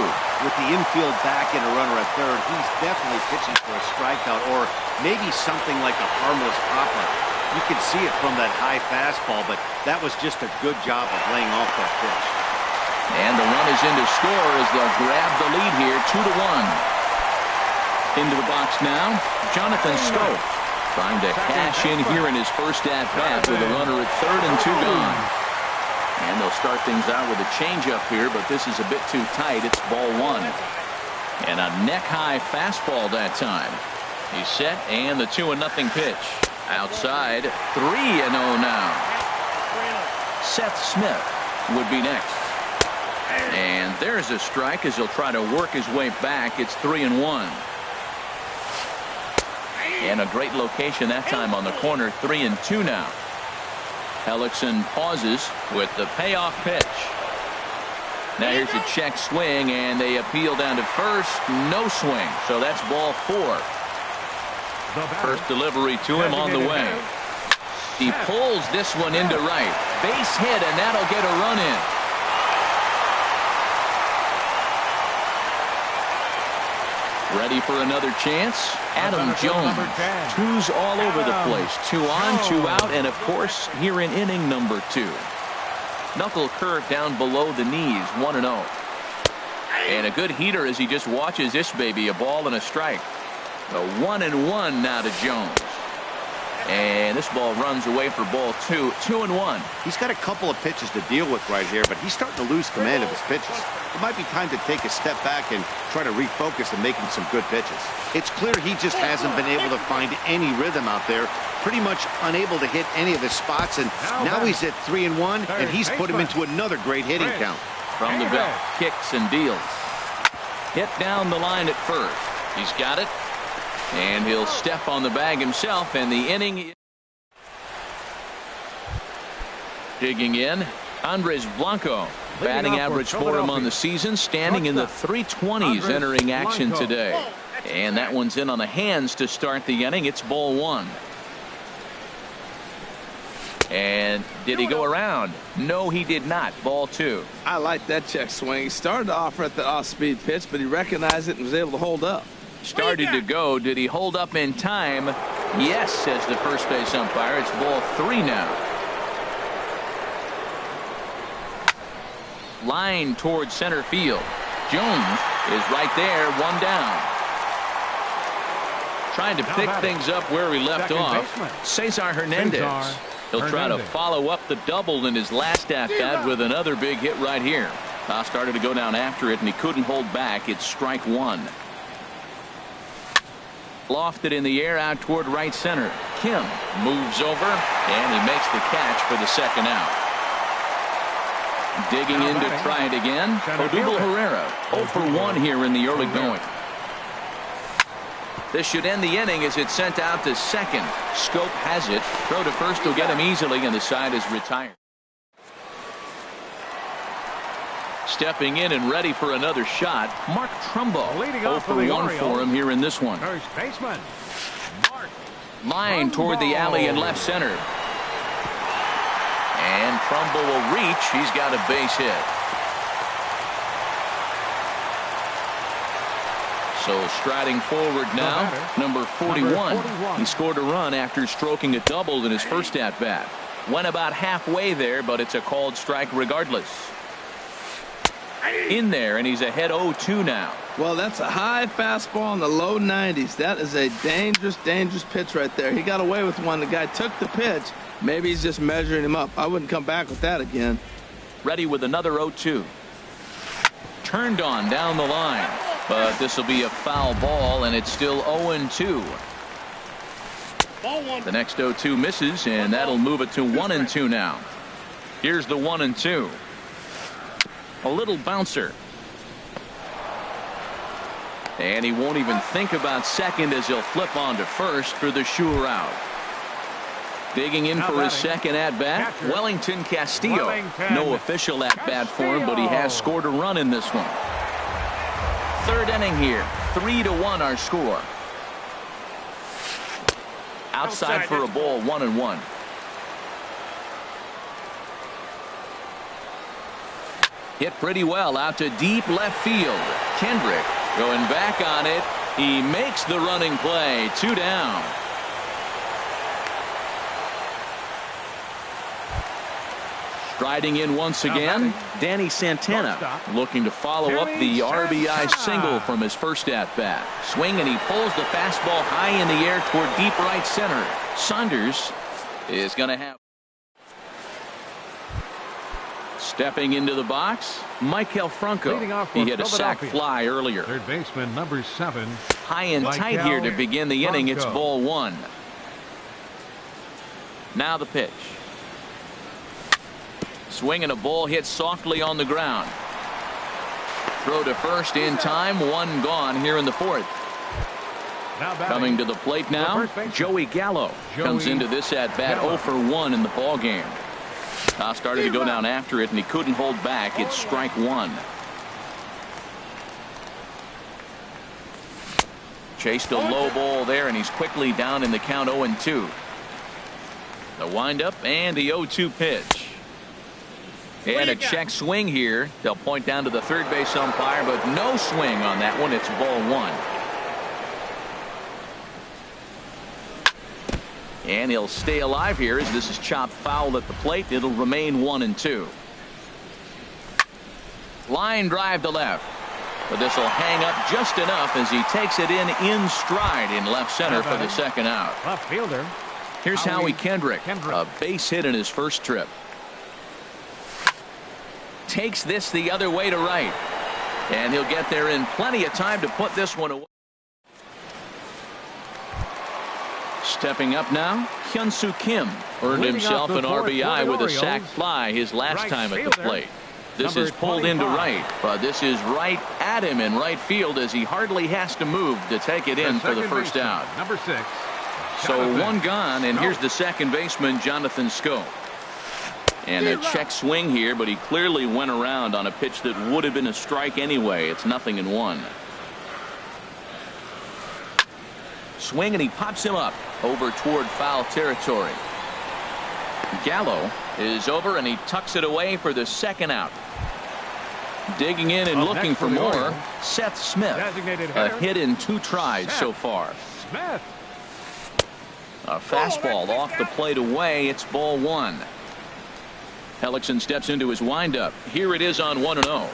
With the infield back and a runner at third, he's definitely pitching for a strikeout or maybe something like a harmless pop-up. You can see it from that high fastball, but that was just a good job of laying off that pitch. And the run is in to score as they'll grab the lead here, 2-1. Into the box now, Jonathan Schoop. Trying to cash in here in his first at-bat with a runner at third and 2 gone. And they'll start things out with a changeup here, but this is a bit too tight. It's ball 1. And a neck-high fastball that time. He's set, and the 2-0 pitch. Outside, 3-0 now. Seth Smith would be next. And there's a strike as he'll try to work his way back. It's 3-1. And a great location that time on the corner. 3-2 now. Hellickson pauses with the payoff pitch. Now here's a check swing, and they appeal down to first. No swing. So that's ball 4. First delivery to him on the way. He pulls this one into right. Base hit, and that'll get a run in. Ready for another chance? Adam Jones. 2s all over the place. 2 on, 2 out, and of course here in inning number 2. Knuckle curve down below the knees, 1-0. And a good heater as he just watches this baby, a ball and a strike. The 1-1 now to Jones. And this ball runs away for ball 2. 2-1. He's got a couple of pitches to deal with right here, but he's starting to lose command of his pitches. It might be time to take a step back and try to refocus and making some good pitches. It's clear he just hasn't been able to find any rhythm out there. Pretty much unable to hit any of his spots, and now he's at 3-1, and he's put him into another great hitting count. From the belt, kicks and deals. Hit down the line at first. He's got it. And he'll step on the bag himself, and the inning. Digging in, Andres Blanco. Batting average for him on the season, standing in the 320s entering action today. And that one's in on the hands to start the inning. It's ball one. And did he go around? No, he did not. Ball two. I like that check swing. He started off at the off-speed pitch, but he recognized it and was able to hold up. Started to go. Did he hold up in time? Yes, says the first base umpire. It's ball three now. Line towards center field. Jones is right there, one down. Trying to pick things up where he left off. Cesar Hernandez. He'll try to follow up the double in his last at-bat with another big hit right here. Started to go down after it, and he couldn't hold back. It's strike one. Lofted in the air out toward right center. Kim moves over, and he makes the catch for the second out. Digging in to try it again. Odubel Herrera 0 for 1 here in the early going. This should end the inning as it's sent out to second. Scope has it. Throw to first will get him easily, and the side is retired. Stepping in and ready for another shot, Mark Trumbo. 0 for 1 for him here in this one. First baseman, Mark. Line toward the alley in left center. And Trumbo will reach. He's got a base hit. So striding forward now, number 41. He scored a run after stroking a double in his first at-bat. Went about halfway there, but it's a called strike regardless. In there, and he's ahead 0-2 now. Well, that's a high fastball in the low 90s. That is a dangerous, dangerous pitch right there. He got away with one. The guy took the pitch. Maybe he's just measuring him up. I wouldn't come back with that again. Ready with another 0-2. Turned on down the line. But this will be a foul ball, and it's still 0-2. The next 0-2 misses, and that'll move it to 1-2 now. Here's the 1-2. A little bouncer. And he won't even think about second as he'll flip on to first for the sure out. Digging in for his second at-bat, Wellington Castillo. No official at-bat for him, but he has scored a run in this one. Third inning here. 3-1 our score. Outside for a ball, 1-1. Hit pretty well out to deep left field. Kendrick going back on it. He makes the running play. 2 down. Striding in once again, Danny Santana looking to follow up the RBI single from his first at-bat. Swing, and he pulls the fastball high in the air toward deep right center. Saunders is going to have. Stepping into the box, Michael Franco. He hit a sac fly earlier. Third baseman, number 7. High and tight here to begin the inning. It's ball one. Now the pitch. Swing and a ball hit softly on the ground. Throw to first in time. One gone here in the fourth. Coming to the plate now, Joey Gallo comes into this at bat 0 for 1 in the ball game. Started to go down after it, and he couldn't hold back. It's strike one. Chased a low ball there, and he's quickly down in the count 0-2. The windup and the 0-2 pitch. And a check swing here. They'll point down to the third base umpire, but no swing on that one. It's ball one. And he'll stay alive here as this is chopped foul at the plate. It'll remain 1-2. Line drive to left. But this will hang up just enough as he takes it in stride in left center for the second out. Left fielder. Here's Howie Kendrick. A base hit in his first trip. Takes this the other way to right. And he'll get there in plenty of time to put this one away. Stepping up now, Hyun-Soo Kim earned himself an RBI with a sac fly his last time at the plate. This is pulled into right, but this is right at him in right field as he hardly has to move to take it in for the first out. Number 6. So one gone, and here's the second baseman, Jonathan Scope. And a check swing here, but he clearly went around on a pitch that would have been a strike anyway. It's 0-1. Swing, and he pops him up over toward foul territory. Gallo is over, and he tucks it away for the second out. Digging in and looking for more, Seth Smith. A hit in 2 tries so far. Smith. A fastball off the plate away. It's ball 1. Hellickson steps into his windup. Here it is on 1-0.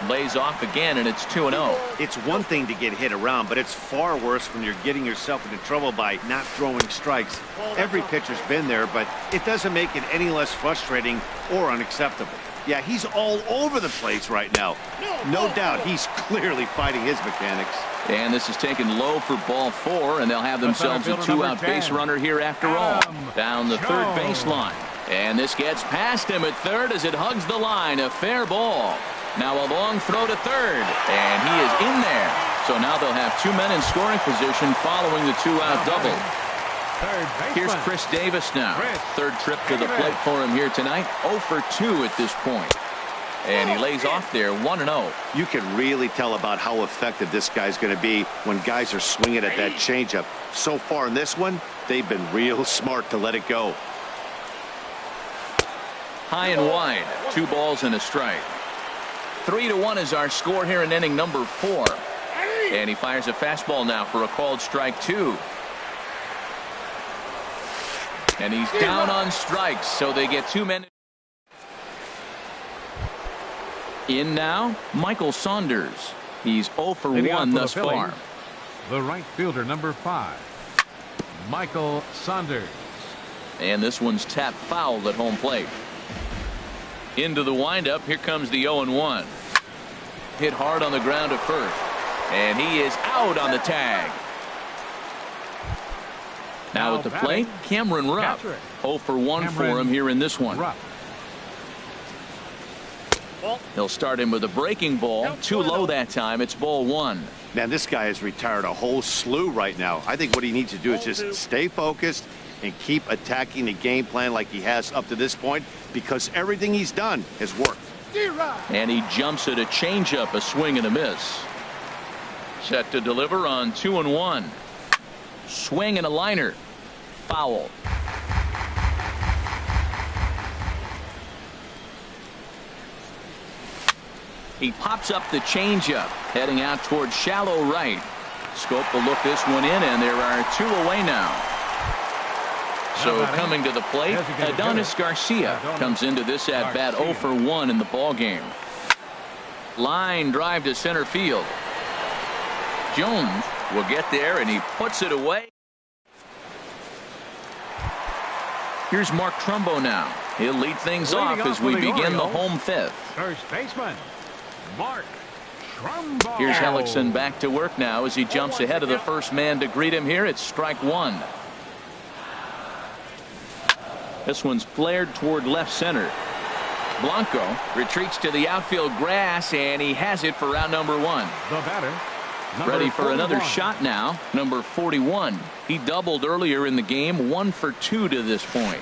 Lays off again, and it's 2-0. It's one thing to get hit around, but it's far worse when you're getting yourself into trouble by not throwing strikes. Every pitcher's been there, but it doesn't make it any less frustrating or unacceptable. Yeah, he's all over the place right now. No doubt he's clearly fighting his mechanics. And this is taken low for ball 4, and they'll have themselves a 2-out base runner here after all. Down the third baseline. And this gets past him at third as it hugs the line. A fair ball. Now a long throw to third, and he is in there. So now they'll have 2 men in scoring position following the 2-out double. Here's Chris Davis now. Third trip to the plate for him here tonight. 0 for 2 at this point. And he lays off there, 1-0. You can really tell about how effective this guy's going to be when guys are swinging at that changeup. So far in this one, they've been real smart to let it go. High and wide, 2 balls and a strike. 3-1 is our score here in inning number 4. And he fires a fastball now for a called strike 2. And he's down on strikes, so they get 2 men. In now, Michael Saunders. He's 0 for 1 thus far. The right fielder, number 5, Michael Saunders. And this one's tapped foul at home plate. Into the windup. Here comes the 0-1. Hit hard on the ground to first. And he is out on the tag. Now at the plate, Cameron Rupp. 0 for 1 for him here in this one. He'll start him with a breaking ball. Too low that time. It's ball 1. Man, this guy has retired a whole slew right now. I think what he needs to do is just stay focused and keep attacking the game plan like he has up to this point, because everything he's done has worked. And he jumps at a changeup, a swing and a miss. Set to deliver on 2-1. Swing and a liner. Foul. He pops up the changeup, heading out towards shallow right. Scope will look this one in, and there are 2 away now. So coming to the plate, Adonis Garcia comes into this at bat 0 for 1 in the ball game. Line drive to center field. Jones will get there, and he puts it away. Here's Mark Trumbo now. He'll lead things off as we begin the home 5th. First baseman, Mark Trumbo. Here's Hellickson back to work now as he jumps ahead of the first man to greet him here. It's strike 1. This one's flared toward left center. Blanco retreats to the outfield grass, and he has it for round number 1. The batter, ready for 41. another shot now. Number 41. He doubled earlier in the game. 1 for 2 to this point.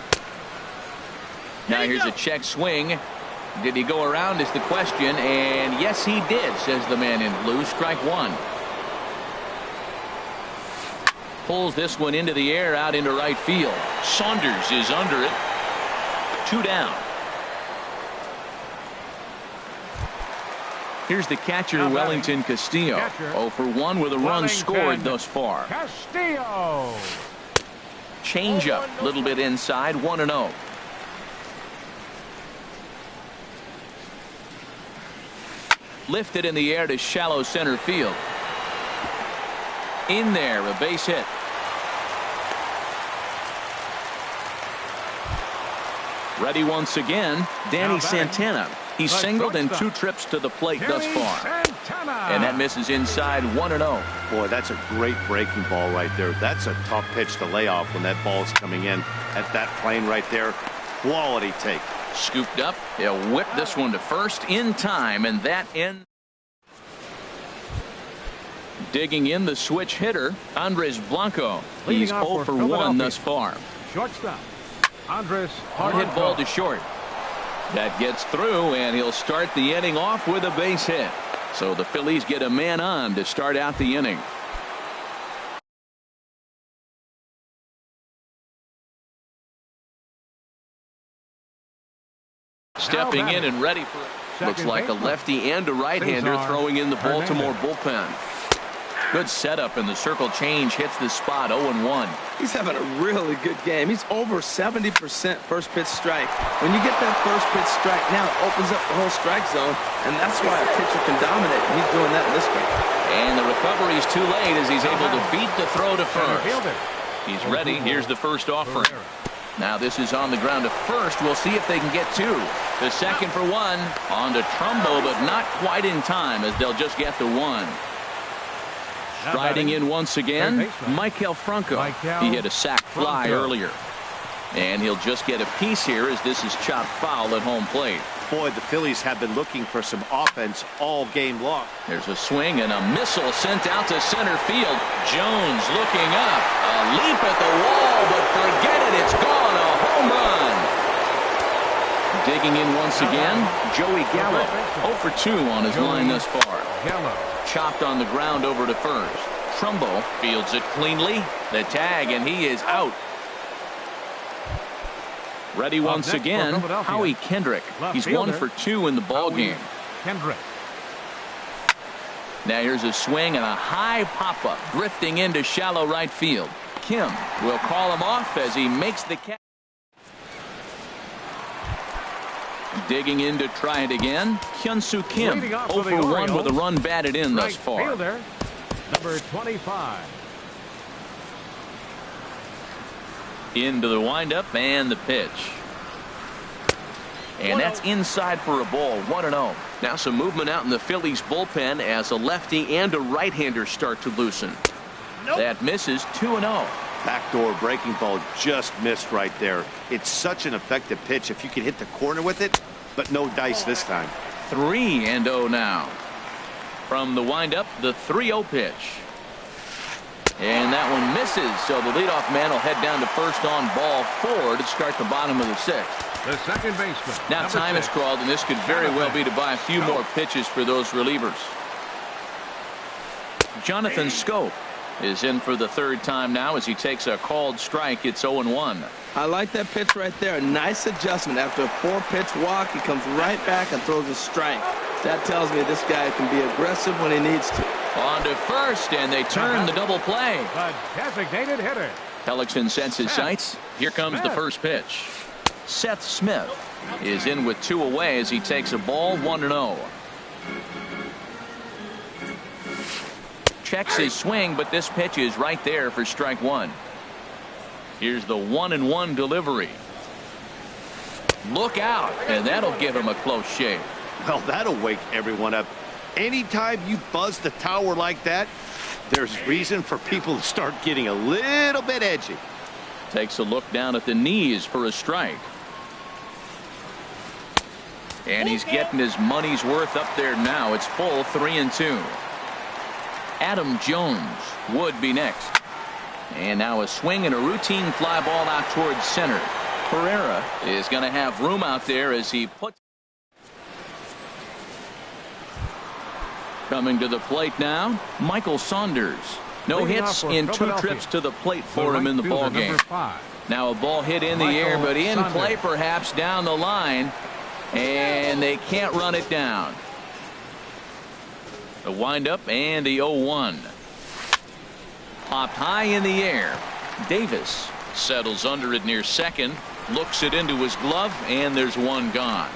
Now here's a check swing. Did he go around is the question, and yes he did, says the man in blue. Strike 1. Pulls this one into the air out into right field. Saunders is under it. 2 down. Here's the catcher, Wellington Castillo. 0 for 1 with a run scored thus far. Castillo. Changeup, a little bit inside, 1-0. Lifted in the air to shallow center field. In there, a base hit. Ready once again, Danny Santana. He's singled in 2 trips to the plate thus far. And that misses inside, 1-0. Boy, that's a great breaking ball right there. That's a tough pitch to lay off when that ball's coming in at that plane right there. Quality take. Scooped up. He'll whip this one to first in time, and that ends. Digging in the switch hitter, Andres Blanco. He's 0 for 1 thus far. Shortstop, Andres. Hard hit ball to short. That gets through, and he'll start the inning off with a base hit. So the Phillies get a man on to start out the inning. Stepping in and ready for it. Looks like a lefty and a right-hander throwing in the Baltimore bullpen. Good setup, and the circle change hits the spot. 0-1. He's having a really good game. He's over 70% first pitch strike. When you get that first pitch strike, now it opens up the whole strike zone, and that's why a pitcher can dominate. He's doing that in this game. And the recovery's too late as he's able to beat the throw to first. He's ready. Here's the first offering. Now this is on the ground to first. We'll see if they can get two. The second for one. On to Trumbo, but not quite in time as they'll just get the one. Striding in once again, Maikel Franco. He hit a sac fly earlier. And he'll just get a piece here as this is chopped foul at home plate. Boy, the Phillies have been looking for some offense all game long. There's a swing and a missile sent out to center field. Jones looking up. A leap at the wall, but forget it. It's gone. A home run. Digging in once again, Joey Gallo. 0 for 2 on his line thus far. Chopped on the ground over to first. Trumbo fields it cleanly. The tag, and he is out. Ready once again, Howie Kendrick. He's 1 for 2 in the ball game. Now here's a swing and a high pop-up, drifting into shallow right field. Kim will call him off as he makes the catch. Digging in to try it again, Hyun-Soo Kim, 0 for 1 with a run batted in thus far. Fielder, number 25. Into the windup and the pitch. And that's inside for a ball. 1-0. Now some movement out in the Phillies bullpen as a lefty and a right-hander start to loosen. That misses. 2-0. Backdoor breaking ball just missed right there. It's such an effective pitch if you can hit the corner with it, but no dice this time. 3-0 now. From the windup, the 3-0 pitch. And that one misses, so the leadoff man will head down to first on ball 4 to start the bottom of the 6th. The second baseman. Now time is called, and this could very well be to buy a few more pitches for those relievers. Jonathan Scope is in for the 3rd time now as he takes a called strike. It's 0-1. I like that pitch right there. A nice adjustment. After a 4-pitch walk, he comes right back and throws a strike. That tells me this guy can be aggressive when he needs to. On to first, and they turn the double play. The designated hitter. Hellickson sets his sights. Here comes the first pitch. Seth Smith is in with 2 away as he takes a ball. 1-0. Checks his swing, but this pitch is right there for strike 1. Here's the 1-1 delivery. Look out, and that'll give him a close shave. Well, that'll wake everyone up. Anytime you buzz the tower like that, there's reason for people to start getting a little bit edgy. Takes a look down at the knees for a strike. And he's getting his money's worth up there now. It's full. 3-2. Adam Jones would be next. And now a swing and a routine fly ball out towards center. Pereira is going to have room out there as he puts. Coming to the plate now, Michael Saunders. No hits in 2 trips to the plate for him in the ball game. Now a ball hit in the air, but in play perhaps down the line, and they can't run it down. The windup and the 0-1. Popped high in the air. Davis settles under it near second, looks it into his glove, and there's one gone.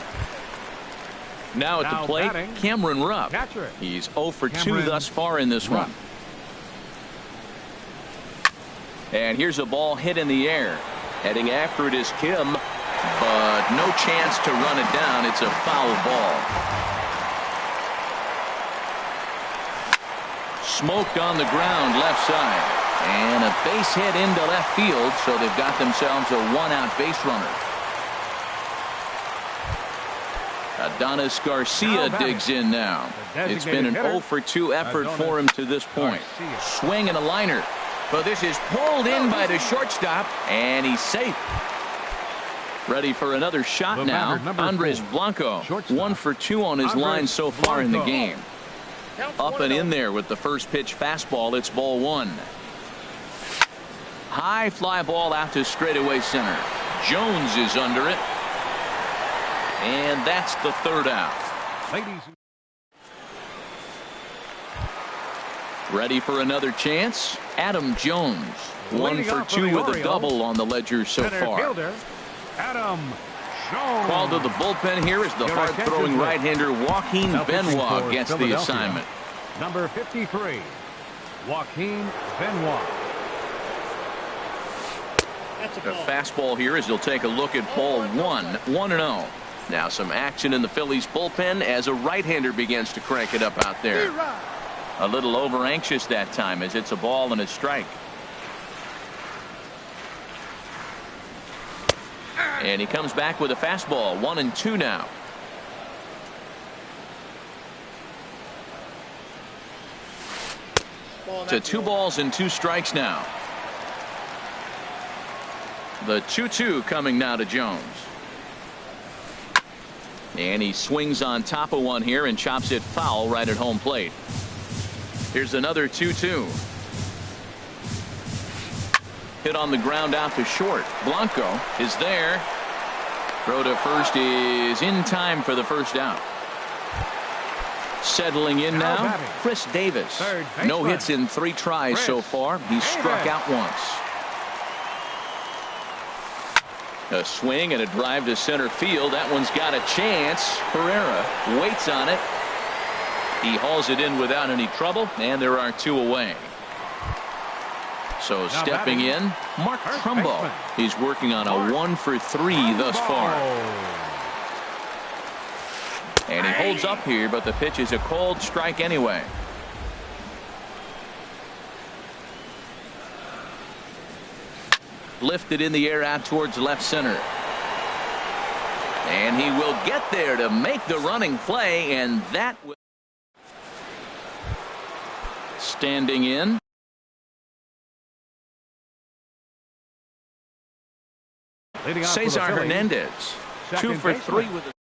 Now at the plate, Cameron Rupp. He's 0 for 2 thus far in this one. And here's a ball hit in the air. Heading after it is Kim, but no chance to run it down. It's a foul ball. Smoked on the ground left side. And a base hit into left field, so they've got themselves a 1-out base runner. Adonis Garcia digs in now. It's been an 0 for 2 effort for him to this point. Swing and a liner. But this is pulled in by the shortstop, and he's safe. Ready for another shot The now. batter, number Andres 4. Blanco. Shortstop. 1 for 2 on his Andres line so far in the Blanco. game. Up and in there with the first pitch fastball. It's ball 1. High fly ball out to straightaway center. Jones is under it. And that's the third out. Ladies. Ready for another chance. Adam Jones. 1 Leading for off 2 for the with a Orioles, double on the ledger so Center far. fielder, Adam Jones. Called to the bullpen here as the Your hard-throwing attention, right-hander Joaquin Now pitching Benoit for gets the Philadelphia, assignment. Number 53, Joaquin Benoit. A fastball here as he'll take a look at ball 1. 1-0. Now some action in the Phillies bullpen as a right-hander begins to crank it up out there. A little over anxious that time as it's a ball and a strike. And he comes back with a fastball. 1-2 now. To 2 balls and 2 strikes now. The 2-2 coming now to Jones. And he swings on top of one here and chops it foul right at home plate. Here's another 2-2. Hit on the ground out to short. Blanco is there. Throw to first is in time for the first out. Settling in now, Chris Davis. No hits in 3 tries so far. He's struck out once. A swing and a drive to center field. That one's got a chance. Herrera waits on it. He hauls it in without any trouble, and there are 2 away. So stepping in, Mark Trumbo. He's working on a 1 for 3 thus far. And he holds up here, but the pitch is a cold strike anyway. Lifted in the air out towards left center. And he will get there to make the running play, and that will. Standing in. Cesar Hernandez. 2 for 3 with a.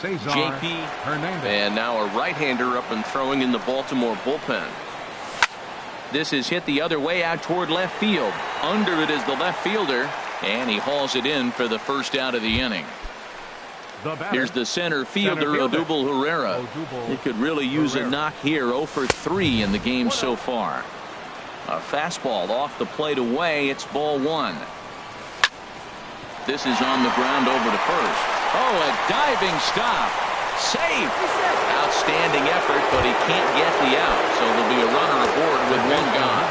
JP Hernandez. And now a right-hander up and throwing in the Baltimore bullpen. This is hit the other way out toward left field. Under it is the left fielder, and he hauls it in for the first out of the inning. Here's the center fielder, Odubel Herrera. He could really use a knock here. 0 for 3 in the game so far. A fastball off the plate away. It's ball 1. This is on the ground over to first. Oh, a diving stop. Safe. Outstanding effort, but he can't get the out. So there'll be a runner aboard with 1 gone.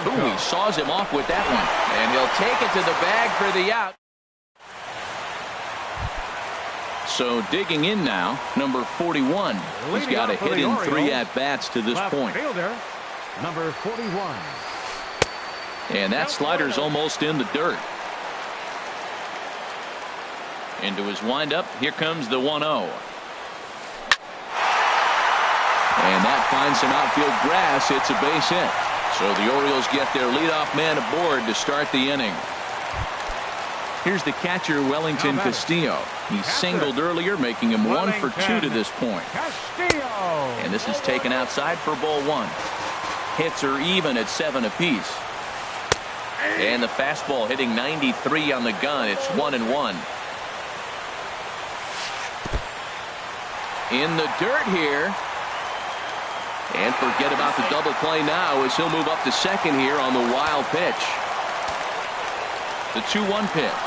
Ooh, he saws him off with that one. And he'll take it to the bag for the out. So digging in now, number 41. He's got a hit in 3 at-bats to this point. Number 41. And that slider's almost in the dirt. Into his windup. Here comes the 1-0. And that finds some outfield grass. It's a base hit. So the Orioles get their leadoff man aboard to start the inning. Here's the catcher, Wellington Castillo. He singled earlier, making him 1 for 2 to this point. And this is taken outside for ball 1. Hits are even at 7 apiece. And the fastball hitting 93 on the gun. It's 1-1. In the dirt here. And forget about the double play now as he'll move up to second here on the wild pitch. The 2-1 pitch.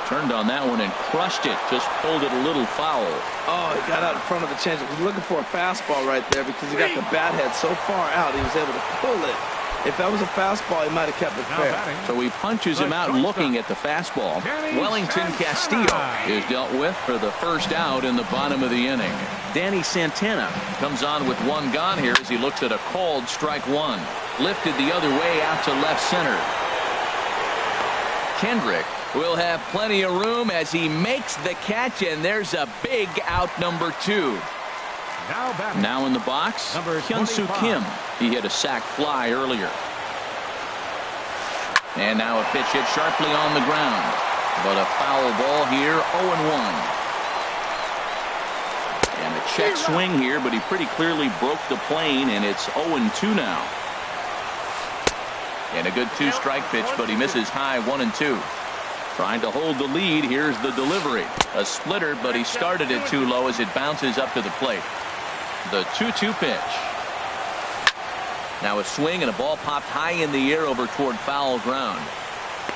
Turned on that one and crushed it. Just pulled it a little foul. Oh, he got out in front of the changeup. He was looking for a fastball right there because he got the bat head so far out he was able to pull it. If that was a fastball, he might have kept it fair. So he punches him out looking at the fastball. Wellington Castillo is dealt with for the first out in the bottom of the inning. Danny Santana comes on with 1 gone here as he looks at a called strike 1. Lifted the other way out to left center. Kendrick will have plenty of room as he makes the catch, and there's a big out number 2. Now in the box, Hyun-Soo Kim. He hit a sac fly earlier. And now a pitch hit sharply on the ground. But a foul ball here, 0-1. And a check swing here, but he pretty clearly broke the plane, and it's 0-2 now. And a good two-strike pitch, but he misses high 1-2. Trying to hold the lead. Here's the delivery. A splitter, but he started it too low as it bounces up to the plate. The 2-2 pitch. Now a swing and a ball popped high in the air over toward foul ground.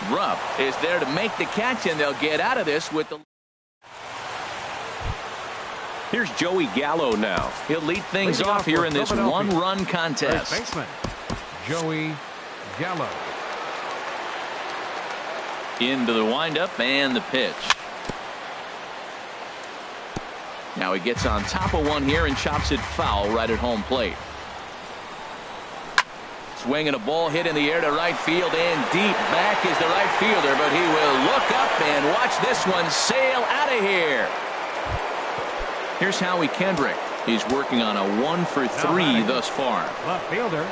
Rupp is there to make the catch, and they'll get out of this with the. Here's Joey Gallo now. He'll lead things off here in this one-run contest. First baseman, Joey Gallo. Into the windup and the pitch. Now he gets on top of one here and chops it foul right at home plate. Swing and a ball hit in the air to right field, and deep back is the right fielder, but he will look up and watch this one sail out of here. Here's Howie Kendrick. He's working on a 1-for-3 thus far. Left fielder,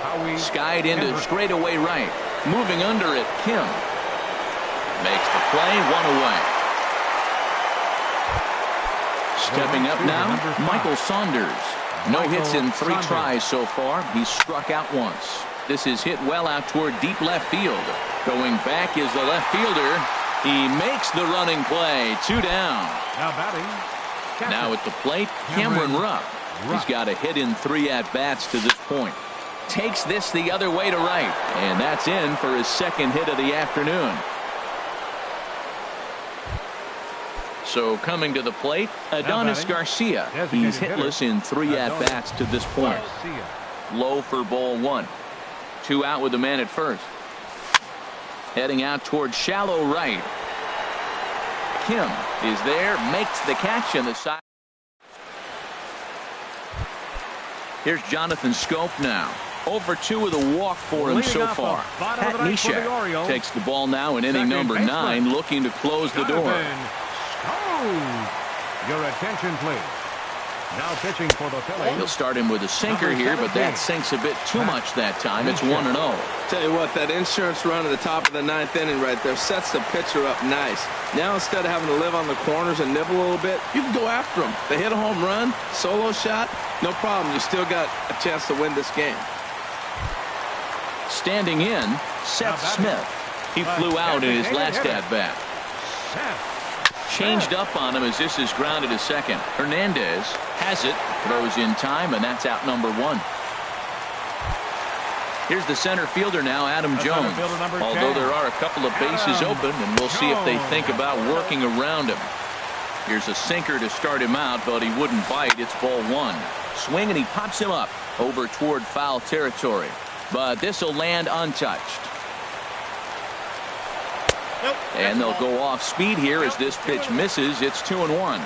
Howie skied into Kendrick. straightaway right. Moving under it, Kim. Makes the play, one away. Stepping up now, Michael Saunders. No hits in 3 tries so far. He's struck out once. This is hit well out toward deep left field. Going back is the left fielder. He makes the running play. 2 down. Now batting. Now at the plate, Cameron Rupp. He's got a hit in 3 at-bats to this point. Takes this the other way to right. And that's in for his second hit of the afternoon. So coming to the plate, Adonis Garcia. He's hitless in 3 at-bats to this point. Low for ball 1. 2 out with the man at first. Heading out towards shallow right. Kim is there, makes the catch on the side. Here's Jonathan Scope now. 0-for-2 with a walk for him so far. Pat Neshek takes the ball now in inning number 9, looking to close the door. Your attention, please. Now pitching for the Phillies. He'll start him with a sinker here, but that sinks a bit too much that time. It's 1-0. Tell you what, that insurance run at the top of the 9th inning right there sets the pitcher up nice. Now instead of having to live on the corners and nibble a little bit, you can go after them. They hit a home run, solo shot, no problem. You still got a chance to win this game. Standing in, Seth Smith. He flew out in his last at-bat. Changed up on him as this is grounded to second. Hernandez has it, throws in time, and that's out number 1. Here's the center fielder now, Adam Jones. Although there are a couple of bases open, and we'll see if they think about working around him. Here's a sinker to start him out, but he wouldn't bite. It's ball 1. Swing, and he pops him up over toward foul territory. But this will land untouched. And they'll go off speed here as this pitch misses. It's 2-1.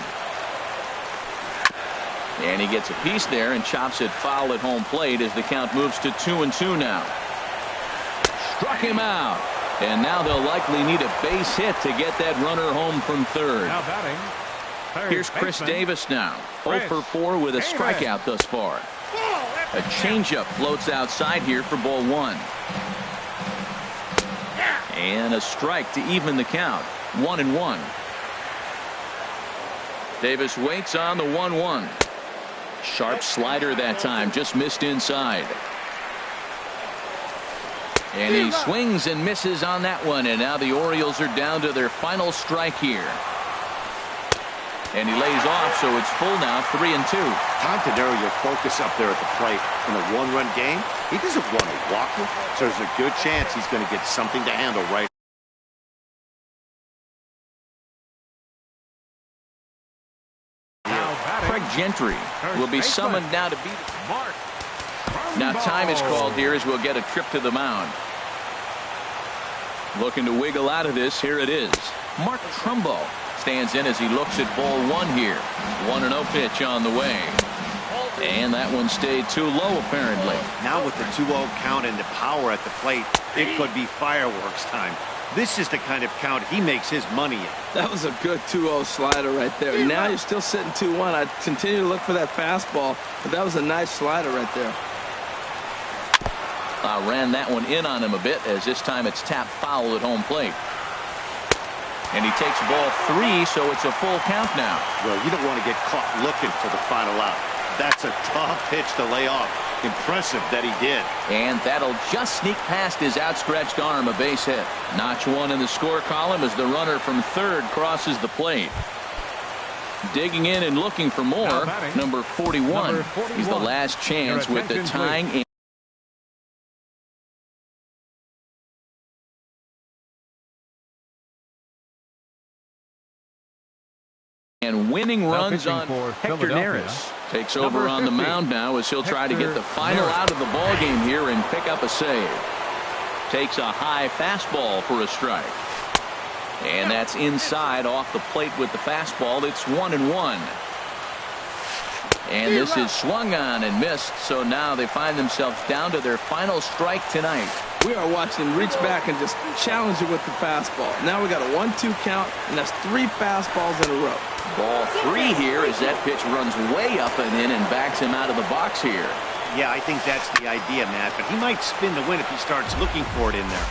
And he gets a piece there and chops it foul at home plate as the count moves to 2-2 now. Struck him out. And now they'll likely need a base hit to get that runner home from third. Now batting. Here's Chris Davis now. 0-for-4 with a strikeout thus far. A changeup floats outside here for ball 1. And a strike to even the count. 1-1. Davis waits on the 1-1. Sharp slider that time, just missed inside. And he swings and misses on that one, and now the Orioles are down to their final strike here. And he lays off, so it's full now, 3-2. Time to narrow your focus up there at the plate. In a 1-run game, he doesn't want to walk him, so there's a good chance he's going to get something to handle right. Craig Gentry will be summoned now to beat Mark. Now time is called here as we'll get a trip to the mound. Looking to wiggle out of this. Here it is. Mark Trumbo stands in as he looks at ball 1 here. 1-0 pitch on the way. And that one stayed too low apparently. Now with the 2-0 count and the power at the plate, it could be fireworks time. This is the kind of count he makes his money in. That was a good 2-0 slider right there. Now you're still sitting 2-1. I'd continue to look for that fastball, but that was a nice slider right there. Ran that one in on him a bit, as this time it's tapped foul at home plate. And he takes ball 3, so it's a full count now. Well, you don't want to get caught looking for the final out. That's a tough pitch to lay off. Impressive that he did. And that'll just sneak past his outstretched arm, a base hit. Notch 1 in the score column as the runner from third crosses the plate. Digging in and looking for more, number 41. He's the last chance with the tying. And winning runs on Hector Neris. Takes over on the mound now as he'll try to get the final out of the ball game here and pick up a save. Takes a high fastball for a strike. And that's inside off the plate with the fastball. It's 1-1. And this is swung on and missed, so now they find themselves down to their final strike tonight. We are watching him reach back and just challenge it with the fastball. Now we got a 1-2 count, and that's 3 fastballs in a row. Ball 3 here as that pitch runs way up and in and backs him out of the box here. Yeah, I think that's the idea, Matt, but he might spin the win if he starts looking for it in there.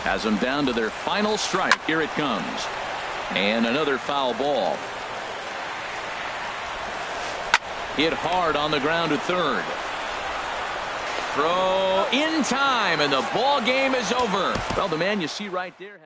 Has them down to their final strike. Here it comes. And another foul ball. Hit hard on the ground to third. Throw in time, and the ball game is over. Well, the man you see right there.